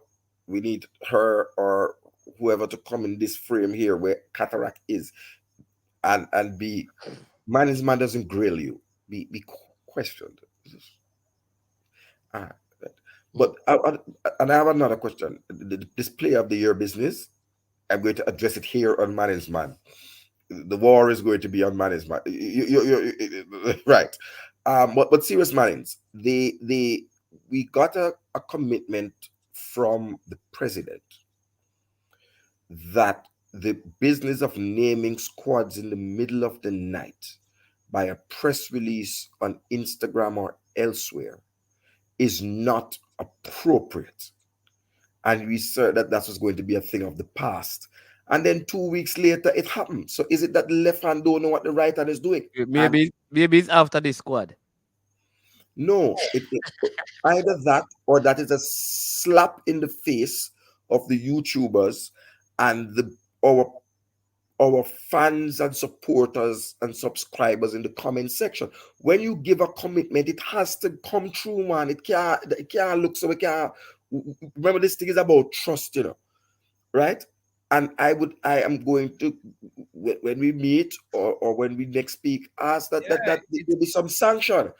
we need her or whoever to come in this frame here where Cataract is, and be management doesn't grill you, be questioned. Ah, but and I have another question. This player of the year business, I'm going to address it here on management. The war is going to be on management. Right. But serious minds, we got a commitment from the president that the business of naming squads in the middle of the night by a press release on Instagram or elsewhere is not appropriate. And we said that that was going to be a thing of the past. And then 2 weeks later, it happened. So is it that the left hand don't know what the right hand is doing? And Maybe it's after this squad. no, either that or that is a slap in the face of the YouTubers and our fans and supporters and subscribers in the comment section. When you give a commitment, it has to come true, man. It can't look so. It can't. Remember, this thing is about trust, right? And I am going to, when we meet or when we next speak, ask that there be some sanction.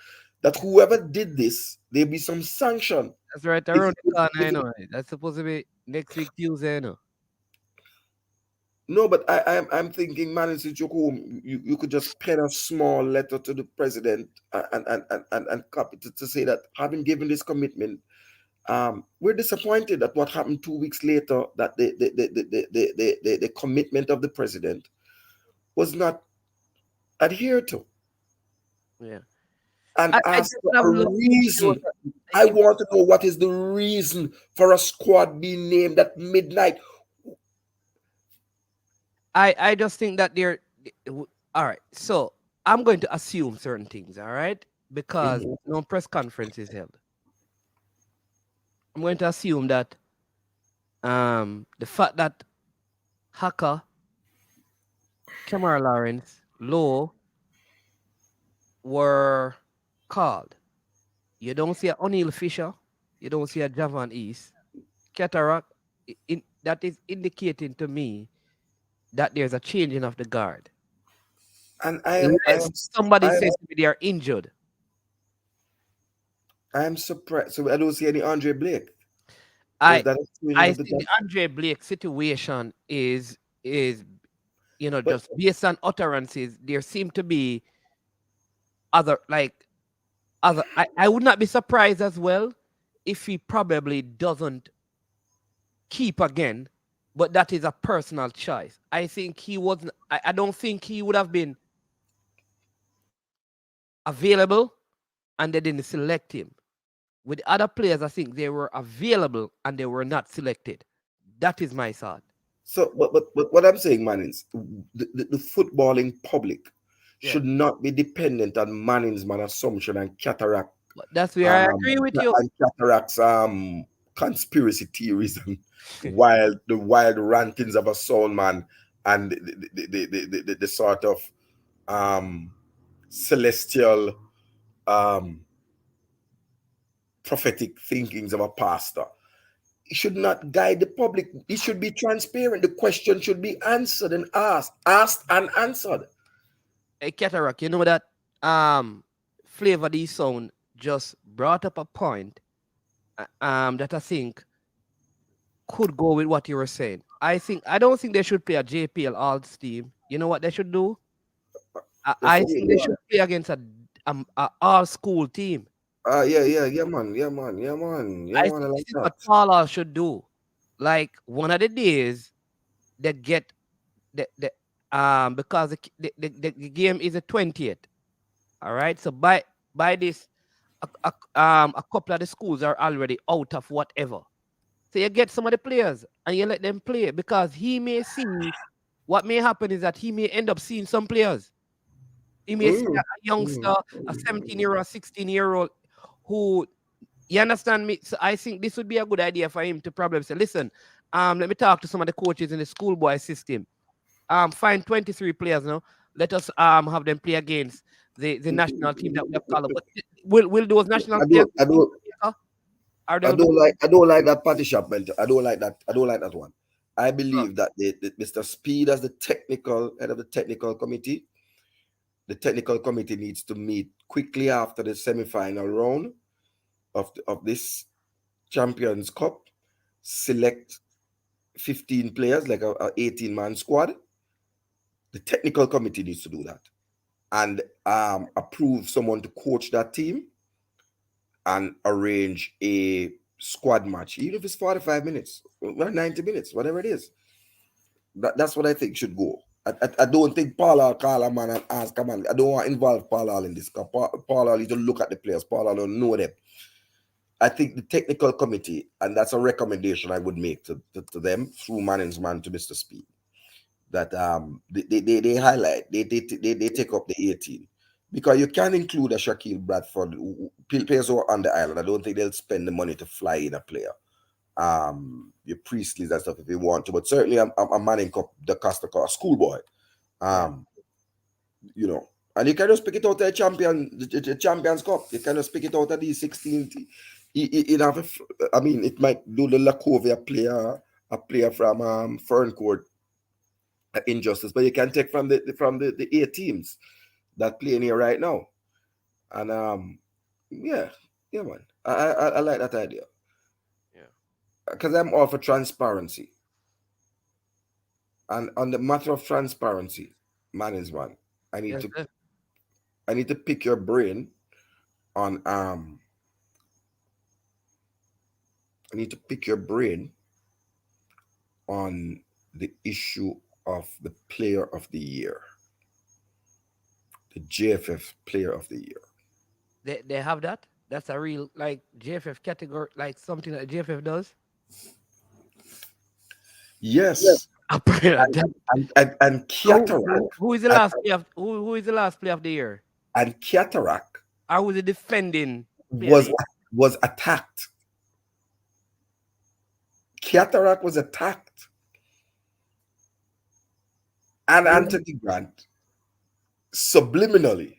That whoever did this, there be some sanction. That's right If, around the corner, if, you know. That's supposed to be next week Tuesday, you know. no, but I'm thinking, man, in Sichuku, you could just pen a small letter to the president and copy to say that having given this commitment, we're disappointed at what happened 2 weeks later, that the commitment of the president was not adhered to. Yeah. And I ask just for have a looked reason. I want to know what is the reason for a squad being named at midnight. I just think that All right. So I'm going to assume certain things. All right, because Mhm. no press conference is held. I'm going to assume that the fact that Haka, Kamara Lawrence, Lowe were called. You don't see a O'Neill Fisher. You don't see a Javon East. Cataract. That is indicating to me that there's a changing of the guard. And Unless somebody I am, says to me they are injured. I am surprised. So I don't see any Andre Blake. Is I that a situation I of the think the depth? Andre Blake situation is But just based on utterances. There seem to be other like other. I would not be surprised as well if he probably doesn't keep again, but that is a personal choice. I think he wasn't. I don't think he would have been available and they didn't select him. With other players, I think they were available and they were not selected. That is my thought. so, but what I'm saying, man, is the footballing public Yeah. should not be dependent on Manning's man assumption and cataract But that's where I agree with you. and cataracts conspiracy theories and wild rantings of a soul man and the sort of um celestial um prophetic thinkings of a pastor. It should not guide the public. It should be transparent. The question should be answered and asked and answered. Hey, Cataract, you know that Flavor D Sound just brought up a point that I think could go with what you were saying. I don't think they should play a JPL all team. You know what they should do? I That's think they it. should play against a all school team. Yeah, man, yeah, man, yeah, man, yeah, I man. I think like this is that. what Paula should do. Like one of the days they get the because the game is the 20th. All right. So by this a couple of the schools are already out of whatever. So you get some of the players and you let them play because he may see what may happen is that he may end up seeing some players. He may see a Mm, youngster, mm. a 17-year-old, 16-year-old who you understand me? So I think this would be a good idea for him to probably say, listen, let me talk to some of the coaches in the schoolboy system. Find 23 players now. Let us have them play against the national team that we have called up. But will those national I players don't, be in Jamaica? Or they'll be I don't like that party shop mental. I don't like that. I don't like that one. I uh, believe that Mr. Speed, as the technical head of the technical committee, the technical committee needs to meet quickly after the semi-final round of this Champions Cup, select 15 players, like a 18-man squad. The technical committee needs to do that and approve someone to coach that team and arrange a squad match, even if it's 45 minutes, or 90 minutes, whatever it is. That's what I think should go. I don't think Paul will call a man and ask a man. I don't want to involve Paul Hall in this because Paul Hall need to look at the players. Paul Hall don't know them. I think the technical committee, and that's a recommendation I would make to them through management to Mr. Speed, that they highlight, they take up the 18. Because you can include a Shaquille Bradford, players who are on the island. I don't think they'll spend the money to fly in a player. Your Priestley's and stuff if you want to, but certainly I'm manning up the Costa a schoolboy. yeah. Um, and you can just pick it out of the Champions Cup. You can just pick it out of the 16th. I mean, it might do the Lacovia player, a player from Ferncourt injustice, but you can take from the 8 teams that play in here right now. And yeah, yeah, man. I like that idea Yeah. because I'm all for transparency. And on the matter of transparency, management, I need Yes, to sir. I need to pick your brain on I need to pick your brain on the issue of the player of the year, the JFF player of the year. They have that. That's a real like JFF category, like something that JFF does. Yes, And Cataract Who is the and, last player of who is the last player of the year? and Cataract Or who is the defending player of the was year? was attacked. Cataract was attacked, and Anthony Grant subliminally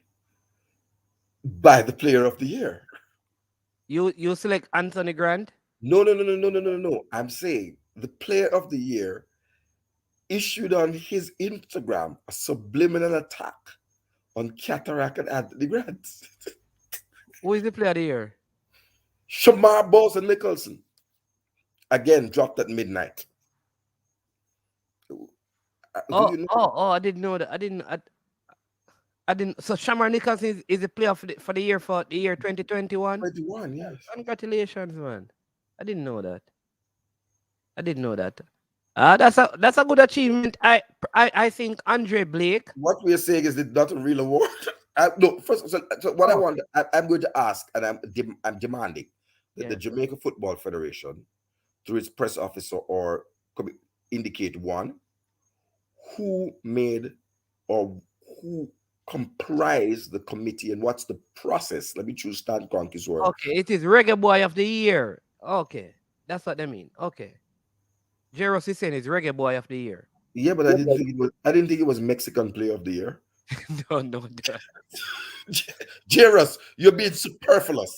by the player of the year. You select Anthony Grant? No. I'm saying the player of the year issued on his Instagram a subliminal attack on Cataract and Anthony Grant. Who is the player of the year? Shamar Bowles and Nicholson again dropped at midnight. Do you know? I didn't know that. I didn't. So Shamar Nicholson is the player for the year 2021. 21, yes. Congratulations, man. I didn't know that. I didn't know that. That's a good achievement. I think Andre Blake. What we are saying is it's not a real award. No, first, so what I want, I'm going to ask, and I'm demanding that the Jamaica Football Federation, through its press officer, or indicate one, who made or who comprised the committee and what's the process. Let me choose Stan Kroenke's word. Okay, it is Reggae Boy of the Year. Okay, that's what they mean. Okay, Jeros is saying it's Reggae Boy of the Year. Yeah, but I didn't think it was Mexican Player of the Year. No. Jairus, you're being superfluous.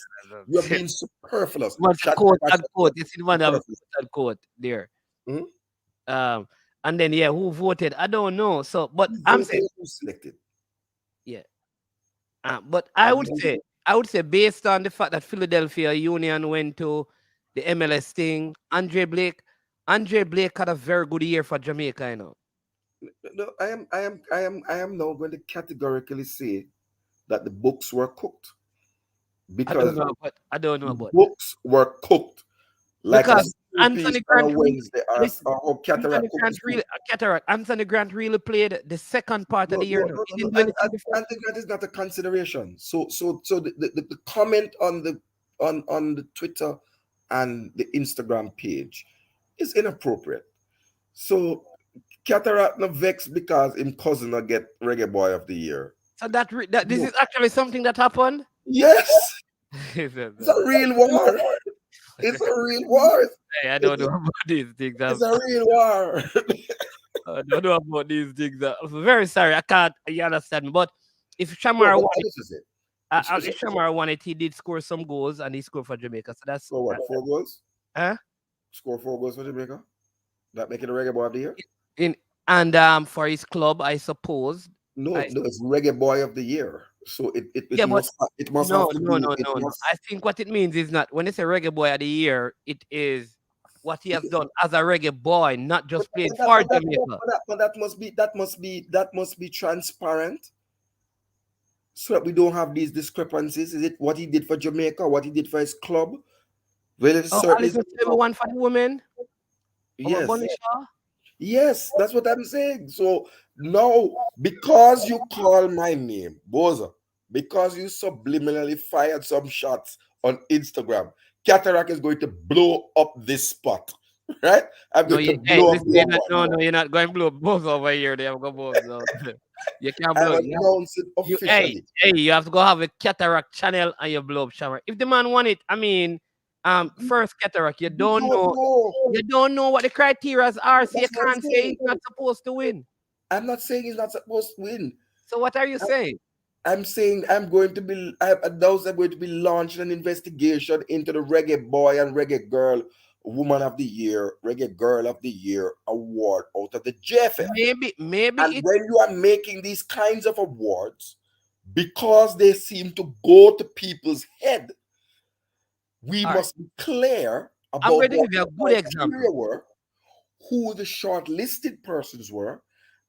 You're being superfluous. Quote. You see one of quote there. Hmm? And then who voted? I don't know. So, but I'm saying who selected. Yeah. But I would say based on the fact that Philadelphia Union went to the MLS thing, Andre Blake had a very good year for Jamaica, you know. No, I am now going to categorically say that the books were cooked. Because I don't know about books were cooked. Like because Anthony Grant Wednesday Anthony Grant really played the second part of the year. Anthony Grant is not a consideration. So the comment on the Twitter and the Instagram page is inappropriate. So Cataract no vex because him cousin will get Reggae Boy of the Year. So this is actually something that happened? Yes. It's a real war. It's a real war. Hey, I don't know about these things. It's a real war. I don't know about these things. I'm very sorry. I can't. You understand? But if Shamar won it, if Shamar won it, he did score some goals and he scored for Jamaica. So that's so what? 4 goals? Huh? Score 4 goals for Jamaica. That make it a Reggae Boy of the Year. And for his club, I suppose. No, it's Reggae Boy of the Year. So it must no. I think what it means is not when it's a Reggae Boy of the Year, it is what he has done as a reggae boy, not just playing for Jamaica. But that must be transparent, so that we don't have these discrepancies. Is it what he did for Jamaica, what he did for his club? Well, it's certainly one for the women. Yes, that's what I'm saying. So now, because you call my name, Boza, because you subliminally fired some shots on Instagram, Cataract is going to blow up this spot, right? I'm going to blow up. No, you're not going to blow up both over here. They have got both. No. You can't blow up. You have to go have a Cataract channel and you blow up Shamar. If the man want it, I mean, first Cataract, you don't know what the criteria are, so you can't say he's not supposed to win. I'm not saying he's not supposed to win. So what are you saying? I'm saying I'm going to be launching an investigation into the Reggae Boy and Reggae Girl Woman of the Year, Reggae Girl of the Year award out of the JFF. Maybe. And when you are making these kinds of awards, because they seem to go to people's head, we must be clear about what the criteria were, who the shortlisted persons were,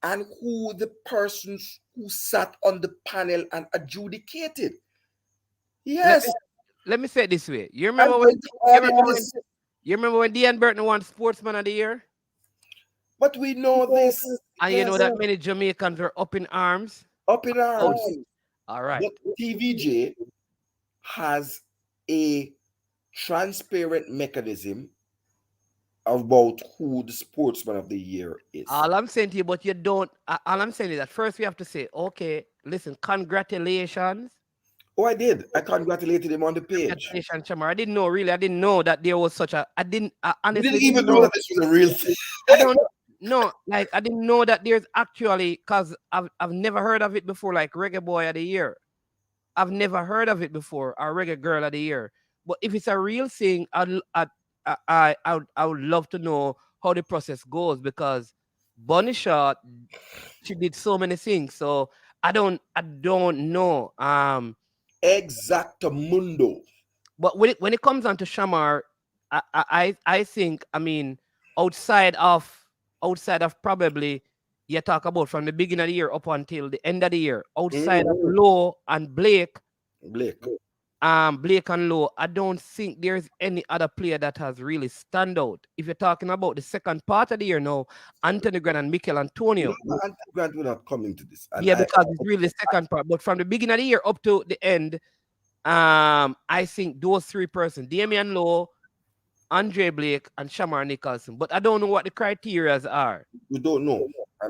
and who the persons who sat on the panel and adjudicated. Yes. Let me say it this way. You remember when Dean Burton won Sportsman of the Year? But we know this. And you know that many Jamaicans were up in arms? Up in arms. All right. But TVJ has a transparent mechanism about who the sportsman of the year is. All I'm saying to you, but you don't. All I'm saying is that first we have to say, okay, listen, congratulations. Oh, I did. I congratulated him on the page. Congratulations, Shamar. I didn't know, really. I didn't know that there was such a. I You honestly didn't didn't even know know. that this was a real thing. I don't know. Like, I didn't know that there's actually, because I've never heard of it before, like Reggae Boy of the Year. I've never heard of it before, or Reggae Girl of the Year. But if it's a real thing, I would love to know how the process goes, because Bunny Shot, she did so many things. So I don't know. Exactamundo. But when it comes on to Shamar, I think, I mean, outside of probably, you talk about from the beginning of the year up until the end of the year, outside of Low and Blake, Blake. Blake and Low, I don't think there's any other player that has really stand out. If you're talking about the second part of the year now, Anthony Grant and Mikel No, Antonio. Anthony Grant will not come into this. And Yeah, because it's really the second part. But from the beginning of the year up to the end, I think those three persons, Damian Lowe, Andre Blake, and Shamar Nicholson. But I don't know what the criterias are. we don't know.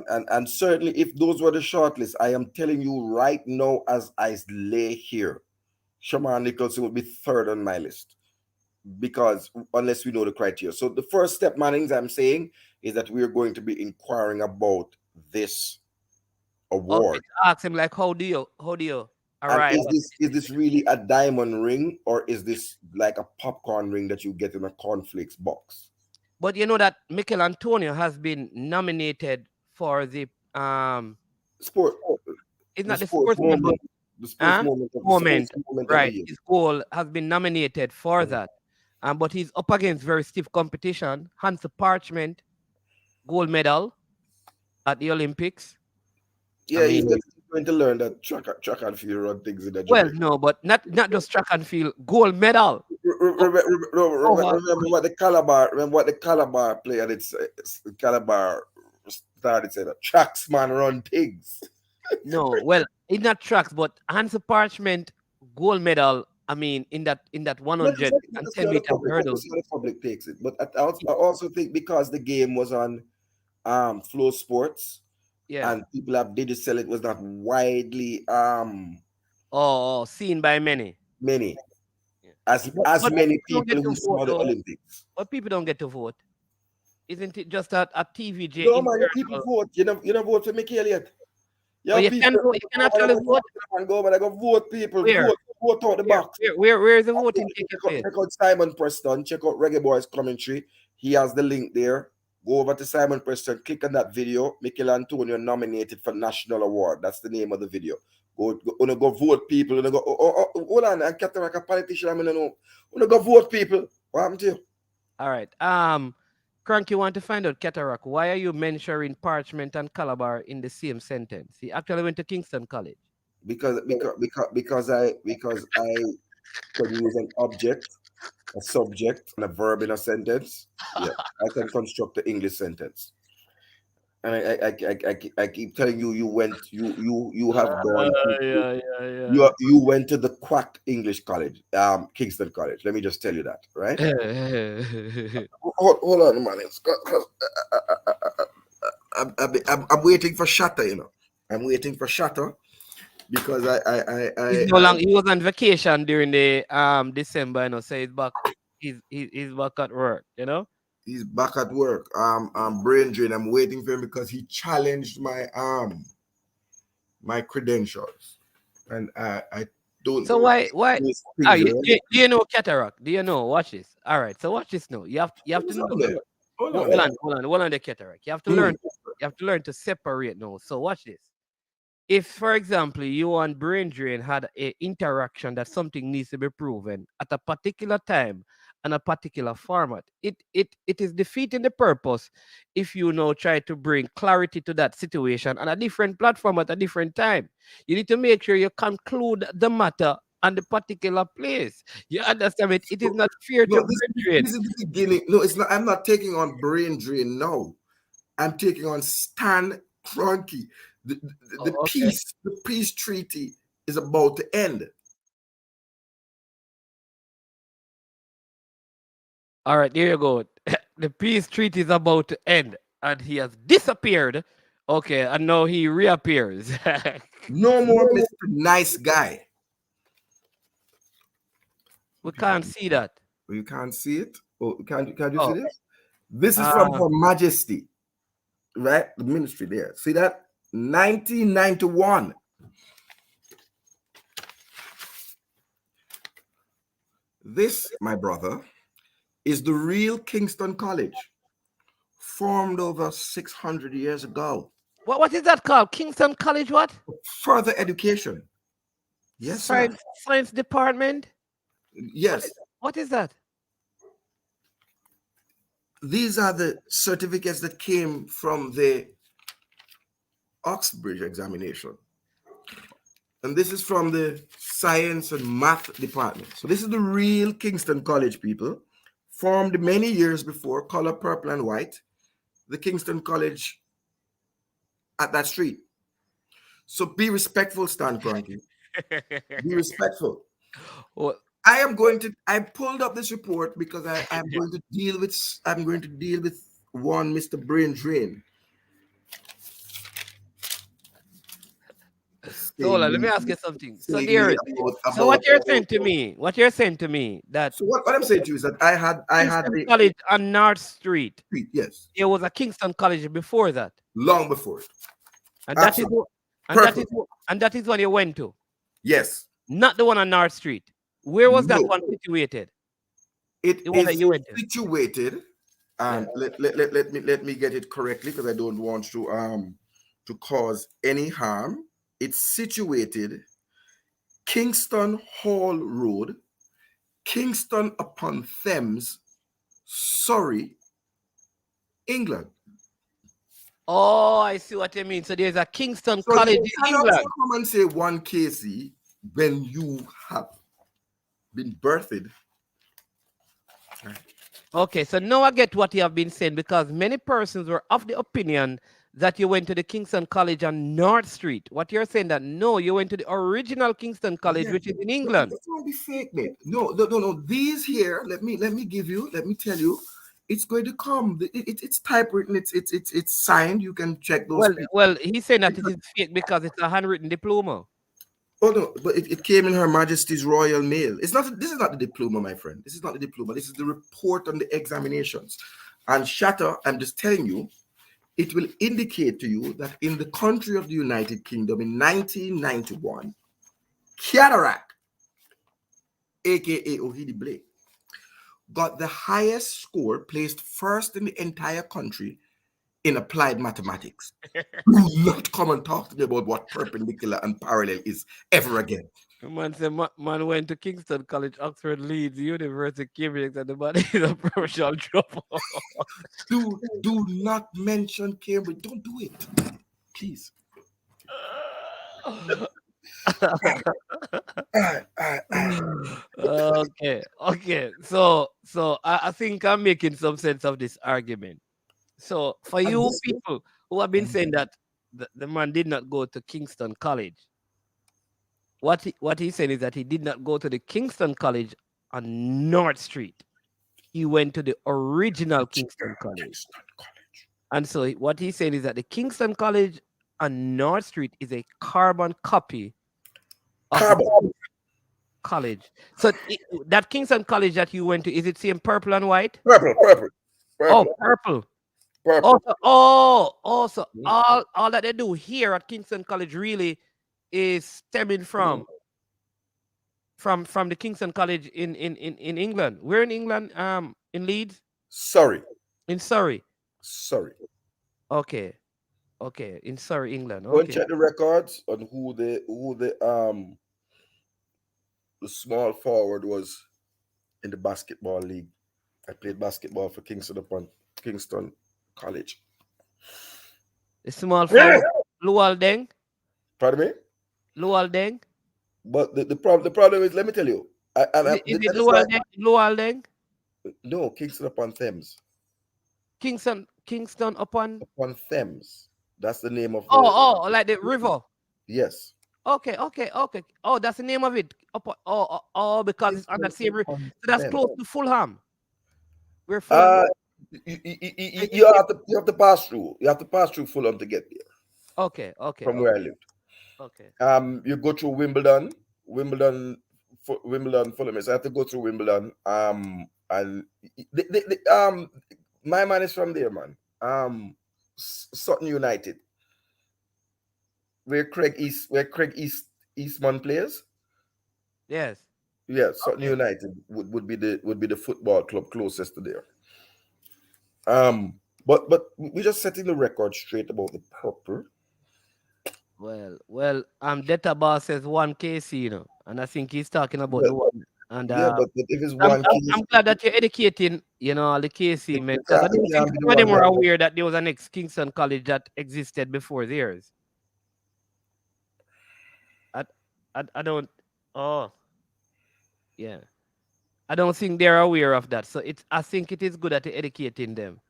And certainly if those were the shortlist, I am telling you right now as I lay here, Shamar Nicholson will be third on my list. Because unless we know the criteria. So the first step, Mannings, I'm saying, is that we're going to be inquiring about this Okay, award. ask him like, how do you And arrive? is this really a diamond ring, or is this like a popcorn ring that you get in a cornflakes box? But you know that Mikel Antonio has been nominated for the Sport, it's the not the sports sportsman, but moment, the sports moment of the moment, sports moment of the right? year. His goal has been nominated for that. But he's up against very stiff competition. Hans Parchment, gold medal at the Olympics. I Yeah, he's mean, going to learn that track and field run things in the well, Jamaica. no, but not just track and field, gold medal. Remember what the Calabar player, it's Calabar started saying, tracks man run things. No, well, in that tracks, but Hans Parchment gold medal. I mean, in that Let us 110 see how the meter public, let hurdle. us see how the public takes it. But I also think because the game was on Flow Sports Yeah. and people have did sell, it was not widely Seen by many. many Yeah. as But many people don't people get to who vote saw the though. Olympics. But people don't get to vote. Isn't it just a TVJ No man, the people internal? vote. You know vote for Mickey Elliott. Oh, Yeah, you people can vote. You can actually vote. go, but I go vote people, Where? vote out the box. Where is the voting taking place? Check out Simon Preston, check out Reggae Boys commentary. He has the link there. Go over to Simon Preston, click on that video. Mikel Antonio nominated for National Award. That's the name of the video. Go vote people. Hold on, I'm like a politician. I mean, go vote people. What happened to you? All right. Crank, you want to find out, Cataract, why are you mentioning Parchment and Calabar in the same sentence? He actually went to Kingston College. Because I can use an object, a subject, and a verb in a sentence. Yeah, I can construct the English sentence. And I keep telling you, you have gone to you went to the quack English college, Kingston College. Let me just tell you that, right? Hold on, man. I'm waiting for Shatter, you know. I'm waiting for Shatter because He's no longer. He was on vacation during the December, so he's back. He's back at work, he's back at work. I'm brain drain. I'm waiting for him because he challenged my credentials, and I don't. So know why these are things, you right? do you know Cataract? Do you know? Watch this. All right, so watch this now. You have to Hold know. on there. Hold No, on there. hold on the Cataract. You have to Hmm. learn to separate now. So watch this. If, for example, you and Brain Drain had a interaction that something needs to be proven at a particular time and a particular format, it is defeating the purpose if you now try to bring clarity to that situation on a different platform at a different time. You need to make sure you conclude the matter on the particular place. You understand it? It is not fair to No, Brain Drain. this is the beginning. No, it's not. I'm not taking on brain drain now. I'm taking on Stan Kroenke. Oh, okay. The peace treaty is about to end. All right, there you go. The peace treaty is about to end, and he has disappeared. Okay, and now he reappears. No more Mr. Nice Guy. We can't see that. You can't see it. Oh, can you see Oh, this? This is from uh, Her Majesty, right? The ministry there. See that? 1991. This, my brother, is the real Kingston College, formed over 600 years ago. what is that called? Kingston College, what? Further education. Yes, sir. Science department? Yes. What is that? These are the certificates that came from the Oxbridge examination. And this is from the science and math department. So this is the real Kingston College, people. Formed many years before, color purple and white. The Kingston College at that street. So be respectful, Stan Cranky. Be respectful. Oh, I pulled up this report because I'm going to deal with one Mr. Brain Drain. so hold on, let me ask you something. So Saying there, me so what you're saying to me, that So what I'm saying to you is that I had Kingston the College on North Street, street, yes, there was a Kingston College before that, long before. and that is Absolutely. and that is one you went to, Yes. not the one on North Street. Where was that No. one situated? It The one that is you went to. situated, and let me get it correctly because I don't want to cause any harm. It's situated Kingston Hall Road, Kingston upon Thames, Surrey, England. Oh, I see what you mean. So there's a Kingston So College you in cannot England. come and say one KC when you have been birthed. Okay, so now I get what you have been saying, because many persons were of the opinion that you went to the Kingston College on North Street. What you're saying that no, you went to the original Kingston College, Yeah, which is in England. don't be fake, mate. No. These here, let me tell you, it's going to come. It's typewritten. It's signed. You can check those. Well, he's saying that it is fake because it's a handwritten diploma. Oh no, but it came in Her Majesty's Royal Mail. It's not. This is not the diploma, my friend. This is not the diploma. This is the report on the examinations. And Shatter, I'm just telling you, it will indicate to you that in the country of the United Kingdom in 1991, Cataract, aka Ohidi Blake, got the highest score, placed first in the entire country in applied mathematics. Do not come and talk to me about what perpendicular and parallel is ever again. Man said, man went to Kingston College, Oxford, Leeds, University, Cambridge, and the man is a professional trouble. Do not mention Cambridge. Don't do it, please. Okay. So I think I'm making some sense of this argument. So for you people who have been saying that the man did not go to Kingston College, what he's saying is that he did not go to the Kingston College on North Street. He went to the original Kingston College. And so what he's saying is that the Kingston College on North Street is a carbon copy of the college. So that Kingston College that you went to, is it same purple and white? Purple. Oh, purple. Also, all that they do here at Kingston College really is stemming from the Kingston College in England. We're in England, in Leeds, Sorry. in Surrey. Sorry. Okay, in Surrey, England. Go and Okay, check the records on who the small forward was in the basketball league. I played basketball for Kingston College. the small forward, Lual Deng. Pardon me? Lual Deng. But the problem is, let me tell you, Is it Lual Deng? Lual Deng? No, Kingston upon Thames. Kingston upon. Upon Thames. That's the name of the. Oh, like the river. Yes. Okay. Oh, that's the name of it. Because it's on that same river. So that's Thames. close to Fulham. We're Fulham. Uh, you have to pass through. You have to pass through Fulham to get there Okay, okay, from okay, where I lived. okay. You go through Wimbledon, Wimbledon, Fulham. So I have to go through Wimbledon. And my man is from there, man. Sutton United, where Eastman plays. Yes. Yeah, Sutton Okay. United would be the football club closest to there. But we're just setting the record straight about the purple. Well, Data Bar says one KC, and I think he's talking about But, the one. And yeah, but if it's I'm, one I'm, case, I'm glad that you're educating, all the KC men, because I it don't think can't be the some of them one were that. aware that there was an ex-Kingston college that existed before theirs. I, I don't. Oh, yeah. I don't think they're aware of that. So I think it is good that you're educating them.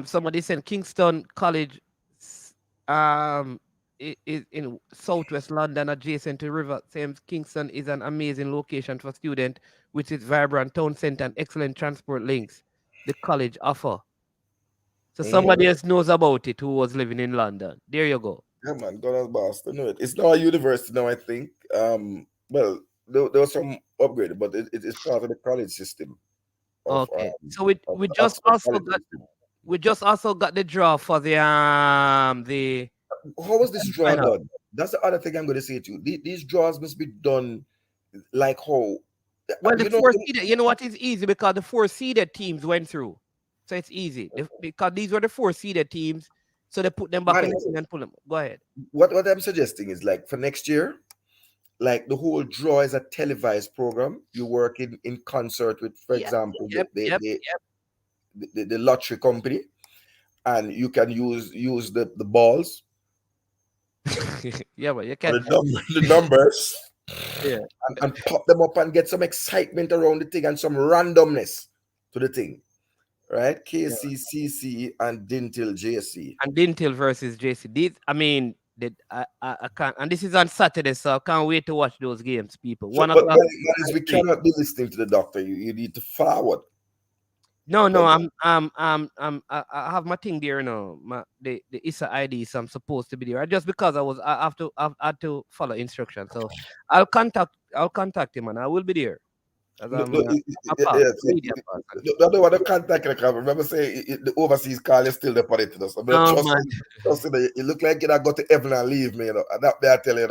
Somebody said Kingston College, is in southwest London, adjacent to River Thames. Kingston is an amazing location for students, with its vibrant town centre and excellent transport links the college offer. So somebody else knows about it who was living in London. There you go. Yeah, man, Donald Boston. No, it's not a university now, I think. Well, there was some upgrade, but it's part of the college system of Okay. So we just Oxford also College got system. the draw for the How was this draw final. done? That's the other thing I'm going to say to you. These draws must be done like how, Well, the you know, four seeded, you know what is easy, because the four seeded teams went through. So it's easy. Because these were the four seeded teams. So they put them back in the Mannings, thing and pull them. Go ahead. what I'm suggesting is like for next year, like the whole draw is a televised program. You work in concert with, for Yep, example, yep, yep, the lottery company, and you can use the balls yep. Yeah, but you or can. the numbers Yeah. and pop them up and get some excitement around the thing and some randomness to the thing, right? Yeah. KCCC and Dinthill JC. And Dinthill versus JC. I can't. And this is on Saturday, so I can't wait to watch those games, people. So, 1 o'clock. that is, we cannot be listening to the doctor. You need to forward. No, But I have my thing there, the ISA ID, so I'm supposed to be there. Just because I had to follow instructions. So I'll contact him, and I will be there. As no, I'm no, a part, media person. I don't want to contact you. Remember, say the overseas call is still the politics. I mean, No, trust man. me, you look like you go to heaven and leave me. And that I tell you,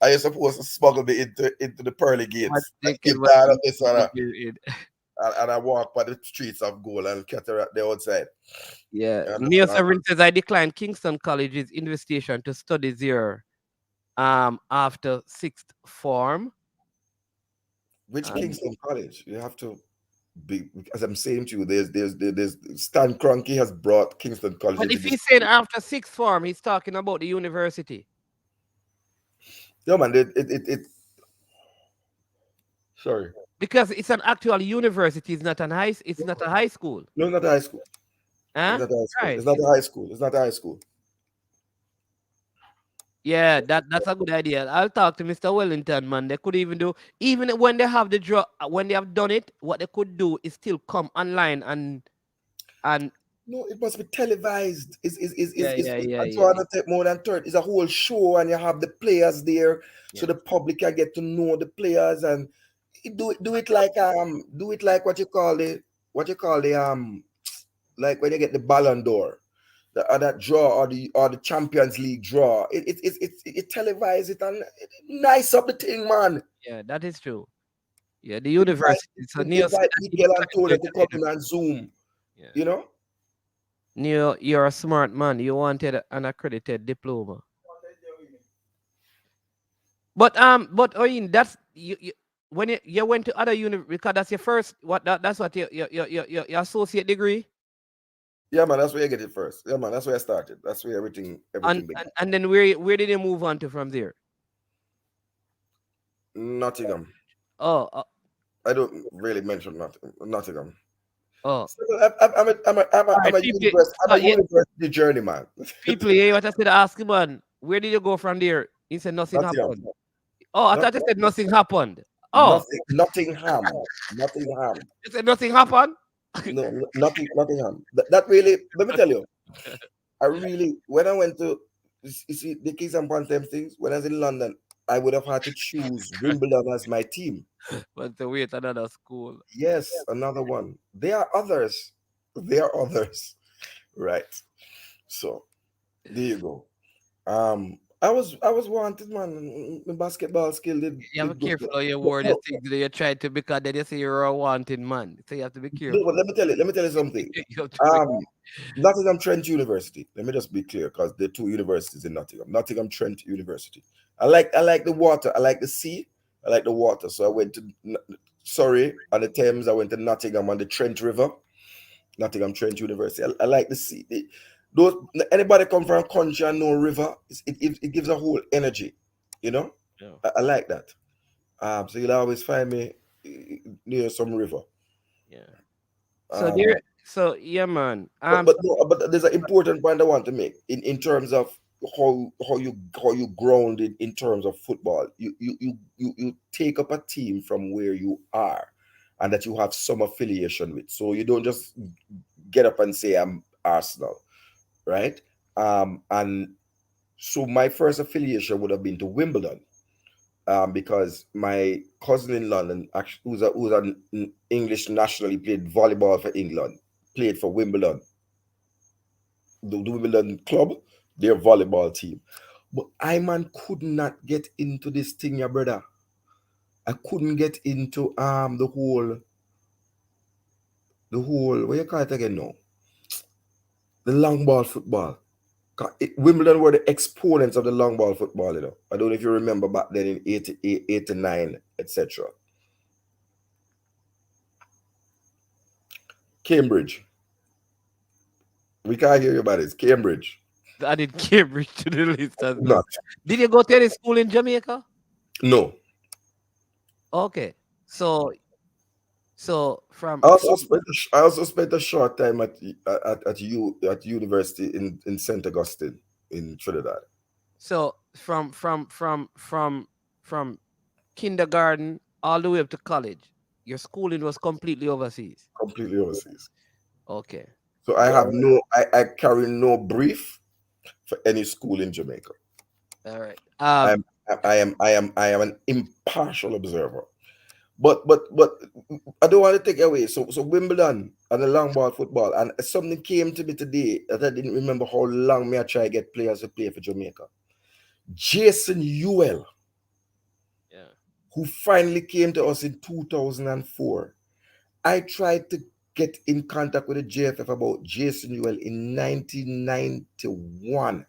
are you supposed to smuggle me into the pearly What gates? I thinking keep what tired of this, you- and I walk by the streets of gold and cataract the outside. Yeah. And, Neo Severin says I declined Kingston College's invitation to study there after sixth form. which Kingston College? You have to be, as I'm saying to you, there's Stan Kroenke has brought Kingston College But into if this. he said after sixth form, he's talking about the university. Yeah, man, sorry. Because it's an actual university, it's not a high school. No, not a high school. Huh? It's not a high school. Right. It's not a high school. It's not a high school. Yeah, that's a good idea. I'll talk to Mr. Wellington, man. They could even when they have the draw, when they have done it, what they could do is still come online and No, it must be televised. Yeah. It's going to take more than 30. It's a whole show, and you have the players there, so the public can get to know the players, and do it like what you call the like when you get the Ballon d'Or, that draw, or the Champions League draw. It televise it and it nice up the thing, man. Yeah, that is true. Yeah, the university. So Neo said Invite that Miguel and Tony he to come in and Zoom. Yeah. You know. Neo, you're a smart man. You wanted an accredited diploma. But Oyin, that's you when you went to other because that's your first that's what your associate degree. Yeah, man, that's where you get it first. Yeah, man, that's where I started. That's where everything began. And then where did you move on to from there? Nottingham. Oh, I don't really mention Nottingham. oh. So I'm a university journeyman. People, yeah, what I said, ask him, man, where did you go from there? He said nothing Nottingham. happened. Oh, I thought you said nothing happened. Oh, Nottingham. Nottingham. you said nothing happened? No, Nottingham. That really, let me tell you, I really, when I went to, you see, the Kings and Pantheon things, when I was in London, I would have had to choose Wimbledon as my team. But to wait another school. Yes, another one. There are others. There are others. Right. So there you go. I was wanted, man. My basketball skill You have to did be good. careful how you But word the no, things that you try to, because then you say you're a wanted man. So you have to be no, careful. but let me tell you something. You have to be, Um, Nottingham Trent University. Let me just be clear, because there are two universities in Nottingham. Nottingham Trent University. I like the water. I like the sea. I like the water. So I went to Surrey on the Thames. I went to Nottingham on the Trent River. Nottingham Trent University. I like the sea. Those anybody come from country and no river, it gives a whole energy. You know, yeah. I like that. So you'll always find me near some river. Yeah. So Um, there, so yeah, man. but no, but there's an important point I want to make in terms of how you grounded in terms of football. You take up a team from where you are, and that you have some affiliation with. So you don't just get up and say I'm Arsenal, right? And so my first affiliation would have been to Wimbledon, because my cousin in London, actually, who's an English national, he played volleyball for England, played for Wimbledon, the Wimbledon club, their volleyball team. But I, man, could not get into this thing, yeah, brother. I couldn't get into the whole what you call it again now? The long ball football. Wimbledon were the exponents of the long ball football, you know. I don't know if you remember back then in 88, 89, etc. Cambridge. We can't hear you about it. It's Cambridge. added Cambridge to the list as well. Not. Did you go to any school in Jamaica? No. Okay. So from I also spent a short time at university in St. Augustine in Trinidad. from kindergarten all the way up to college, your schooling was completely overseas. Completely overseas. Okay. So I carry no brief for any school in Jamaica. All right. I am an impartial observer. But I don't want to take away. So Wimbledon and the long ball football, and something came to me today that I didn't remember how long me I try to get players to play for Jamaica. Jason Ewell, Yeah. who finally came to us in 2004. I tried to get in contact with the JFF about Jason Ewell in 1991,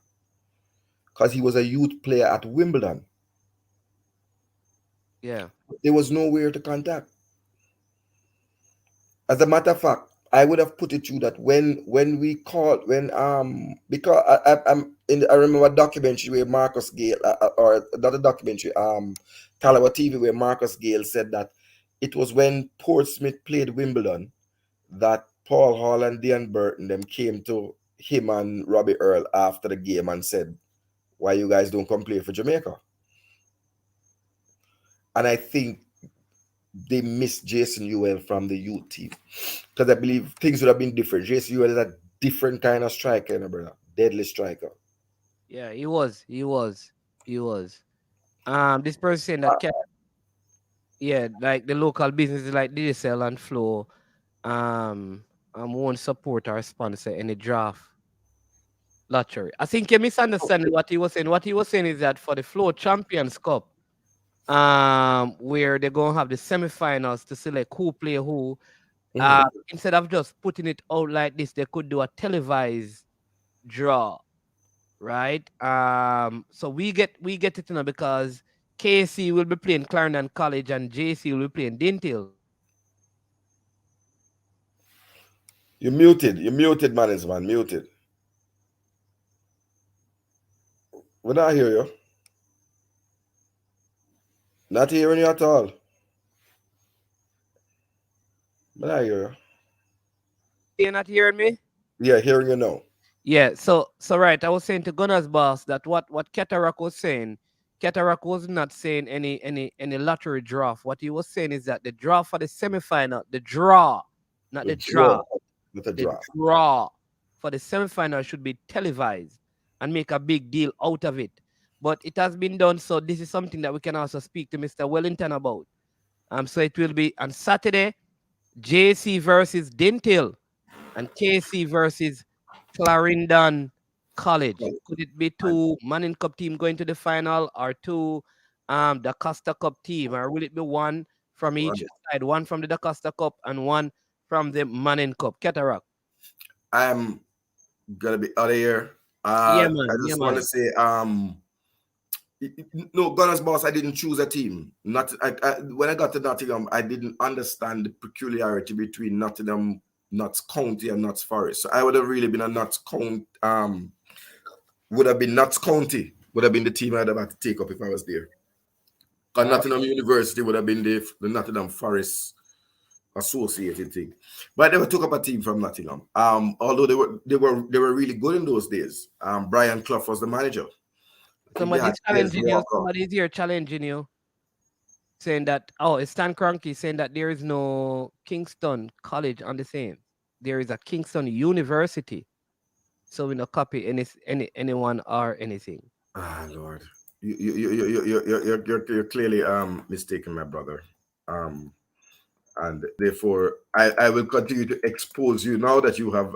because he was a youth player at Wimbledon. Yeah. There was nowhere to contact. As a matter of fact, I would have put it to you that when we called, when because I remember a documentary where Marcus Gale, or not a documentary, Calabar TV, where Marcus Gale said that it was when Portsmouth played Wimbledon that Paul Hall and Dan Burton them came to him and Robbie Earl after the game and said, "Why you guys don't come play for Jamaica?" And I think they missed Jason Ewell from the youth team, because I believe things would have been different. Jason Ewell is a different kind of striker, you know, brother. Deadly striker. Yeah, he was. He was. He was. This person saying Uh, that yeah, like the local businesses like DSL and Flow won't support or sponsor any draft lottery. I think you misunderstand what he was saying. What he was saying is that for the Flow Champions Cup, where they're gonna have the semifinals to select who play who, mhm. instead of just putting it out like this, they could do a televised draw, right? So we get it now because KC will be playing Clarendon College and JC will be playing Dinthill. You muted. You muted, man. Muted. We not hear you. Not hearing you at all. We not hear you. You're not hearing me? Yeah, hearing you now. Yeah. So right, I was saying to Gunners boss that what Ketarak was saying Cataract was not saying any lottery draft. What he was saying is that the draw for the semifinal, the draw, not The the draw, draw, not a the draft. draw for the semifinal should be televised and make a big deal out of it. But it has been done, so this is something that we can also speak to Mr. Wellington about. So it will be on Saturday, JC versus Dinthill and KC versus Clarendon College. Could it be And, two Manning Cup team going to the final or two the Costa Cup team? Or will it be one from each side, one from the Costa Cup and one from the Manning Cup? Cataract. I'm gonna be out of here. Yeah, I man. Yeah, just want man. to say, no, Gunners boss, I didn't choose a team. Not when I got to Nottingham, I didn't understand the peculiarity between Nottingham, Notts County, and Notts Forest. So I would have really been a Notts County. Would have been Notts County. Would have been the team I'd have had to take up if I was there. And Nottingham University would have been the Nottingham Forest associated thing. But I never took up a team from Nottingham. Although they were really good in those days. Brian Clough was the manager. Somebody's challenging you. Somebody's here challenging you. Saying that, it's Stan Kroenke saying that there is no Kingston College on the same. There is a Kingston University. So we don't copy anyone or anything. Ah, Lord. You're clearly mistaken, my brother. And therefore I will continue to expose you now that you have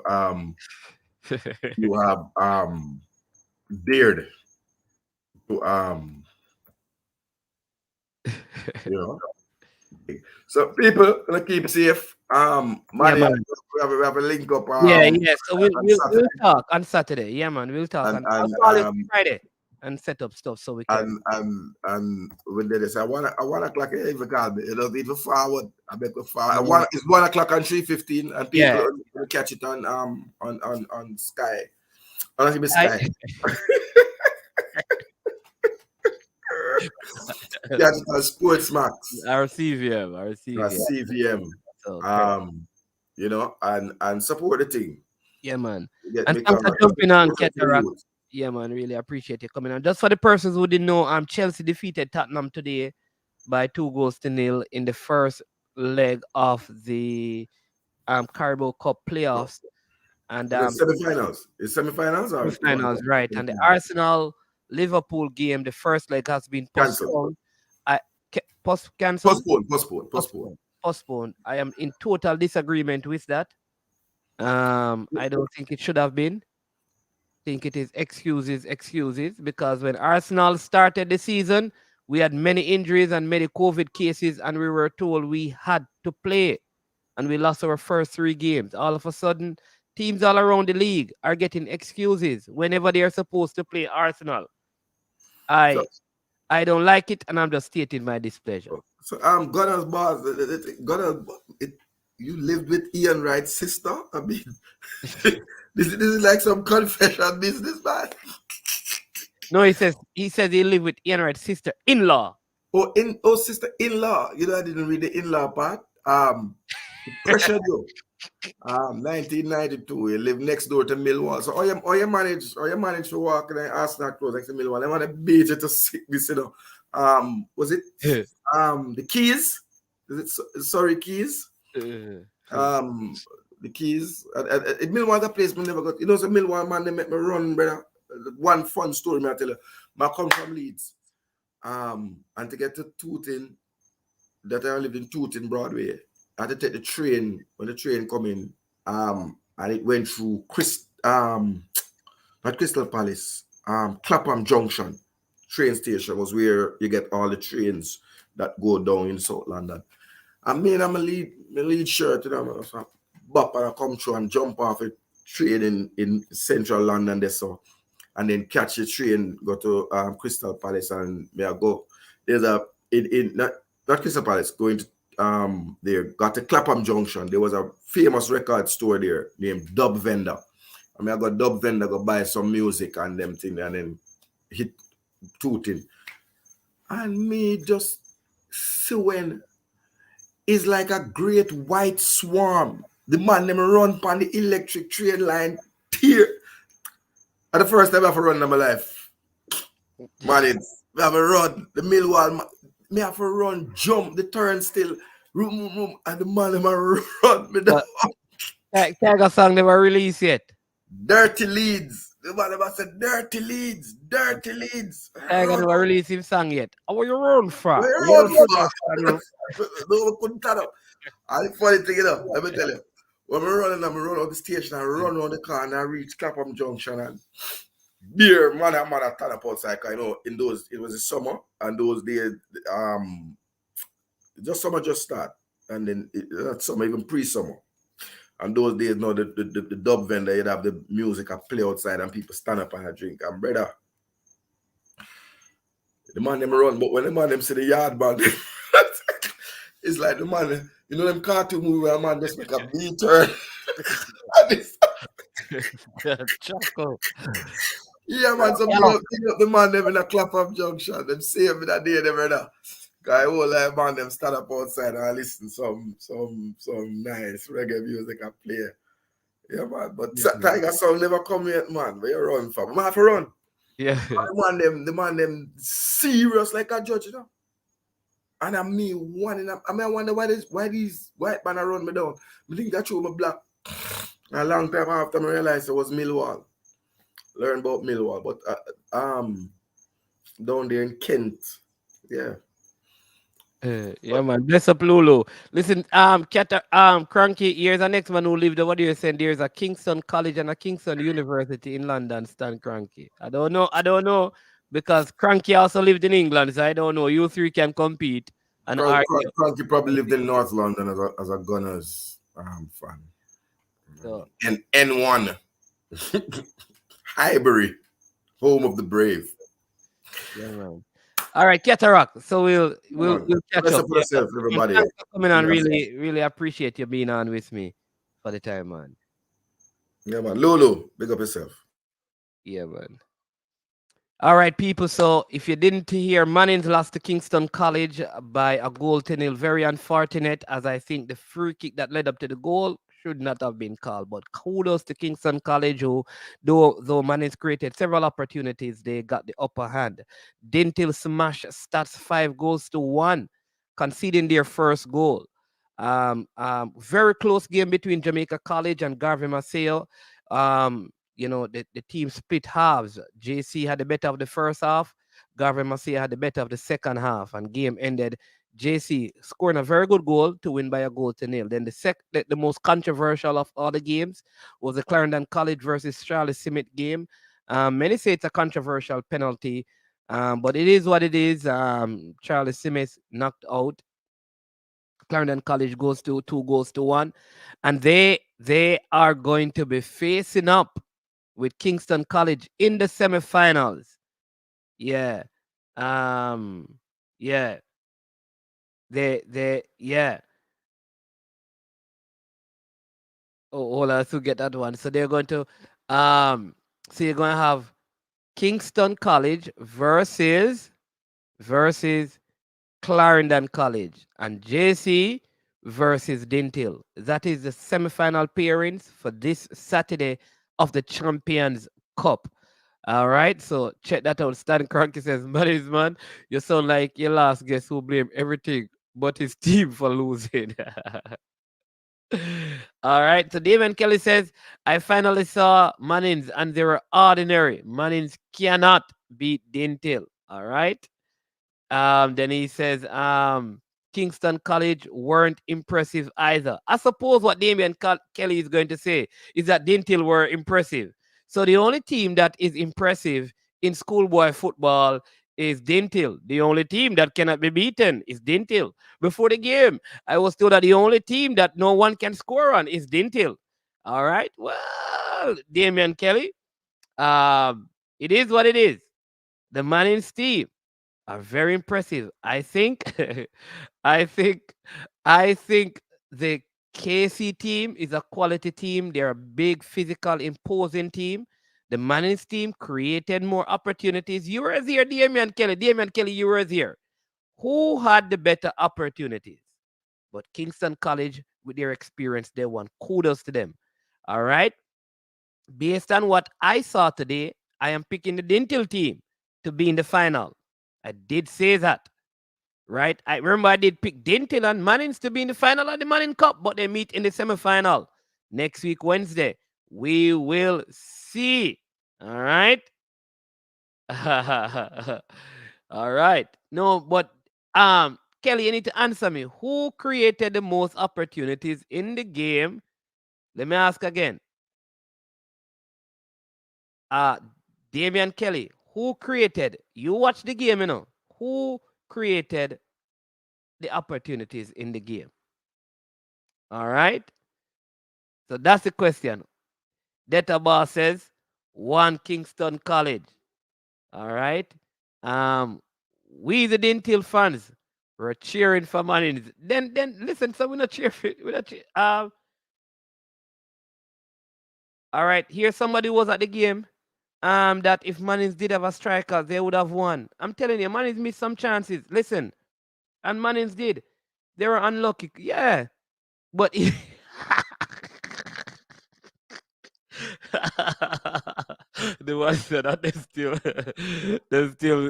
dared to you know. So people gonna keep safe. Money, man. we have a link up. Yeah. So we'll Saturday. talk on Saturday. Yeah, man. We'll talk And- on and, Friday and set up stuff so we can. And when they say I want o'clock, if you call me, even forward. I make a forward. It's 1 o'clock on 3:15, and people will catch it on Sky. On Sky. Catch it on Sportsmax. Our CVM. CVM. And support the team. Yeah, man. And thanks for jumping on, Cataract. Yeah, man. Really appreciate you coming on. Just for the persons who didn't know, Chelsea defeated Tottenham today by 2-0 in the first leg of the Carabao Cup playoffs. And semifinals. It's semifinals or finals, right? And the Arsenal Liverpool game, the first leg has been postponed. Postponed. I am in total disagreement with that. I don't think it should have been. I think it is excuses, because when Arsenal started the season, we had many injuries and many COVID cases, and we were told we had to play, and we lost our first 3 games. All of a sudden, teams all around the league are getting excuses whenever they are supposed to play Arsenal. I don't like it, and I'm just stating my displeasure. So Gunners boss, you lived with Ian Wright's sister? I mean, this is like some confession business, man. No, he says he lived with Ian Wright's sister-in-law. Sister-in-law. You know, I didn't read the in-law part. Pressured you. 1992, you live next door to Millwall. So you manage to walk and ask that close next to Millwall. I want to beat you to sickness, you know. Was it the Keys? Is it sorry Keys? The Keys. Millwall, that place me never got. You know, so Millwall man, they make me run, brother. One fun story, I tell you. I come from Leeds. And to get to Tooting, that I lived in Tooting, Broadway. I had to take the train when the train come in, and it went through not Crystal Palace, Clapham Junction train station was where you get all the trains that go down in South London. And me and my lead shirt, you know, so bop and I come through and jump off a train in Central London there, so, and then catch the train, go to Crystal Palace, and may I go. There's not Crystal Palace, going to there, got to Clapham Junction. There was a famous record store there named Dub Vendor. I mean, I got Dub Vendor, go buy some music and them thing, and then hit Tooting. And me just see when it's like a great white swarm. The man them run on the electric train line tear. And the first time I ever run in my life. Man, We have a run. The Millwall, me have to run, jump the turnstile, room, and the man them a run me down. But Tiger song never released yet. Dirty Leeds. The man them a say dirty Leeds, dirty Leeds. Tiger Run, never released him song yet. How are you run for? where You run don't put for? that stand up. No, we couldn't turn up. And the funny thing, let me tell you. When I run out the station, I run around the car and I reach Clapham Junction and beer, man, I turn up outside. 'Cause, in those, it was the summer and those days, just summer just start. And then not summer, even pre-summer. And those days, the dub vendor, you'd have the music I play outside and people stand up and I drink. And brother, the man them run, but when the man them see the yard man, it's like the man, them cartoon movie where a man just make a B turn. Chuckle. Yeah, man, some big up the man them in a Clapham Junction. Them save me that day, them brother. Guy whole like man them stand up outside and listen some nice reggae music I play. Yeah, man. But Tiger song never come yet, man. Where you run from? I have to run. Yeah. The man them serious like a judge, And I'm me one. I wonder why these white man run me down. I think that show me black. A long time after I realized it was Millwall. Learn about Millwall, but down there in Kent, yeah. Yeah, man. Bless up, Lulu. Listen, Cranky, here's the next man who lived over there saying there's a Kingston College and a Kingston University in London, Stan Cranky. I don't know, because Cranky also lived in England, so I don't know. You three can compete and argue. Cranky probably lived in North London as a Gunners fan. So, And N1, Highbury, home of the brave. yeah, man. All right, Cataract. So we'll catch Bless up. up yourself, everybody. Thanks for coming on. Really appreciate you being on with me for the time, man. Yeah, man. Lulu, big up yourself. Yeah, man. All right, people. So if you didn't hear, Mannings lost to Kingston College by a goal to nil. Very unfortunate, as I think the free kick that led up to the goal should not have been called. But kudos to Kingston College, who, though Mannings created several opportunities, they got the upper hand. Dinthill smashed Stats 5-1, conceding their first goal. Very close game between Jamaica College and Garvey Maceo. The team split halves. JC had the better of the first half. Garvey Maceo had the better of the second half, and game ended JC scoring a very good goal to win by a goal to nil. Then the most controversial of all the games was the Clarendon College versus Charlie Simmet game. Many say it's a controversial penalty, but it is what it is. Charlie Simmet knocked out. Clarendon College goes to 2-1, and they are going to be facing up with Kingston College in the semifinals. Yeah. Yeah. Yeah. Oh, hold on, to get that one. So they're going to so you're going to have Kingston College versus Clarendon College, and JC versus Dinthill. That is the semifinal pairings for this Saturday of the Champions Cup. All right, so check that out. Stan Cranky says, man, you sound like your last guest who blame everything but his team for losing. All right, so Damon Kelly says, I finally saw Mannings and they were ordinary. Mannings cannot beat Dinthill. All right. Then he says, Kingston College weren't impressive either. I suppose what Damian Kelly is going to say is that Dinthill were impressive. So the only team that is impressive in schoolboy football is Dinthill. The only team that cannot be beaten is Dinthill. Before the game, I was told that the only team that no one can score on is Dinthill. All right. Well, Damian Kelly, it is what it is. The Mannings team are very impressive. I think I think the KC team is a quality team. They're a big, physical, imposing team. The Mannings team created more opportunities. You were here, Damian Kelly. Damian Kelly, you were here. Who had the better opportunities? But Kingston College, with their experience, they won. Kudos to them. All right. Based on what I saw today, I am picking the Dinthill team to be in the final. I did say that, right? I remember I did pick Dinthill and Mannings to be in the final of the Manning Cup, but they meet in the semifinal next week, Wednesday. We will see. All right. All right. No, but Kelly, you need to answer me. Who created the most opportunities in the game? Let me ask again. Uh Damian Kelly, who created? You watch the game, you know. Who created the opportunities in the game? All right. So that's the question. Data says one Kingston College. All right. Um, we the Dinthill fans were cheering for Mannings. Then listen, so we're not cheering. We're not all right. Here somebody was at the game. That if Mannings did have a striker, they would have won. I'm telling you, Mannings missed some chances. Listen, and Mannings did. They were unlucky. Yeah, but the one said that they still,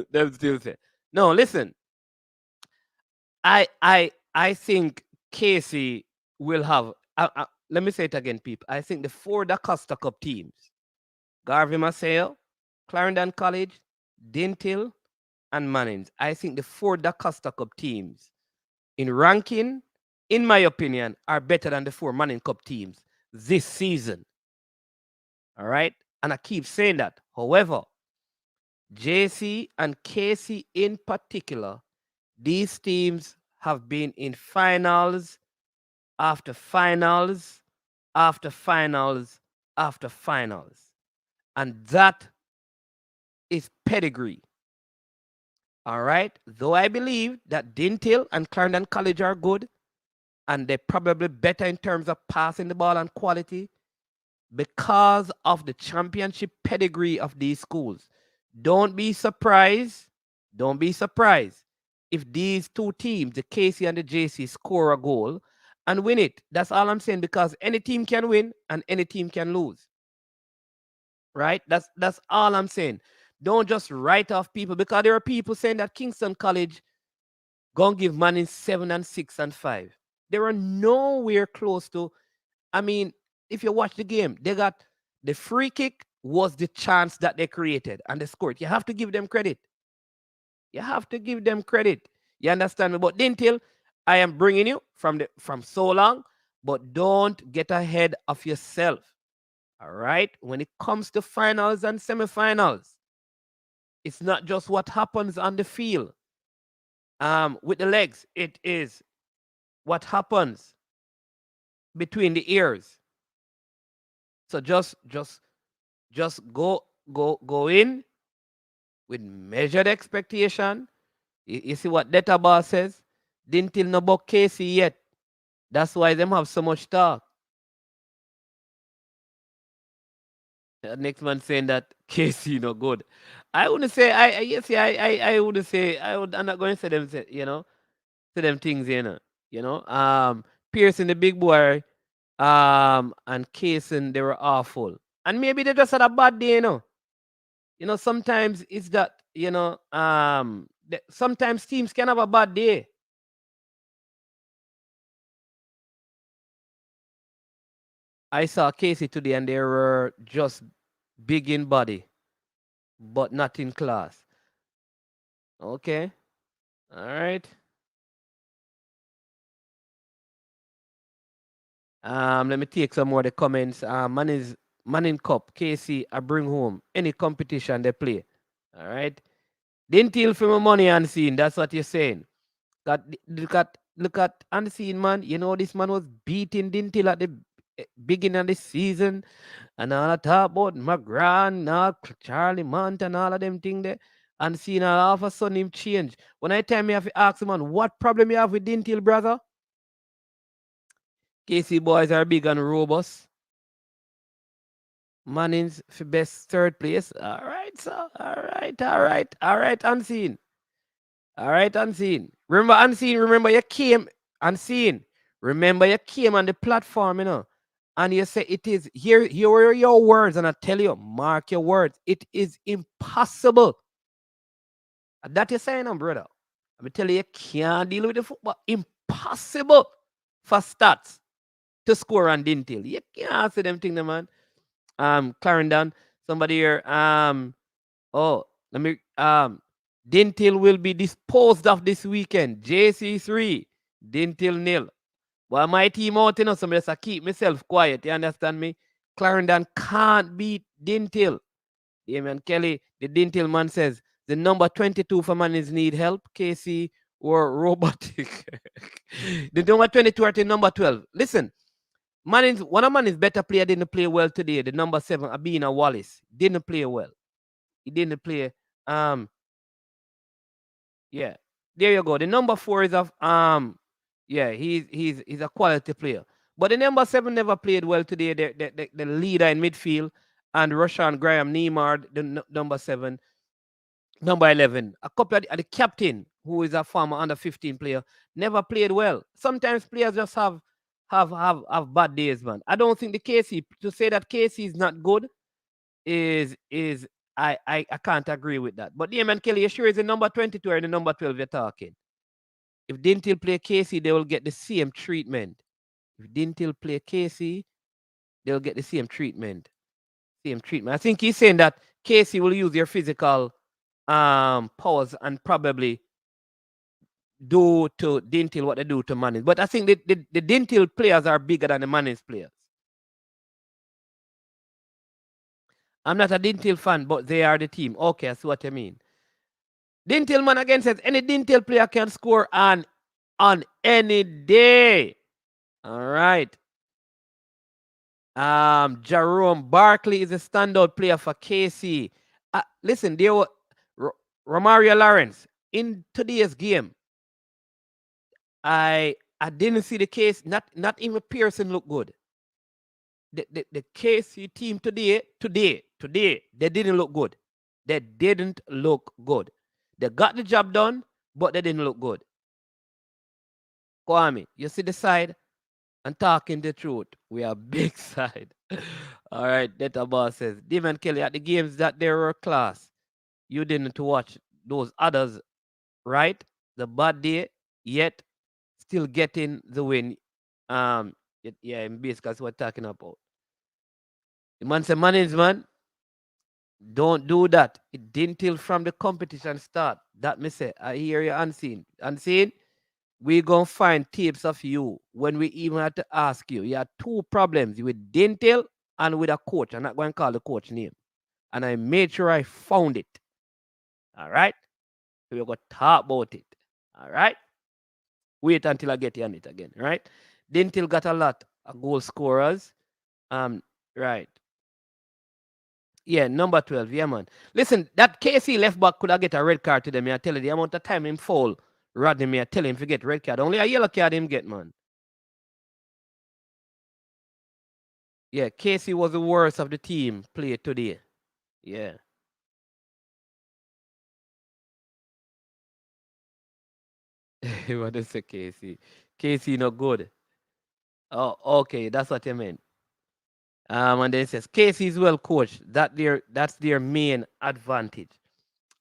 they still say. No, listen. I think Casey will have. Let me say it again, people. I think the four Da Costa Cup teams: Garvey Maceo, Clarendon College, Dinthill, and Mannings. I think the four Da Costa Cup teams in ranking, in my opinion, are better than the four Manning Cup teams this season. All right, and I keep saying that. However, JC and Casey in particular, these teams have been in finals after finals after finals after finals. And that is pedigree. All right. Though I believe that Dinthill and Clarendon College are good and they're probably better in terms of passing the ball and quality because of the championship pedigree of these schools. Don't be surprised. Don't be surprised if these two teams, the KC and the JC, score a goal and win it. That's all I'm saying because any team can win and any team can lose. Right? That's all I'm saying. Don't just write off people because there are people saying that Kingston College gonna give Manning 7 and 6 and 5. They were nowhere close to. I mean, if you watch the game, they got the free kick was the chance that they created and they scored. You have to give them credit. You have to give them credit. You understand me? But Dinthill, I am bringing you from so long, but don't get ahead of yourself. All right? When it comes to finals and semifinals, it's not just what happens on the field. With the legs, it is what happens between the ears. So just go in with measured expectation. You see what Data says? Didn't tell no about Casey yet. That's why them have so much talk. Next man saying that Casey no good. I wouldn't say I wouldn't say I'm not going to say them say them things, Pearson the big boy, and Casey they were awful. And maybe they just had a bad day, sometimes it's that, sometimes teams can have a bad day. I saw Casey today and they were just big in body, but not in class. Okay. All right. Let me take some more of the comments. Manning Cup, Casey, I bring home any competition they play. All right. Didn't deal for my money unseen. That's what you're saying. Look at unseen, man. You know this man was beating Dinthill at the beginning of the season, and all I talk about McGrath, all Charlie Mont, and all of them thing there. Unseen, all of a sudden him change. When I tell me, I have to ask him, man, what problem you have with Dinthill, brother? KC boys are big and robust. Mannings for best third place. All right, sir. All right, unseen. All right, unseen. Remember, unseen. Remember, you came unseen. Remember, you came on the platform, and you say it is here. Here are your words, and I tell you, mark your words. It is impossible That you saying, brother. I'm tell you, you can't deal with the football. Impossible for stats to score on Dinthill. You can't see them thing, man. Clarendon, somebody here. Oh, let me. Dinthill will be disposed of this weekend. JC3, Dinthill nil. Well, my team out, so I just keep myself quiet. You understand me? Clarendon can't beat Dinthill. Damian Kelly, the Dinthill man says the number 22 for Mannings need help. KC or robotic. The number 22 or the number 12. Listen, Mannings, one of Mannings' better player didn't play well today. The number 7, Abina Wallace, didn't play well. He didn't play. Yeah, there you go. The number 4 is yeah, he's a quality player. But the number 7 never played well today. The leader in midfield and Roshan Graham Neymar, the number 7, number 11. A couple of the captain, who is a former under 15 player, never played well. Sometimes players just have bad days, man. I don't think the KC, to say that KC is not good is I can't agree with that. But Damon Kelly, you sure is the number 22 or the number 12 you're talking? If Dinthill play KC, they will get the same treatment. If Dinthill play KC, they'll get the same treatment. Same treatment. I think he's saying that KC will use their physical powers and probably do to Dinthill what they do to Mannings. But I think the Dinthill players are bigger than the Mannings players. I'm not a Dinthill fan, but they are the team. Okay, I see what you mean. Dinthill man again says any Dinthill player can score on any day. All right. Jerome Barkley is a standout player for KC. Listen, there were Romario Lawrence in today's game. I didn't see the case. Not even Pearson look good. The KC team today, they didn't look good. They didn't look good. They got the job done, but they didn't look good. Kwame, you see the side and talking the truth. We are big side. All right, Data Boss says, Damon Kelly, at the games that they were class, you didn't watch those others, right? The bad day, yet still getting the win. Yeah, in basically what we're talking about. The man said, Mannings, man, don't do that. It didn't till from the competition start. That me say, I hear you unseen. Unseen, we gonna find tapes of you when we even had to ask you. You had 2 problems with Dinthill and with a coach. I'm not going to call the coach name. And I made sure I found it. All right? So we're going to talk about it. All right? Wait until I get you on it again. Right? Dinthill got a lot of goal scorers. Right. Yeah, number 12. Yeah, man. Listen, that KC left back could have get a red card to them. I tell you the amount of time him foul. Rodney, me I tell him to get red card. Only a yellow card him get, man. Yeah, KC was the worst of the team played today. Yeah. What is the KC? KC not good. Oh, okay, that's what you meant. And then it says KC is well coached. That's their main advantage.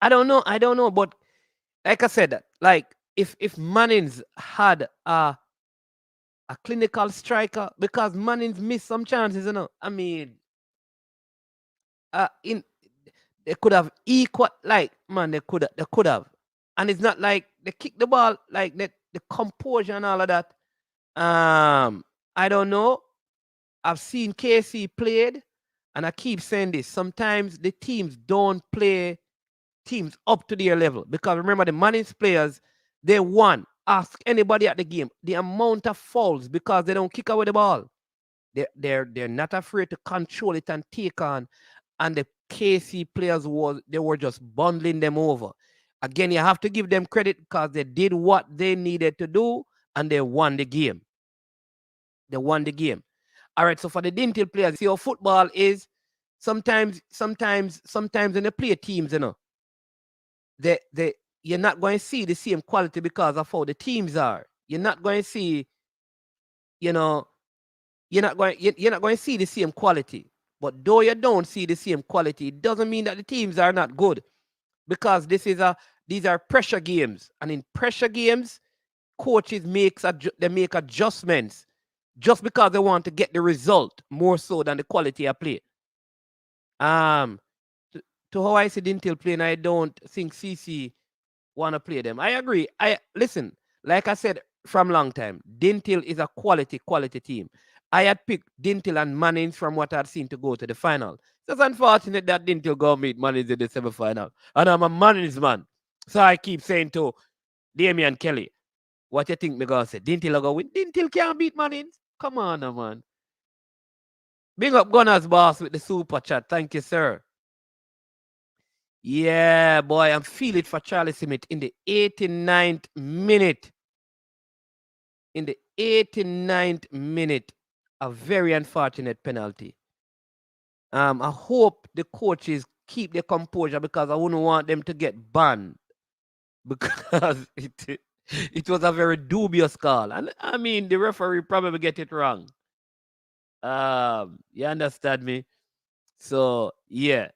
I don't know, but like I said, like if Mannings had a clinical striker, because Mannings missed some chances, you know. I mean, they could have equal, like, man, they could have. And it's not like they kick the ball, like the composure and all of that. I don't know. I've seen KC played, and I keep saying this. Sometimes the teams don't play teams up to their level. Because remember, the Mannings players, they won. Ask anybody at the game the amount of fouls because they don't kick away the ball. They're not afraid to control it and take on. And the KC players were just bundling them over. Again, you have to give them credit because they did what they needed to do and they won the game. They won the game. All right, so for the Dinthill players, see how football is. Sometimes when they play teams, you know, you're not going to see the same quality because of how the teams are. You're not going to see, you know, you're not going to see the same quality. But though you don't see the same quality, it doesn't mean that the teams are not good. Because this is a These are pressure games, and in pressure games, coaches they make adjustments just because they want to get the result more so than the quality of play. Um, to how I see Dinthill playing, I don't think CC want to play them. I agree. I listen, like I said from long time, Dinthill is a quality team. I had picked Dinthill and Mannings from what I'd seen to go to the final. It's just unfortunate that Dinthill go meet Mannings in the semi-final. And I'm a Mannings man. So I keep saying to Damian Kelly, what you think me gonna say? Dinthill will go win. Dinthill can't beat Mannings. Come on, man. Big up Gunners boss with the super chat. Thank you, sir. Yeah, boy, I'm feeling for Charlie Smith in the 89th minute. In the 89th minute, a very unfortunate penalty. I hope the coaches keep their composure because I wouldn't want them to get banned because it was a very dubious call. And I mean, the referee probably get it wrong. You understand me? So, yeah.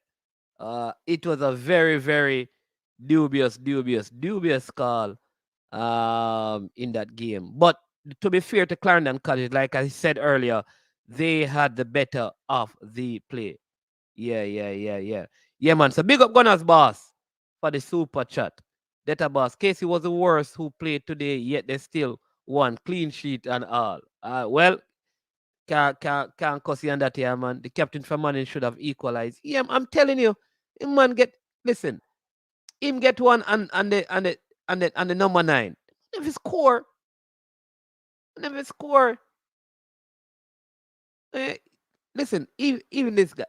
It was a very, very dubious call in that game. But to be fair to Clarendon College, like I said earlier, they had the better of the play. Yeah. Yeah, man. So big up Gunners boss for the super chat. Data boss. Casey was the worst who played today, yet they still won. Clean sheet and all. Well, can't cuss you on that here, man. The captain for Manning should have equalized. Yeah, I'm telling you, him man listen, him get one and the number 9. Never score. Eh, listen, even this guy,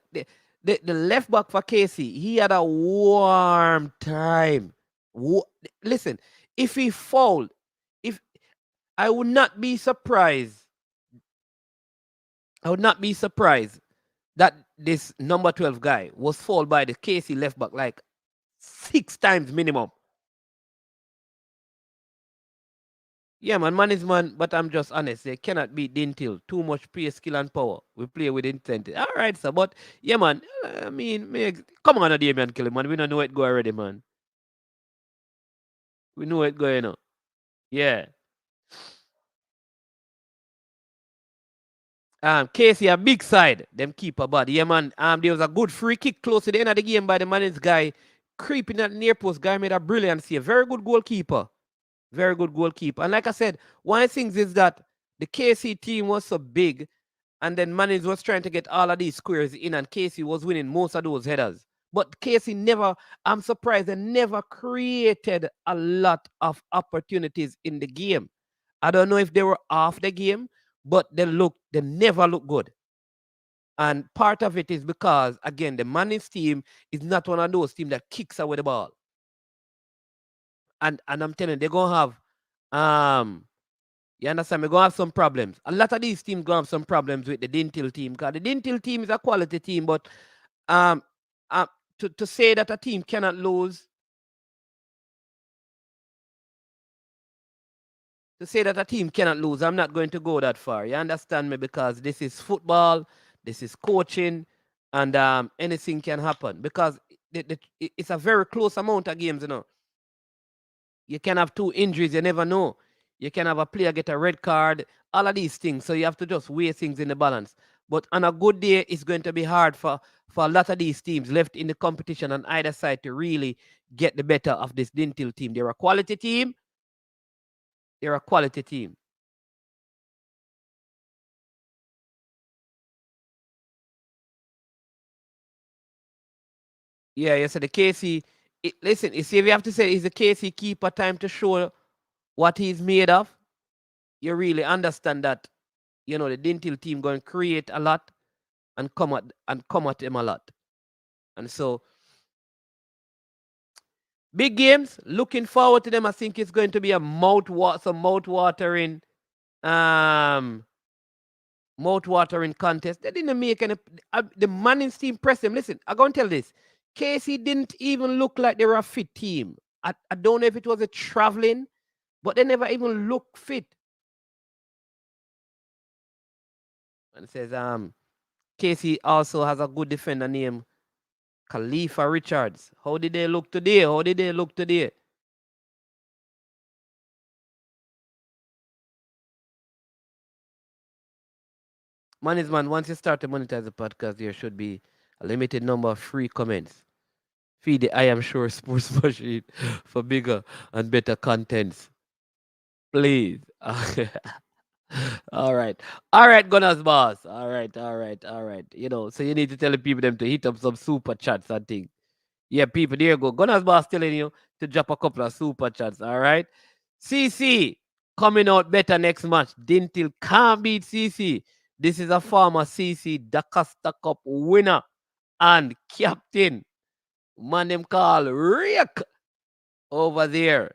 the left back for Casey, he had a warm time. Listen, if he fouled, if I would not be surprised. I would not be surprised that this number 12 guy was fouled by the Casey left back like 6 times minimum. Yeah, man is man, but I'm just honest. They cannot beat Dinthill. Too much pace, skill, and power. We play with intent. All right, sir. But, yeah, man. I mean, come on, Damian Kelly, man. We don't know it go already, man. We know it going on. Yeah. Casey, a big side. Them keeper bad. Yeah, man. There was a good free kick close to the end of the game by the Mannings guy. Creeping at the near post. Guy made a brilliant save. Very good goalkeeper. Very good goalkeeper. And like I said, one of the things is that the KC team was so big, and then Mannings was trying to get all of these squares in, and Casey was winning most of those headers. But Casey never, I'm surprised, they never created a lot of opportunities in the game. I don't know if they were off the game, but they never look good. And part of it is because, again, the Mannings team is not one of those teams that kicks away the ball. And I'm telling you, they're gonna have you understand? We're gonna have some problems. A lot of these teams gonna have some problems with the Dinthill team because the Dinthill team is a quality team, but to say that a team cannot lose, I'm not going to go that far. You understand me? Because this is football, this is coaching, and anything can happen because it's a very close amount of games, you know. You can have 2 injuries, you never know. You can have a player get a red card, all of these things. So you have to just weigh things in the balance. But on a good day, it's going to be hard for a lot of these teams left in the competition on either side to really get the better of this Dinthill team. They're a quality team. Yeah, you said the KC. Listen, you see, if you have to say is the KC keeper time to show what he's made of, you really understand that, you know, the Dinthill team going to create a lot and come at him a lot. And so, big games, looking forward to them. I think it's going to be a mouth-watering contest. They didn't make any. The Mannings team press them. Listen, I'm going to tell this. Casey didn't even look like they were a fit team. I don't know if it was a traveling, but they never even looked fit. And it says, Casey also has a good defender named Khalifa Richards. How did they look today? Man is man, once you start to monetize the podcast, there should be a limited number of free comments. Feed the I am sure sports machine for bigger and better contents. Please. All right. All right, Gunners boss. All right, all right, all right. You know, so you need to tell the people them to hit up some super chats and things. Yeah, people, there you go. Gunners boss telling you to drop a couple of super chats. All right. CC coming out better next match. Dinthill can't beat CC. This is a former CC Dakasta Cup winner and captain. Man, them call Rick over there.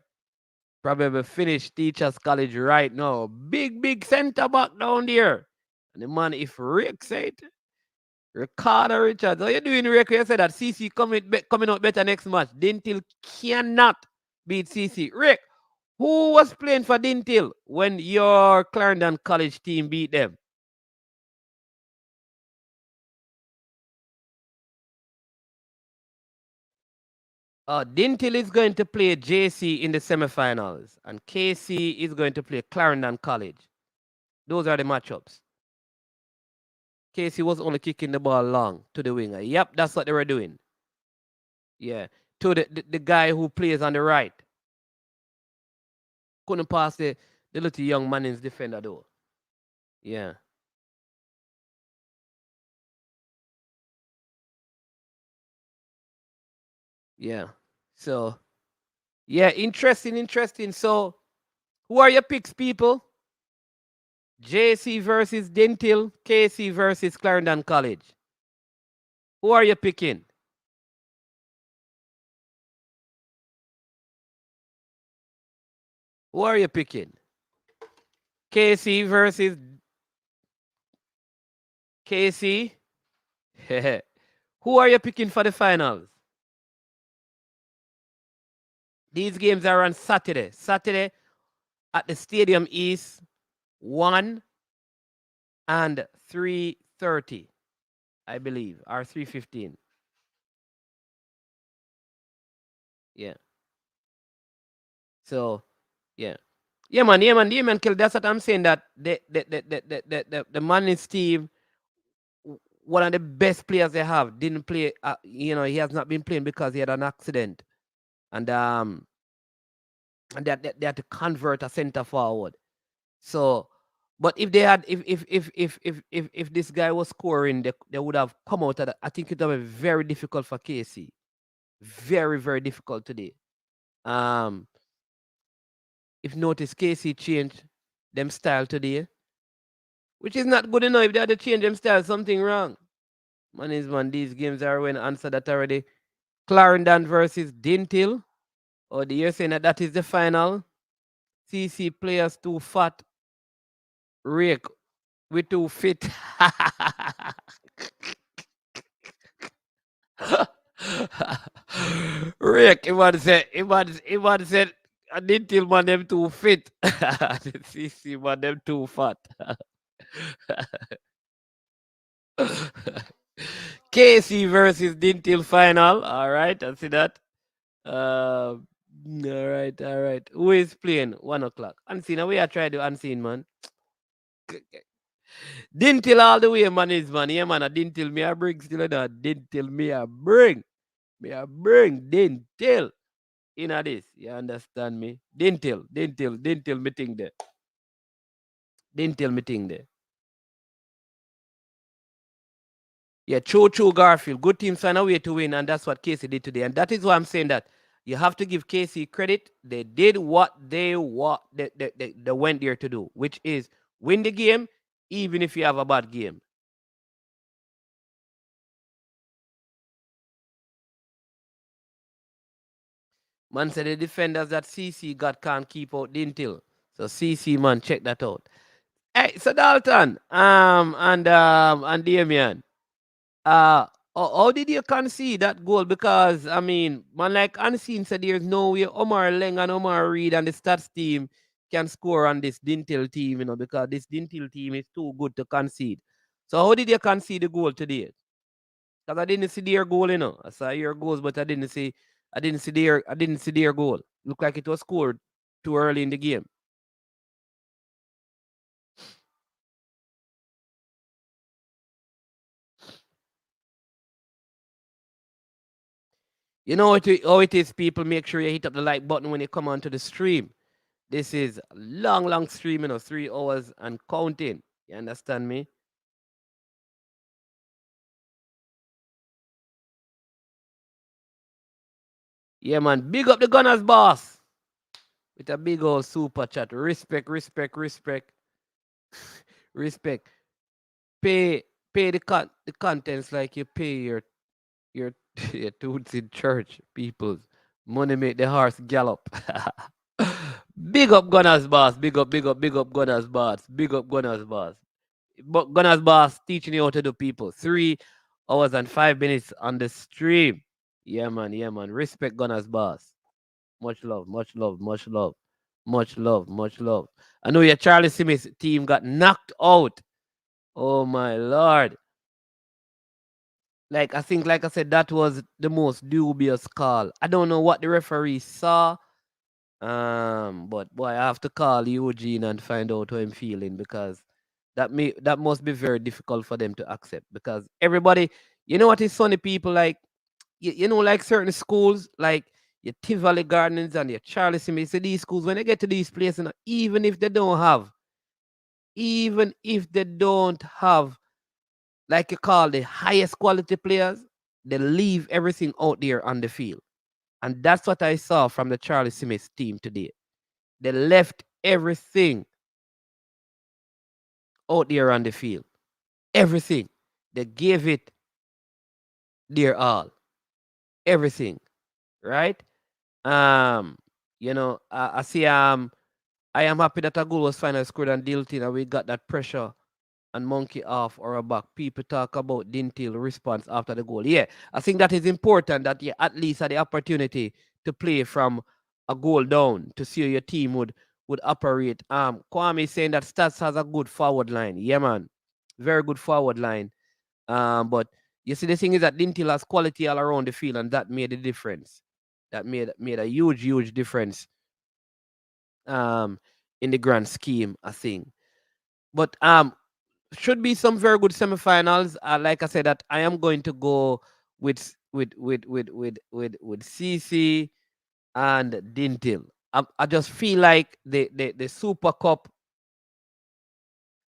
Probably finish Teachers College right now. Big, big center back down there. And the man, if Rick said, Ricardo Richards, how you doing, Rick? You said that CC coming out better next match. Dinthill cannot beat CC. Rick, who was playing for Dinthill when your Clarendon College team beat them? Dinthill is going to play JC in the semifinals, and KC is going to play Clarendon College. Those are the matchups. KC was only kicking the ball long to the winger. Yep, that's what they were doing. Yeah, to the guy who plays on the right. Couldn't pass the little young Mannings defender though. Yeah. Yeah. So, yeah, interesting, interesting. So, who are your picks, people? JC versus Dinthill, KC versus Clarendon College. Who are you picking? Who are you picking? KC versus KC? Who are you picking for the finals? These games are on Saturday. Saturday at the Stadium East, 1 and 3:30, I believe, or 3:15. Yeah. So, yeah. Yeah, man, yeah, man, yeah, man, Kill. That's what I'm saying. That the Mannings team, one of the best players they have, didn't play. You know, he has not been playing because he had an accident, and they had to convert a center forward. So, but if they had, if this guy was scoring, they would have come out. I think it would have been very difficult for KC. Very, very difficult today. Um, if notice KC changed them style today, which is not good enough. If they had to change them style, something wrong. Man is man, these games are when answer that already. Clarendon versus Dinthill. Or the you're saying that is the final. CC players too fat. Rick, we too fit. Rick, he said, I didn't tell man them too fit. CC man them too fat. KC versus Dinthill final. All right, I see that. All right, all right. Who is playing? 1 o'clock. Unseen. We are trying to unseen, man. Dinthill all the way, man. Is man. Yeah, man. I didn't tell me I bring still that. Didn't tell me I bring. Me I bring. Didn't tell. In this. You understand me? Didn't tell me thing there. Didn't tell me thing there. Yeah, Cho Garfield. Good teams find a way to win, and that's what Casey did today. And that is why I'm saying that you have to give Casey credit. They did what they went there to do, which is win the game, even if you have a bad game. Man said the defenders that CC got can't keep out Dinthill. So CC man, check that out. Hey, so Dalton, and Damian, how did you concede that goal? Because I mean, man, like Unseen said, there's no way Omar Leng and Omar Reed and the stats team can score on this Dinthill team, because this Dinthill team is too good to concede. So how did you concede the goal today? Because I didn't see their goal, I saw your goals, but I didn't see their goal. Looked like it was scored too early in the game. You know how it is, people. Make sure you hit up the like button when you come onto the stream. This is a long, long stream, 3 hours and counting. You understand me? Yeah, man. Big up the Gunners, boss. With a big old super chat. Respect, respect, respect, respect. Pay, pay the contents like you pay your your tools in church. People's money make the horse gallop. Big up Gunners, boss. Big up, big up, big up Gunners, boss. Big up Gunners, boss. But Gunners, boss, teaching you how to do people. 3 hours and 5 minutes on the stream. Yeah, man. Yeah, man. Respect Gunners, boss. Much love, much love, much love, much love, much love. I know your Charlie Simmons team got knocked out. Oh my lord. Like I think, like I said, that was the most dubious call. I don't know what the referee saw. But boy, I have to call Eugene and find out how I'm feeling, because that must be very difficult for them to accept, because everybody, you know what is funny, people, like you know, like certain schools, like your Tivoli Gardens and your Charlie Simmons, these schools, when they get to these places, even if they don't have, like you call, the highest quality players, they leave everything out there on the field. And that's what I saw from the Charlie Simmons team today. They left everything out there on the field. Everything. They gave it their all. Everything. Right? Um, I see I am happy that a goal was finally scored on Dinthill and we got that pressure and monkey off our back. People talk about Dinthill response after the goal. Yeah, I think that is important, that you at least had the opportunity to play from a goal down to see how your team would operate. Kwame is saying that Stats has a good forward line. Yeah, man. Very good forward line. But you see, the thing is that Dinthill has quality all around the field, and that made a difference. That made a huge, huge difference um in the grand scheme, I think. But should be some very good semifinals. Like I said, that I am going to go with CC and Dinthill. I just feel like the Super Cup.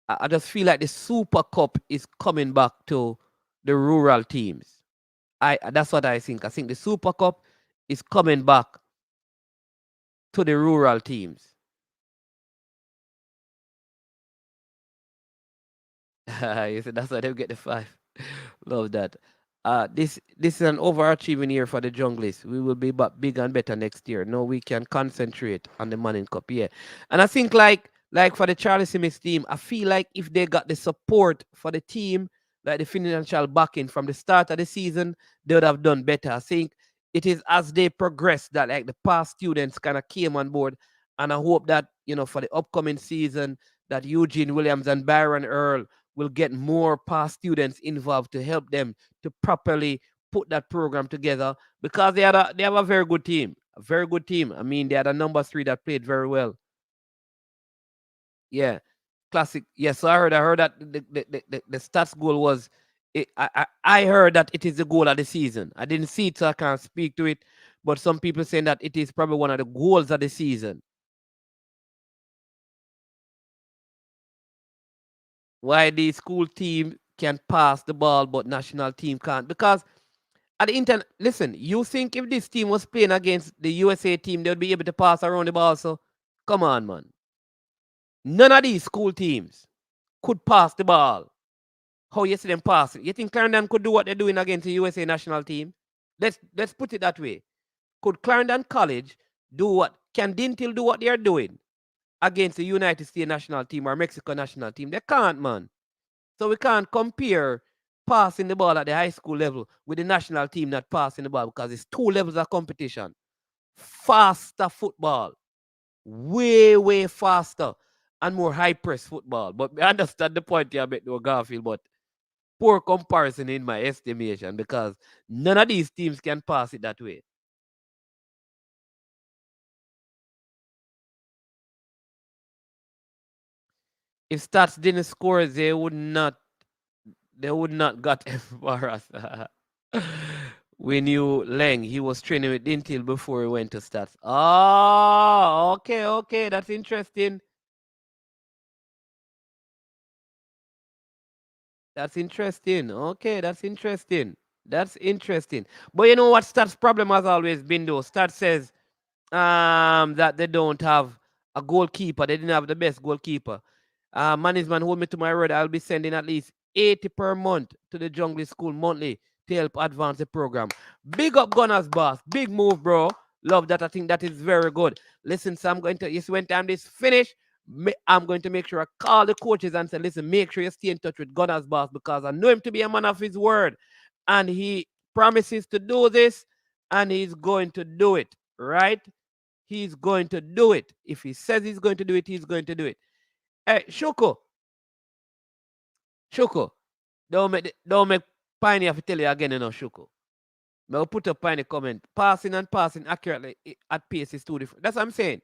I just feel like the Super Cup is coming back to the rural teams. That's what I think. I think the Super Cup is coming back to the rural teams. You see, that's why they get the 5. Love that. This is an overachieving year for the junglists. We will be back big and better next year. No, we can concentrate on the Manning Cup. Yeah, and I think like for the Charlie Simmons team, I feel like if they got the support for the team, like the financial backing from the start of the season, they would have done better. I think it is as they progress that like the past students kind of came on board, and I hope that for the upcoming season that Eugene Williams and Byron Earl will get more past students involved to help them to properly put that program together, because they have a very good team. A very good team. I mean, they had a number 3 that played very well. Yeah. Classic. Yes, so I heard that the stats goal was I heard that it is the goal of the season. I didn't see it, so I can't speak to it. But some people saying that it is probably one of the goals of the season. Why the school team can pass the ball but national team can't? Because at the internet, listen, you think if this team was playing against the USA team, they would be able to pass around the ball? So come on, man. None of these school teams could pass the ball. How you see them pass it? You think Clarendon could do what they're doing against the USA national team? Let's put it that way. Could Clarendon College do what? Can Dinthill do what they're doing against the United States national team or Mexico national team? They can't, man. So we can't compare passing the ball at the high school level with the national team not passing the ball, because it's 2 levels of competition. Faster football, way, way faster, and more high press football. But I understand the point you make, no Garfield, but poor comparison in my estimation, because none of these teams can pass it that way. If Stats didn't score, they would not got embarrassed. We knew Leng. He was training with Dinthill before he went to Stats. Oh, okay, okay. That's interesting. That's interesting. Okay, that's interesting. That's interesting. But you know what Stats' problem has always been though? Stats says that they don't have a goalkeeper. They didn't have the best goalkeeper. Management hold me to my word. I'll be sending at least 80 per month to the Jungle School monthly to help advance the program. Big up Gunners boss. Big move, bro. Love that. I think that is very good. Listen, so I'm going to, yes, when time this finish, I'm going to make sure I call the coaches and say, listen, make sure you stay in touch with Gunners boss because I know him to be a man of his word. And he promises to do this and he's going to do it, right? He's going to do it. If he says he's going to do it, he's going to do it. Hey, Shuko, don't make Piney have to tell you again, you know, Shuko. I'll put up Piney comment. Passing and passing accurately at pace is too different. That's what I'm saying.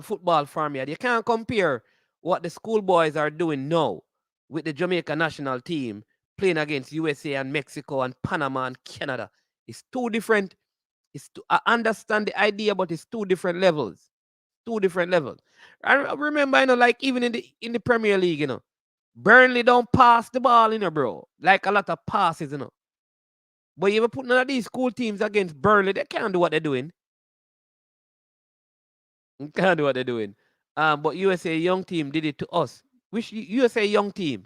Football farm yard. You can't compare what the schoolboys are doing now with the Jamaica national team playing against USA and Mexico and Panama and Canada. It's too different. I understand the idea, but it's two different levels. Two different levels. I remember, you know, like even in the Premier League, you know, Burnley don't pass the ball, you know, bro. Like a lot of passes, you know. But you ever put none of these school teams against Burnley, they can't do what they're doing. They can't do what they're doing. But USA young team did it to us. Which USA young team?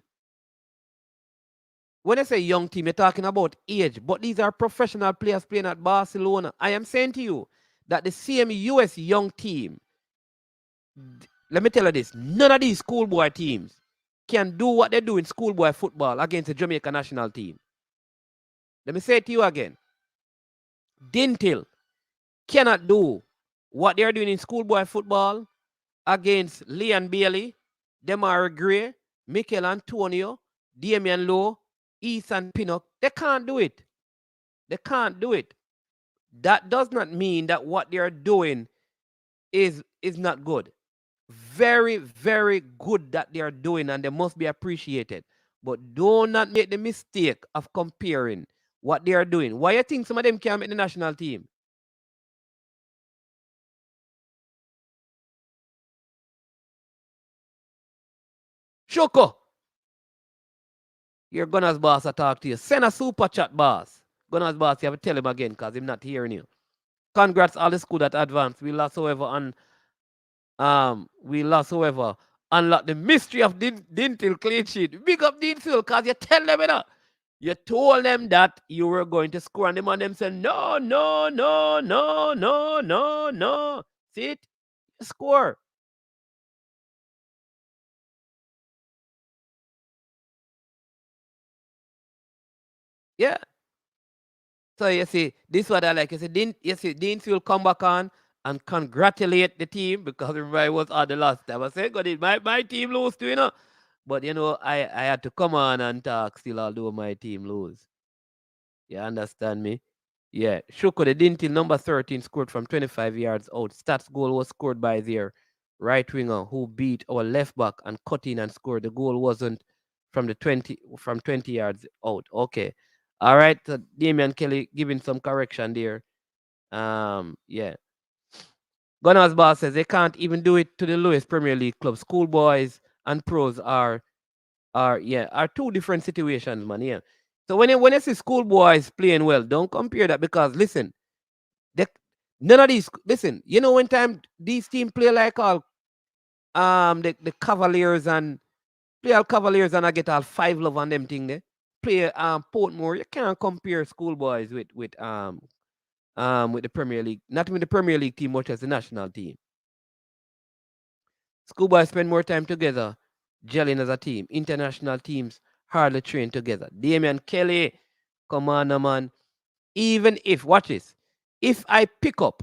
When I say young team, you're talking about age, but these are professional players playing at Barcelona. I am saying to you that the same US young team, let me tell you this, none of these schoolboy teams can do what they do in schoolboy football against the Jamaica national team. Let me say it to you again. Dinthill cannot do what they're doing in schoolboy football against Leon Bailey, Demar Gray, Mikel Antonio, Damian Lowe, Ethan Pinnock. They can't do it. They can't do it. That does not mean that what they're doing is not good. Very, very good that they are doing, and they must be appreciated. But do not make the mistake of comparing what they are doing. Why you think some of them can't make the national team? Shoko, your Gunners boss I talk to you. Send a super chat, boss. Gunners boss, you have to tell him again because he's not hearing you. Congrats all the school that advanced. We lost, however, unlock the mystery of Dinthill clean sheet. Big up Dinthill because you tell them, you know. You told them that you were going to score, and them said, no, no, no, no, no, no, no. See it? Score. Yeah. So you see, this is what I like. You see, Deans will come back on and congratulate the team because everybody was on the last time. I said, God, my team lose too, you know. But you know, I had to come on and talk still, although my team lose. You understand me? Yeah. Shuko, the Dintil number 13 scored from 25 yards out. Stats goal was scored by their right winger who beat our left back and cut in and scored. The goal wasn't from the 20 yards out. Okay. All right. So Damian Kelly giving some correction there. Yeah. Gunners boss says they can't even do it to the lowest Premier League club. Schoolboys and pros are two different situations, man. Yeah. So when you see schoolboys playing well, don't compare that because listen, they, none of these listen, you know when time these teams play like all the Cavaliers and play all Cavaliers and I get all five love on them thing there. Play Portmore, you can't compare schoolboys with the Premier League, not with the Premier League team much as the national team. Schoolboys spend more time together, gelling as a team. International teams hardly train together. Damian Kelly, come on, man. Even if, watch this, if I pick up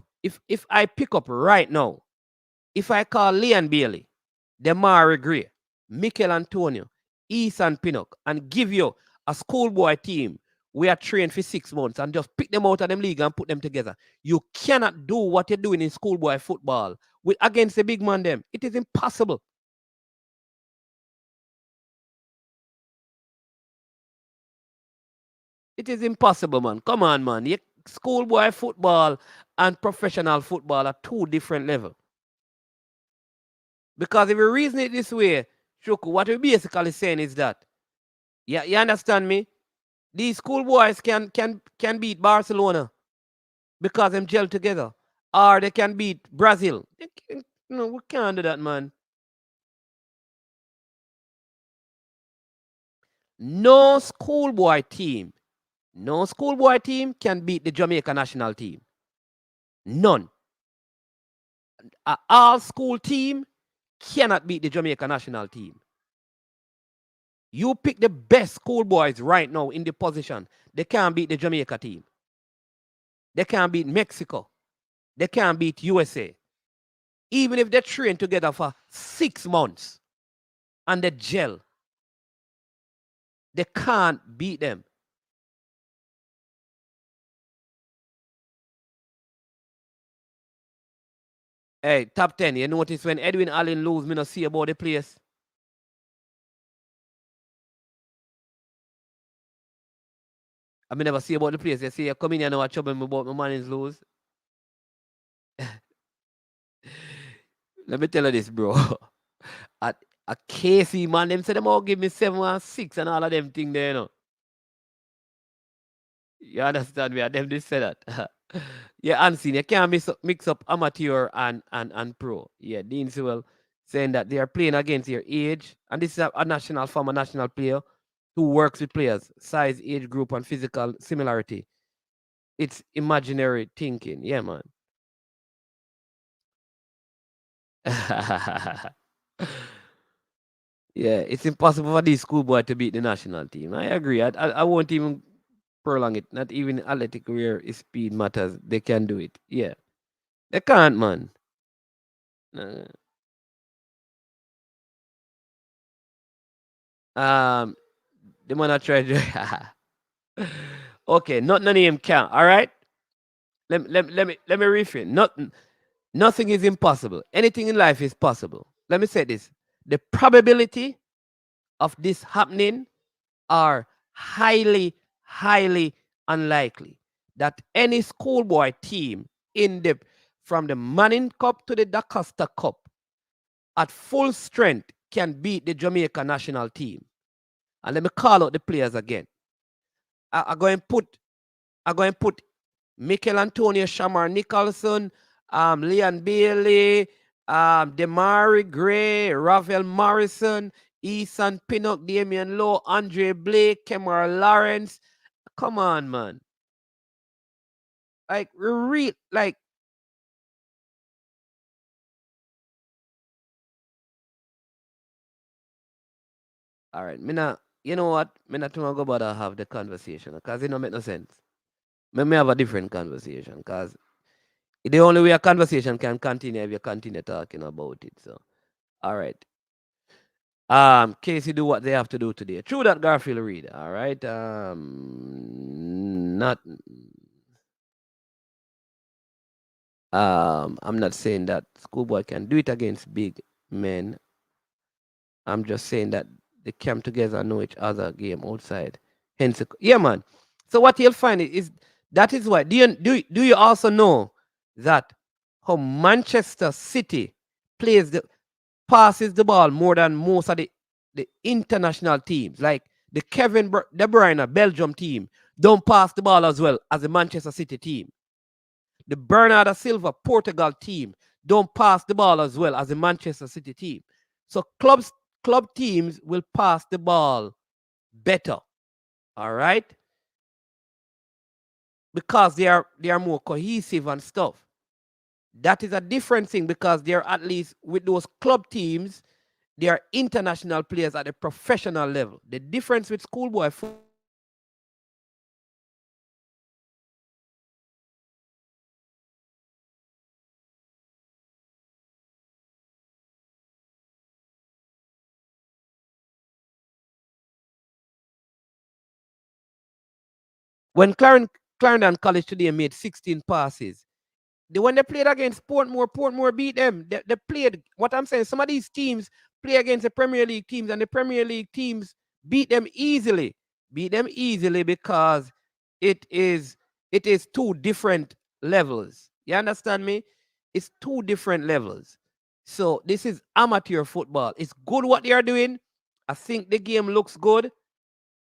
right now, if I call Leon Bailey, Demari Gray, Mikel Antonio, Ethan Pinnock, and give you a schoolboy team we are trained for 6 months and just pick them out of them league and put them together, you cannot do what you're doing in schoolboy football with against the big man them. It is impossible. It is impossible, man. Come on, man. Schoolboy football and professional football are two different levels. Because if you reason it this way, Shuku, what we're basically saying is that, yeah, you understand me? These schoolboys can beat Barcelona because them gel together. Or they can beat Brazil. No, we can't do that, man. No schoolboy team can beat the Jamaica national team. None. An all school team cannot beat the Jamaica national team. You pick the best schoolboys right now in the position. They can't beat the Jamaica team. They can't beat Mexico. They can't beat USA. Even if they train together for 6 months and they gel, they can't beat them. Hey, top 10, you notice when Edwin Allen lose, me not see about the place. I mean, never see about the place. You see, you come in here now, trouble me about my Mannings lose. Let me tell you this, bro. At a KC, man, them say them all give me 7 and 6 and all of them thing there, you know. You understand me? And them just say that. Yeah, unseen. You can't mix up amateur and pro. Yeah, Dean Sewell saying that they are playing against your age. And this is a national former national player who works with players, size, age group, and physical similarity. It's imaginary thinking. Yeah, man. Yeah, it's impossible for these schoolboy to beat the national team. I agree. I won't even prolong it. Not even athletic where speed matters. They can do it. Yeah. They can't, man. The man I tried. Okay, not none of him can. All right. Let me refrain. Nothing is impossible. Anything in life is possible. Let me say this: the probability of this happening are highly, highly unlikely. That any schoolboy team from the Manning Cup to the Da Costa Cup at full strength can beat the Jamaica national team. And let me call out the players again. I'm going to put Michael Antonio Shamar Nicholson, Leon Bailey, Demari Gray, Ravel Morrison, Eason Pinnock, Damian Lowe, Andre Blake, Kemar Lawrence. Come on, man. Like, all right, you know what? Me not want to go bother have the conversation because it don't make no sense. Me have a different conversation because the only way a conversation can continue if you continue talking about it. So, all right. Casey do what they have to do today. True that, Garfield Reed. All right. I'm not saying that schoolboy can do it against big men. I'm just saying that they come together and know each other game outside. Hence, yeah, man. So what you'll find is that is why. Do you also know that how Manchester City passes the ball more than most of the international teams, like the Kevin De Bruyne Belgium team, don't pass the ball as well as the Manchester City team. The Bernardo Silva Portugal team don't pass the ball as well as the Manchester City team. So club teams will pass the ball better. All right? Because they are more cohesive and stuff. That is a different thing because they're at least with those club teams, they are international players at a professional level. The difference with schoolboy football, when Clarendon College today made 16 passes, when they played against Portmore beat them. They played, what I'm saying, some of these teams play against the Premier League teams, and the Premier League teams beat them easily. Beat them easily because it is two different levels. You understand me? It's two different levels. So this is amateur football. It's good what they are doing. I think the game looks good.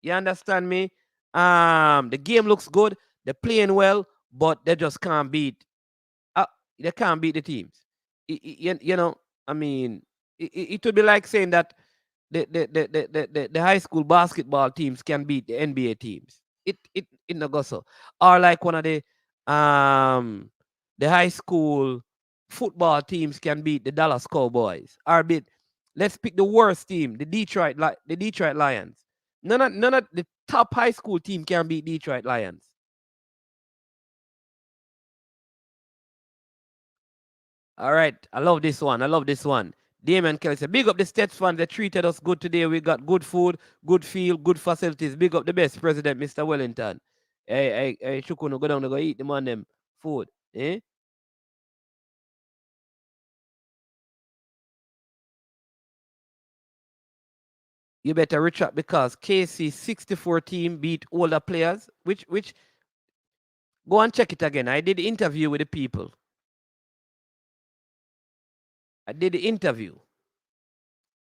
You understand me? The game looks good. They're playing well, but they just can't beat. They can't beat the teams. You know, I mean, it would be like saying that the high school basketball teams can beat the NBA teams. It no go so. Or like one of the high school football teams can beat the Dallas Cowboys. Or beat, let's pick the worst team, the Detroit Lions. None of the top high school team can beat Detroit Lions. All right, I love this one. I love this one. Damon Kelly said, big up the States fans. They treated us good today. We got good food, good feel, good facilities. Big up the best president, Mr. Wellington. Hey, Shukuno, go down to go eat the man them food. Eh? You better retract because KC 64 team beat older players. Which go and check it again. I did the interview with the people. I did the interview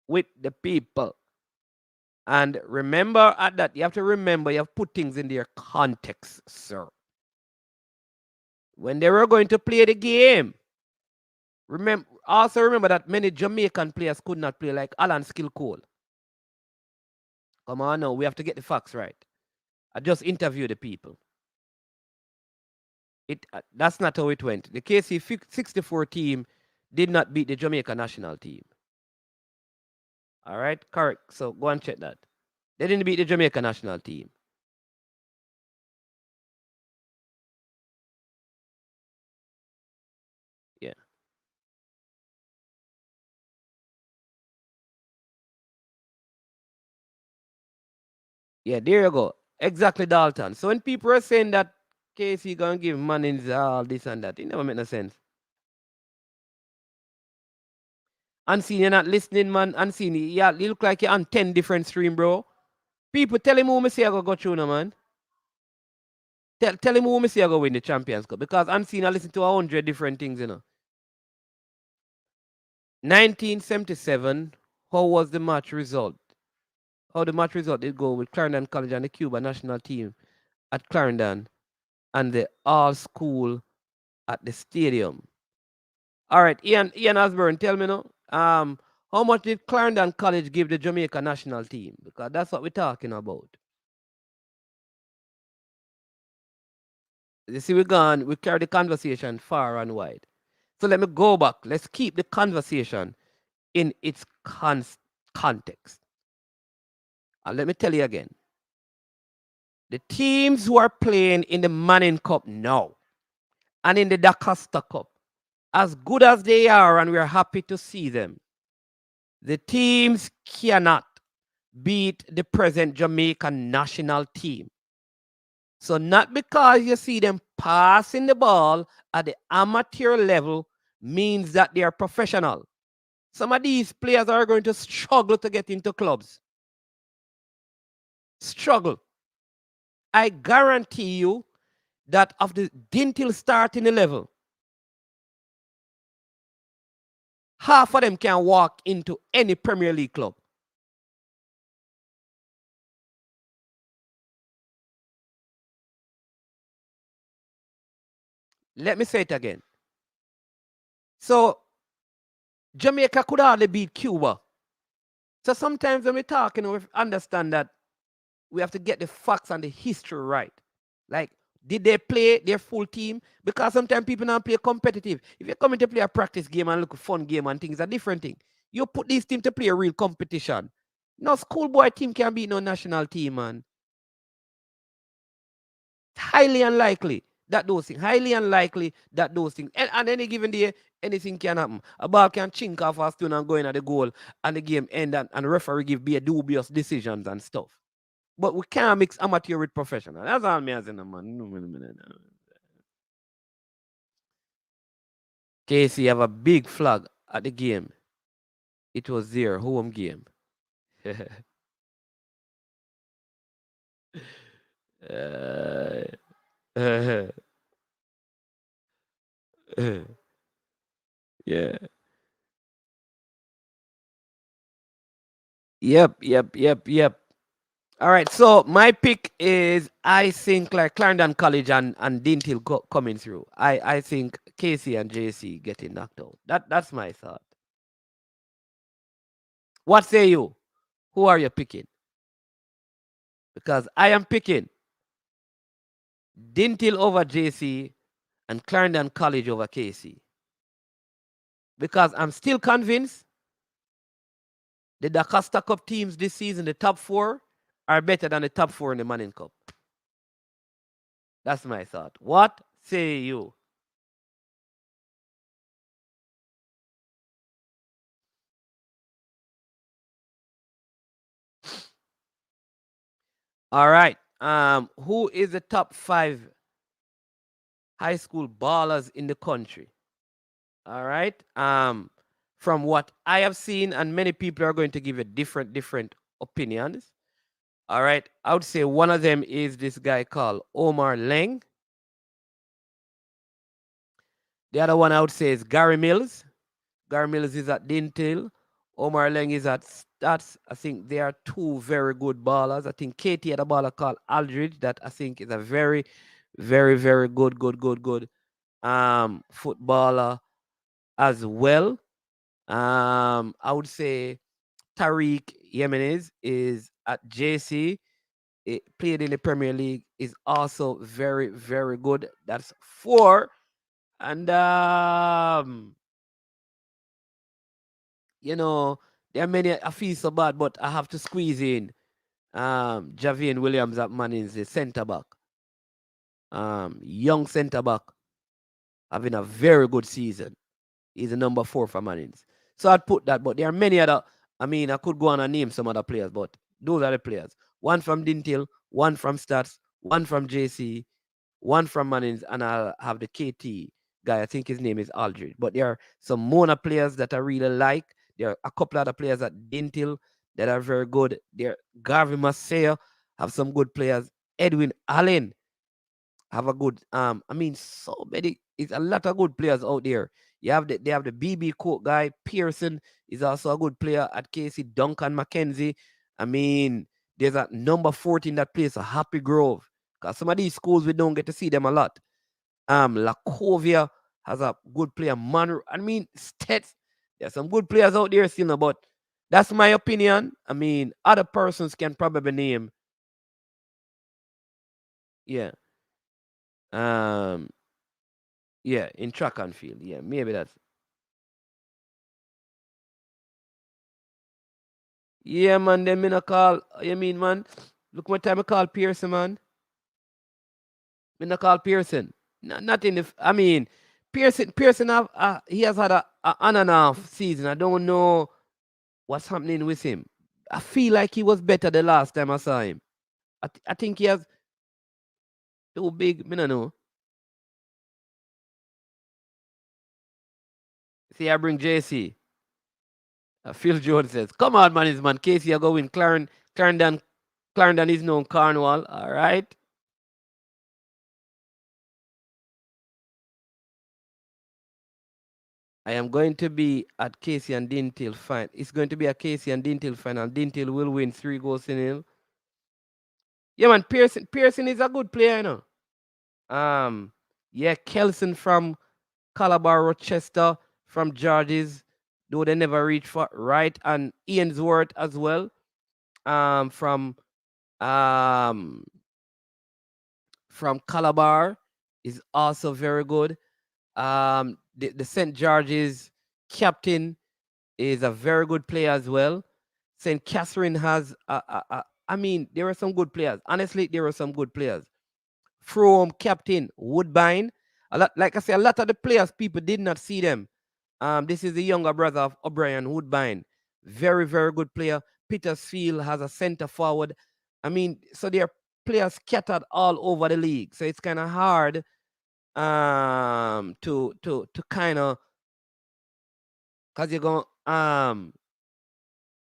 with the people. And remember at that, you have to remember, you have put things in their context, sir. When they were going to play the game, also remember that many Jamaican players could not play, like Alan Skillcole. Come on now, we have to get the facts right. I just interviewed the people. That's not how it went. The KC 64 team did not beat the Jamaica national team. All right, correct. So go and check that. They didn't beat the Jamaica national team. Yeah. Yeah, there you go. Exactly, Dalton. So when people are saying that KC gonna give Mannings all this and that, it never make no sense. Unseen, you're not listening, man. Unseen, you look like you're on 10 different stream, bro. People tell him who me say I go through now, man. Tell him who me say I go win the Champions Cup. Because Unseen, I listen to 100 different things, you know. 1977, how was the match result? How the match result did go with Clarendon College and the Cuba national team at Clarendon and the all school at the stadium. All right, Ian Osborne, tell me now. How much did Clarendon College give the Jamaica national team? Because that's what we're talking about. You see, we carry the conversation far and wide. So let me go back. Let's keep the conversation in its context. And let me tell you again. The teams who are playing in the Manning Cup now and in the Da Costa Cup, as good as they are, and we're happy to see them, the teams cannot beat the present Jamaican national team. So not because you see them passing the ball at the amateur level means that they are professional. Some of these players are going to struggle to get into clubs. Struggle. I guarantee you that of the Dinthill starting level, half of them can walk into any Premier League club. Let me say it again. So Jamaica could hardly beat Cuba. So sometimes when we're talking, we understand that we have to get the facts and the history right. Like, did they play their full team? Because sometimes people don't play competitive. If you're coming to play a practice game and look a fun game and things, a different thing. You put this team to play a real competition. No schoolboy team can beat no national team, man. Highly unlikely that those things. Highly unlikely that those things. And any given day, anything can happen. A ball can chink off a stone and go in at the goal, and the game end, and the referee give be a dubious decisions and stuff. But we can't mix amateur with professional. That's all me as in, man. KC have a big flag at the game. It was their home game. Uh, yeah. Yep. All right, so my pick is I think like Clarendon College and Dinthill coming through. I think Casey and JC getting knocked out. That's my thought. What say you? Who are you picking? Because I am picking Dinthill over JC and Clarendon College over Casey. Because I'm still convinced the DaCosta Cup teams this season, the top four, are better than the top four in the Manning Cup. That's my thought. What say you? All right. Who is the top 5 high school ballers in the country? All right. From what I have seen, and many people are going to give a different opinions. All right. I would say one of them is this guy called Omar Leng. The other one I would say is Gary Mills. Gary Mills is at Dinthill. Omar Leng is at Stats. I think they are two very good ballers. I think Katie had a baller called Aldridge that I think is a very good footballer as well. I would say Tariq Yemenes is at JC. It played in the Premier League, is also very good. That's 4. And you know, there are many I feel so bad, but I have to squeeze in Javian Williams at Mannings, the centre back. Young centre back having a very good season. He's the number 4 for Mannings. So I'd put that, but there are many other. I mean, I could go on and name some other players, but those are the players. One from Dinthill, one from Stats, one from JC, one from Mannings, and I'll have the KT guy. I think his name is Aldridge. But there are some Mona players that I really like. There are a couple other players at Dinthill that are very good. There, Garvey Maceo have some good players. Edwin Allen have a good I mean so many, it's a lot of good players out there. They have the BB Court guy. Pearson is also a good player at KC. Duncan McKenzie. I mean, there's a number 14 that plays a Happy Grove. Because some of these schools we don't get to see them a lot. Lacovia has a good player. I mean, Stets. There's some good players out there still, but that's my opinion. I mean, other persons can probably name. Yeah. Um, yeah, in track and field. Yeah, maybe that's. Yeah, man. Then me not call. You mean, man? Look what time I call Pearson, man. Me not call Pearson. Not in the. I mean, Pearson have. He has had a on and off season. I don't know what's happening with him. I feel like he was better the last time I saw him. I think he has too big. Me no know. See, I bring JC. Phil Jones says, "Come on, man, is man. Casey, I go win. Clarendon, Clarendon is known Cornwall. All right." I am going to be at Casey and Dinthill final. It's going to be a Casey and Dinthill final. Dinthill will win 3-0. Yeah, man. Pearson is a good player, you know. Yeah, Kelson from Calabar, Rochester, from Georges, though they never reach for right, and Iansworth as well. From um from Calabar is also very good. The St. George's captain is a very good player as well. St. Catherine has, I mean, there are some good players. Honestly, there are some good players. From captain Woodbine, a lot, like I said, a lot of the players people did not see them. This is the younger brother of O'Brien Woodbine, very good player. Petersfield has a center forward. I mean, so there are players scattered all over the league. So it's kind of hard to kind of, because you're going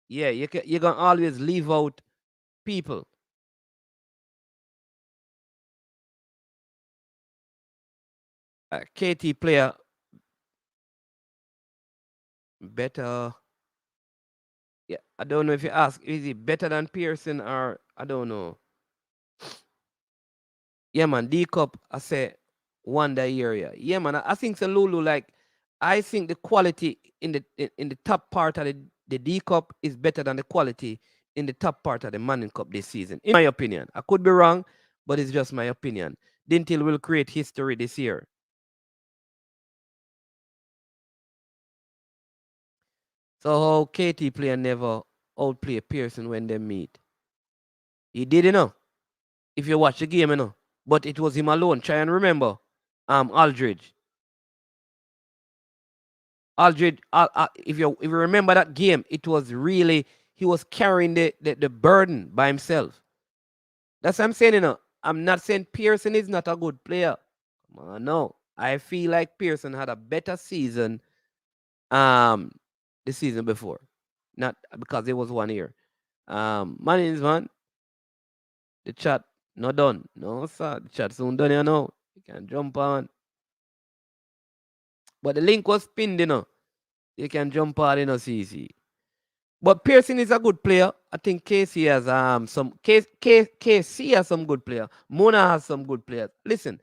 yeah, you're gonna always leave out people. KT player better. Yeah, I don't know if you ask, is he better than Pearson or I don't know. Yeah, man, D Cup, I say wonder area. Yeah, man, I think so Lulu, like I think the quality in the top part of the D Cup is better than the quality in the top part of the Manning Cup this season. In my opinion. I could be wrong, but it's just my opinion. Dinthill will create history this year. So how KT player never outplay Pearson when they meet. He did, you know. If you watch the game, you know. But it was him alone. Try and remember. Aldridge. Aldridge, if you remember that game, it was really he was carrying the burden by himself. That's what I'm saying, you know. I'm not saying Pearson is not a good player. No. I feel like Pearson had a better season um the season before. Not because it was 1 year. Mannings, man, the chat not done. No, sir. The chat soon done, you know. You can jump on. But the link was pinned, you know. You can jump on, you know, CC. But Pearson is a good player. I think KC has KC has some good player. Mona has some good players. Listen,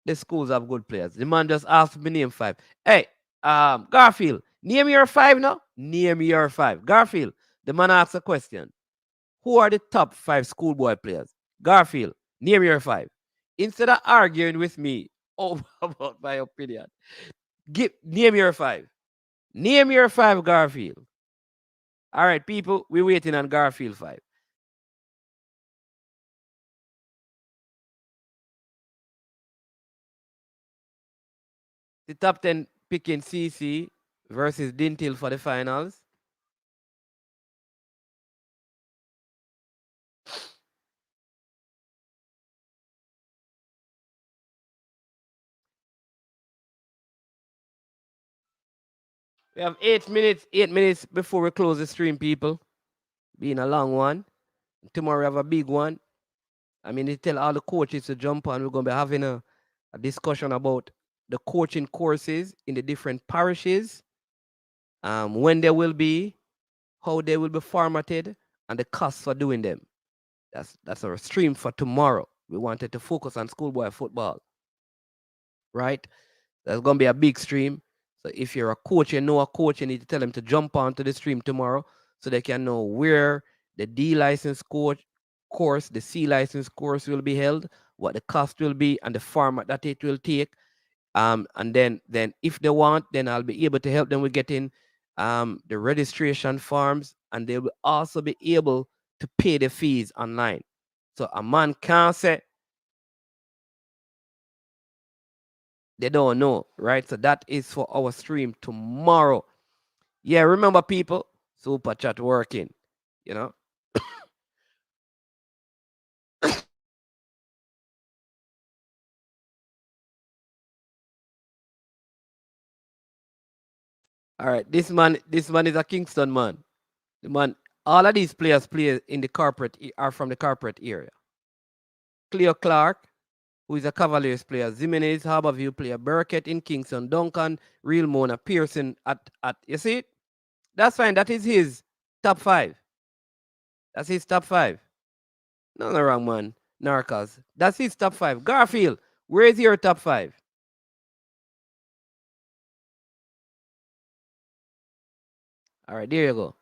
the schools have good players. The man just asked me name five. Hey, Garfield, name your five now. Name your five. Garfield, the man asked a question. Who are the top five schoolboy players? Garfield, name your five. Instead of arguing with me about my opinion, name your five. Name your five, Garfield. All right, people, we're waiting on Garfield 5. The top 10 picking CC versus Dinthill for the finals. We have 8 minutes before we close the stream, people. Being a long one. Tomorrow we have a big one. I mean, they tell all the coaches to jump on. We're going to be having a discussion about the coaching courses in the different parishes, when they will be, how they will be formatted, and the cost for doing them. That's our stream for tomorrow. We wanted to focus on schoolboy football, right? That's going to be a big stream. So if you're a coach, you know a coach, you need to tell them to jump onto the stream tomorrow so they can know where the D license course, the C license course will be held, what the cost will be, and the format that it will take. And then if they want, then I'll be able to help them with getting the registration forms, and they will also be able to pay the fees online. So a man can't say they don't know, right? So that is for our stream tomorrow. Yeah, remember, people, super chat working, you know. All right, this man is a Kingston man. The man, all of these players play in the corporate are from the corporate area. Cleo Clark, who is a Cavaliers player, Jimenez, Harborview player, Burkett in Kingston, Duncan, Real Mona, Pearson at you see it? That's fine. That is his top five. That's his top five. No, no wrong, man. Narcos. That's his top five. Garfield, where is your top five? All right, there you go.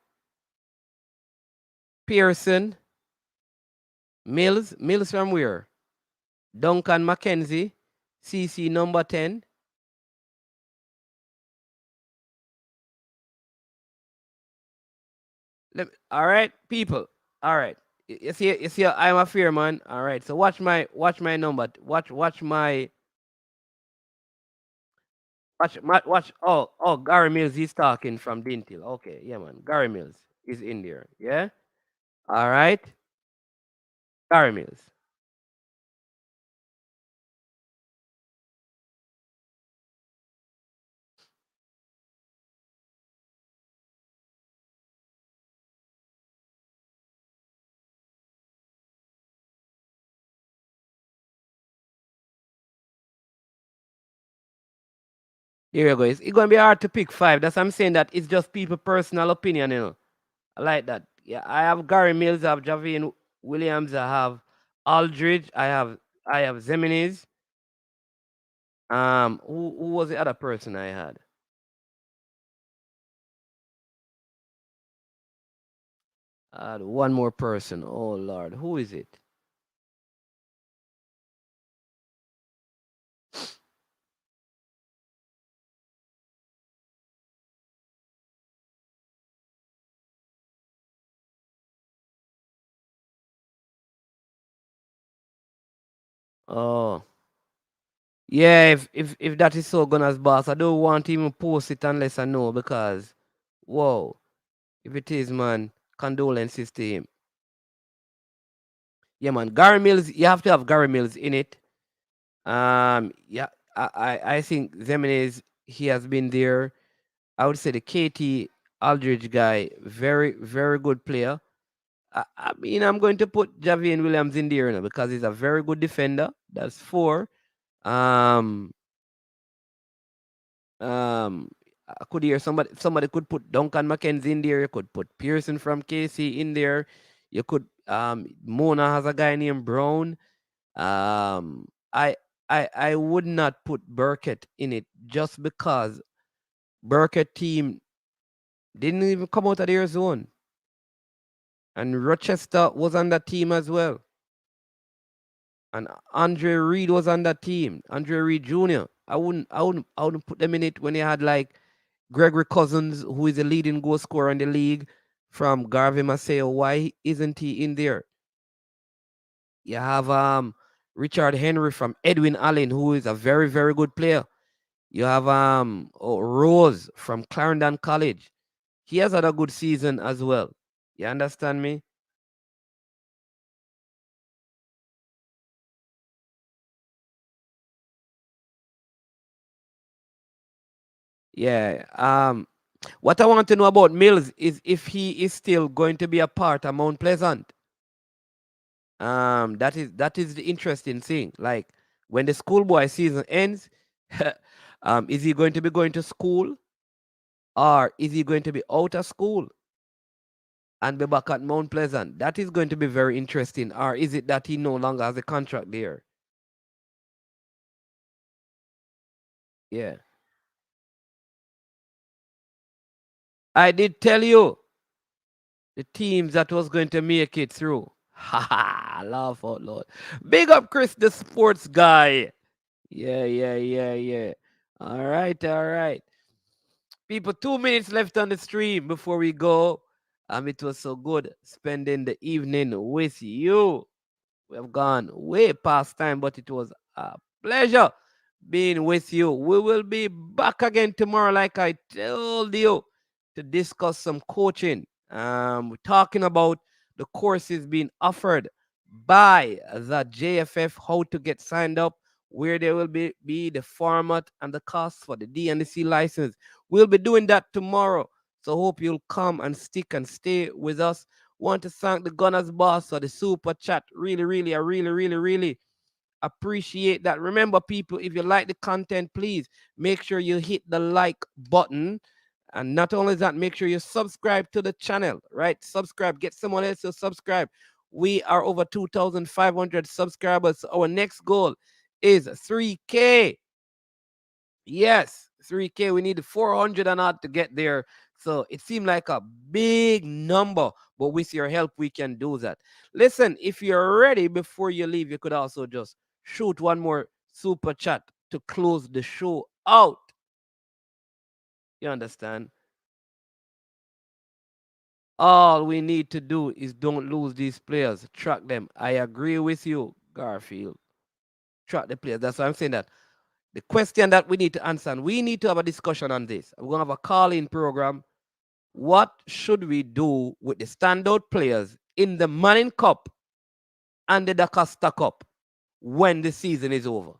Pearson, Mills from where? Duncan Mackenzie, CC number 10. All right, people. All right. You see, I'm a fair man. All right. So watch my number. Watch. Oh, Gary Mills. He's talking from Dinthill. Okay, yeah, man. Gary Mills is in there. Yeah. All right. Gary Mills. Here you go. It's going to be hard to pick five. That's what I'm saying, that it's just people personal opinion, I like that. Yeah, I have Gary Mills, I have Javian Williams, I have Aldridge, I have Zeminis. Who was the other person I had? I had one more person. Oh Lord, who is it? Oh, yeah. If that is so, Gunners boss, I don't want to even post it unless I know, because whoa, if it is, man, condolences to him. Yeah, man, Gary Mills. You have to have Gary Mills in it. Yeah, I think Zemenes, he has been there. I would say the KT Aldridge guy, very, very good player. I mean, I'm going to put Javian Williams in there, because he's a very good defender. That's four. Um, I could hear somebody could put Duncan McKenzie in there. You could put Pearson from KC in there. You could Mona has a guy named Brown. Um, I I would not put Burkett in it, just because Burkett team didn't even come out of their zone, and Rochester was on that team as well, and Andre Reed was on that team. Andre Reed Jr. I wouldn't put them in it when they had like Gregory Cousins, who is the leading goal scorer in the league, from Garvey Maceo. Why isn't he in there? You have Richard Henry from Edwin Allen, who is a very, very good player. You have Rose from Clarendon College. He has had a good season as well. You understand me? Yeah. What I want to know about Mills is if he is still going to be a part of Mount Pleasant. That is the interesting thing. Like, when the schoolboy season ends, is he going to be going to school, or is he going to be out of school and be back at Mount Pleasant? That is going to be very interesting. Or is it that he no longer has a contract there? Yeah. I did tell you the teams that was going to make it through. Ha ha, laugh out loud. Big up Chris, the sports guy. Yeah, yeah, yeah, yeah. All right, all right. People, 2 minutes left on the stream before we go. It was so good spending the evening with you. We have gone way past time, but it was a pleasure being with you. We will be back again tomorrow, like I told you, to discuss some coaching. We're talking about the courses being offered by the JFF, how to get signed up, where there will be the format and the cost for the D and the C license. We'll be doing that tomorrow. So hope you'll come and stick and stay with us. Want to thank the Gunners boss for the super chat. Really, really, I really, really, really appreciate that. Remember, people, if you like the content, please make sure you hit the like button. And not only that, make sure you subscribe to the channel, right? Subscribe, get someone else to subscribe. We are over 2,500 subscribers. Our next goal is 3K. Yes, 3K. We need 400 and odd to get there. So it seemed like a big number, but with your help, we can do that. Listen, if you're ready, before you leave, you could also just shoot one more super chat to close the show out. You understand? All we need to do is don't lose these players. Track them. I agree with you, Garfield. Track the players. That's why I'm saying that. The question that we need to answer, and we need to have a discussion on this. We're going to have a call-in program. What should we do with the standout players in the Manning Cup and the DaCosta Cup when the season is over?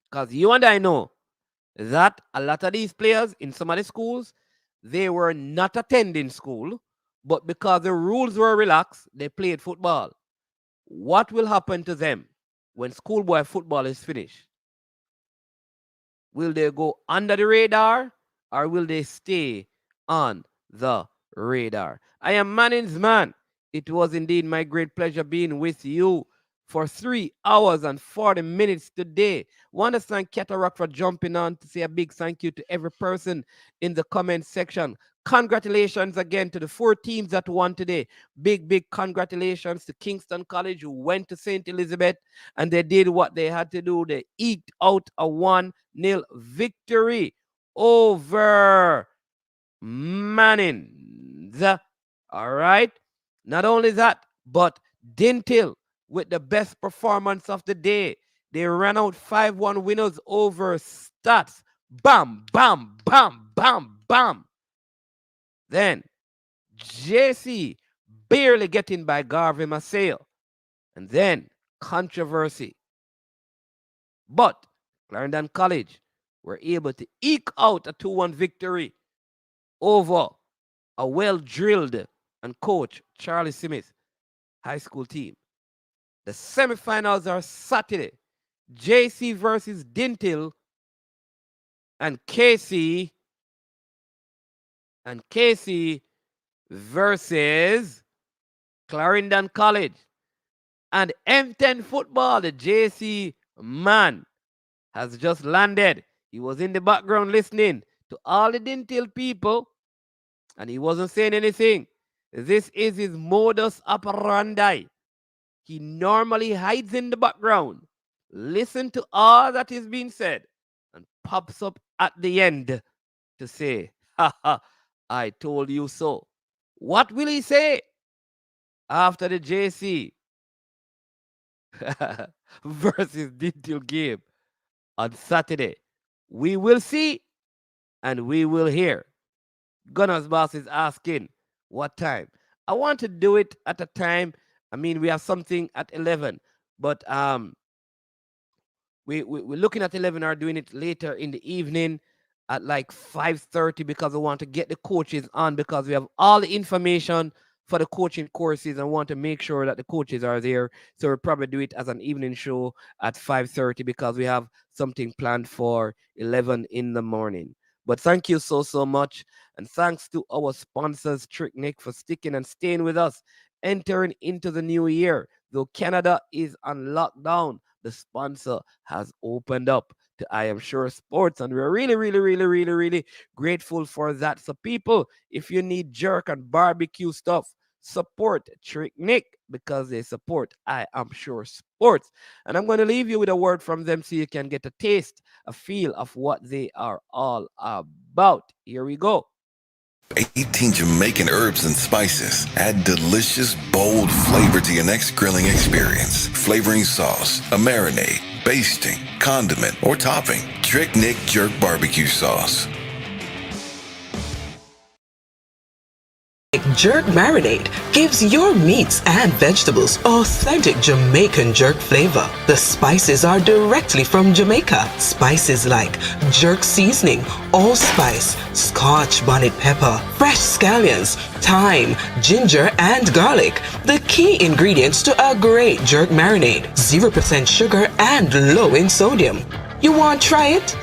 Because you and I know that a lot of these players in some of the schools, they were not attending school, but because the rules were relaxed, they played football. What will happen to them when schoolboy football is finished? Will they go under the radar or will they stay on the radar? I am Mannings Man. It was indeed my great pleasure being with you for 3 hours and 40 minutes today. Want to thank Cataract for jumping on to say a big thank you to every person in the comment section. Congratulations again to the 4 teams that won today. Big congratulations to Kingston College, who went to St. Elizabeth and they did what they had to do. They eked out a 1-0 victory over Mannings. All right. Not only that, but Dinthill with the best performance of the day. They ran out 5-1 winners over STATHS. Bam, bam, bam, bam, bam. Then JC barely getting by Garvey Maceo. And then controversy. But Clarendon College were able to eke out a 2-1 victory over a well-drilled and coached Charlie Smith high school team. The semifinals are Saturday. JC versus Dinthill and KC versus Clarendon College. And M10 football, the JC man has just landed. He was in the background listening to all the Dinthill people and he wasn't saying anything. This is his modus operandi. He normally hides in the background, listen to all that is being said, and pops up at the end to say, ha ha, I told you so. What will he say after the JC versus Dinthill game on Saturday? We will see and we will hear. Gunners Boss is asking what time. I want to do it at a time. I mean, we have something at 11, but we're looking at 11 or doing it later in the evening at like 5:30 because I want to get the coaches on because we have all the information for the coaching courses and want to make sure that the coaches are there. So we'll probably do it as an evening show at 5:30 because we have something planned for 11 in the morning. But thank you so much. And thanks to our sponsors, Trick Nick, for sticking and staying with us, entering into the new year. Though Canada is on lockdown, the sponsor has opened up to I Am Sure Sports. And we're really grateful for that. So people, if you need jerk and barbecue stuff, support Trick Nick because they support I Am Sure Sports. And I'm going to leave you with a word from them so you can get a taste, a feel of what they are all about. Here we go. 18 Jamaican herbs and spices add delicious, bold flavor to your next grilling experience. Flavoring sauce, a marinade, basting, condiment, or topping. Trick Nick Jerk Barbecue Sauce. Jerk marinade gives your meats and vegetables authentic Jamaican jerk flavor. The spices are directly from Jamaica. Spices like jerk seasoning, allspice, Scotch bonnet pepper, fresh scallions, thyme, ginger, and garlic. The key ingredients to a great jerk marinade. 0% sugar and low in sodium. You want to try it?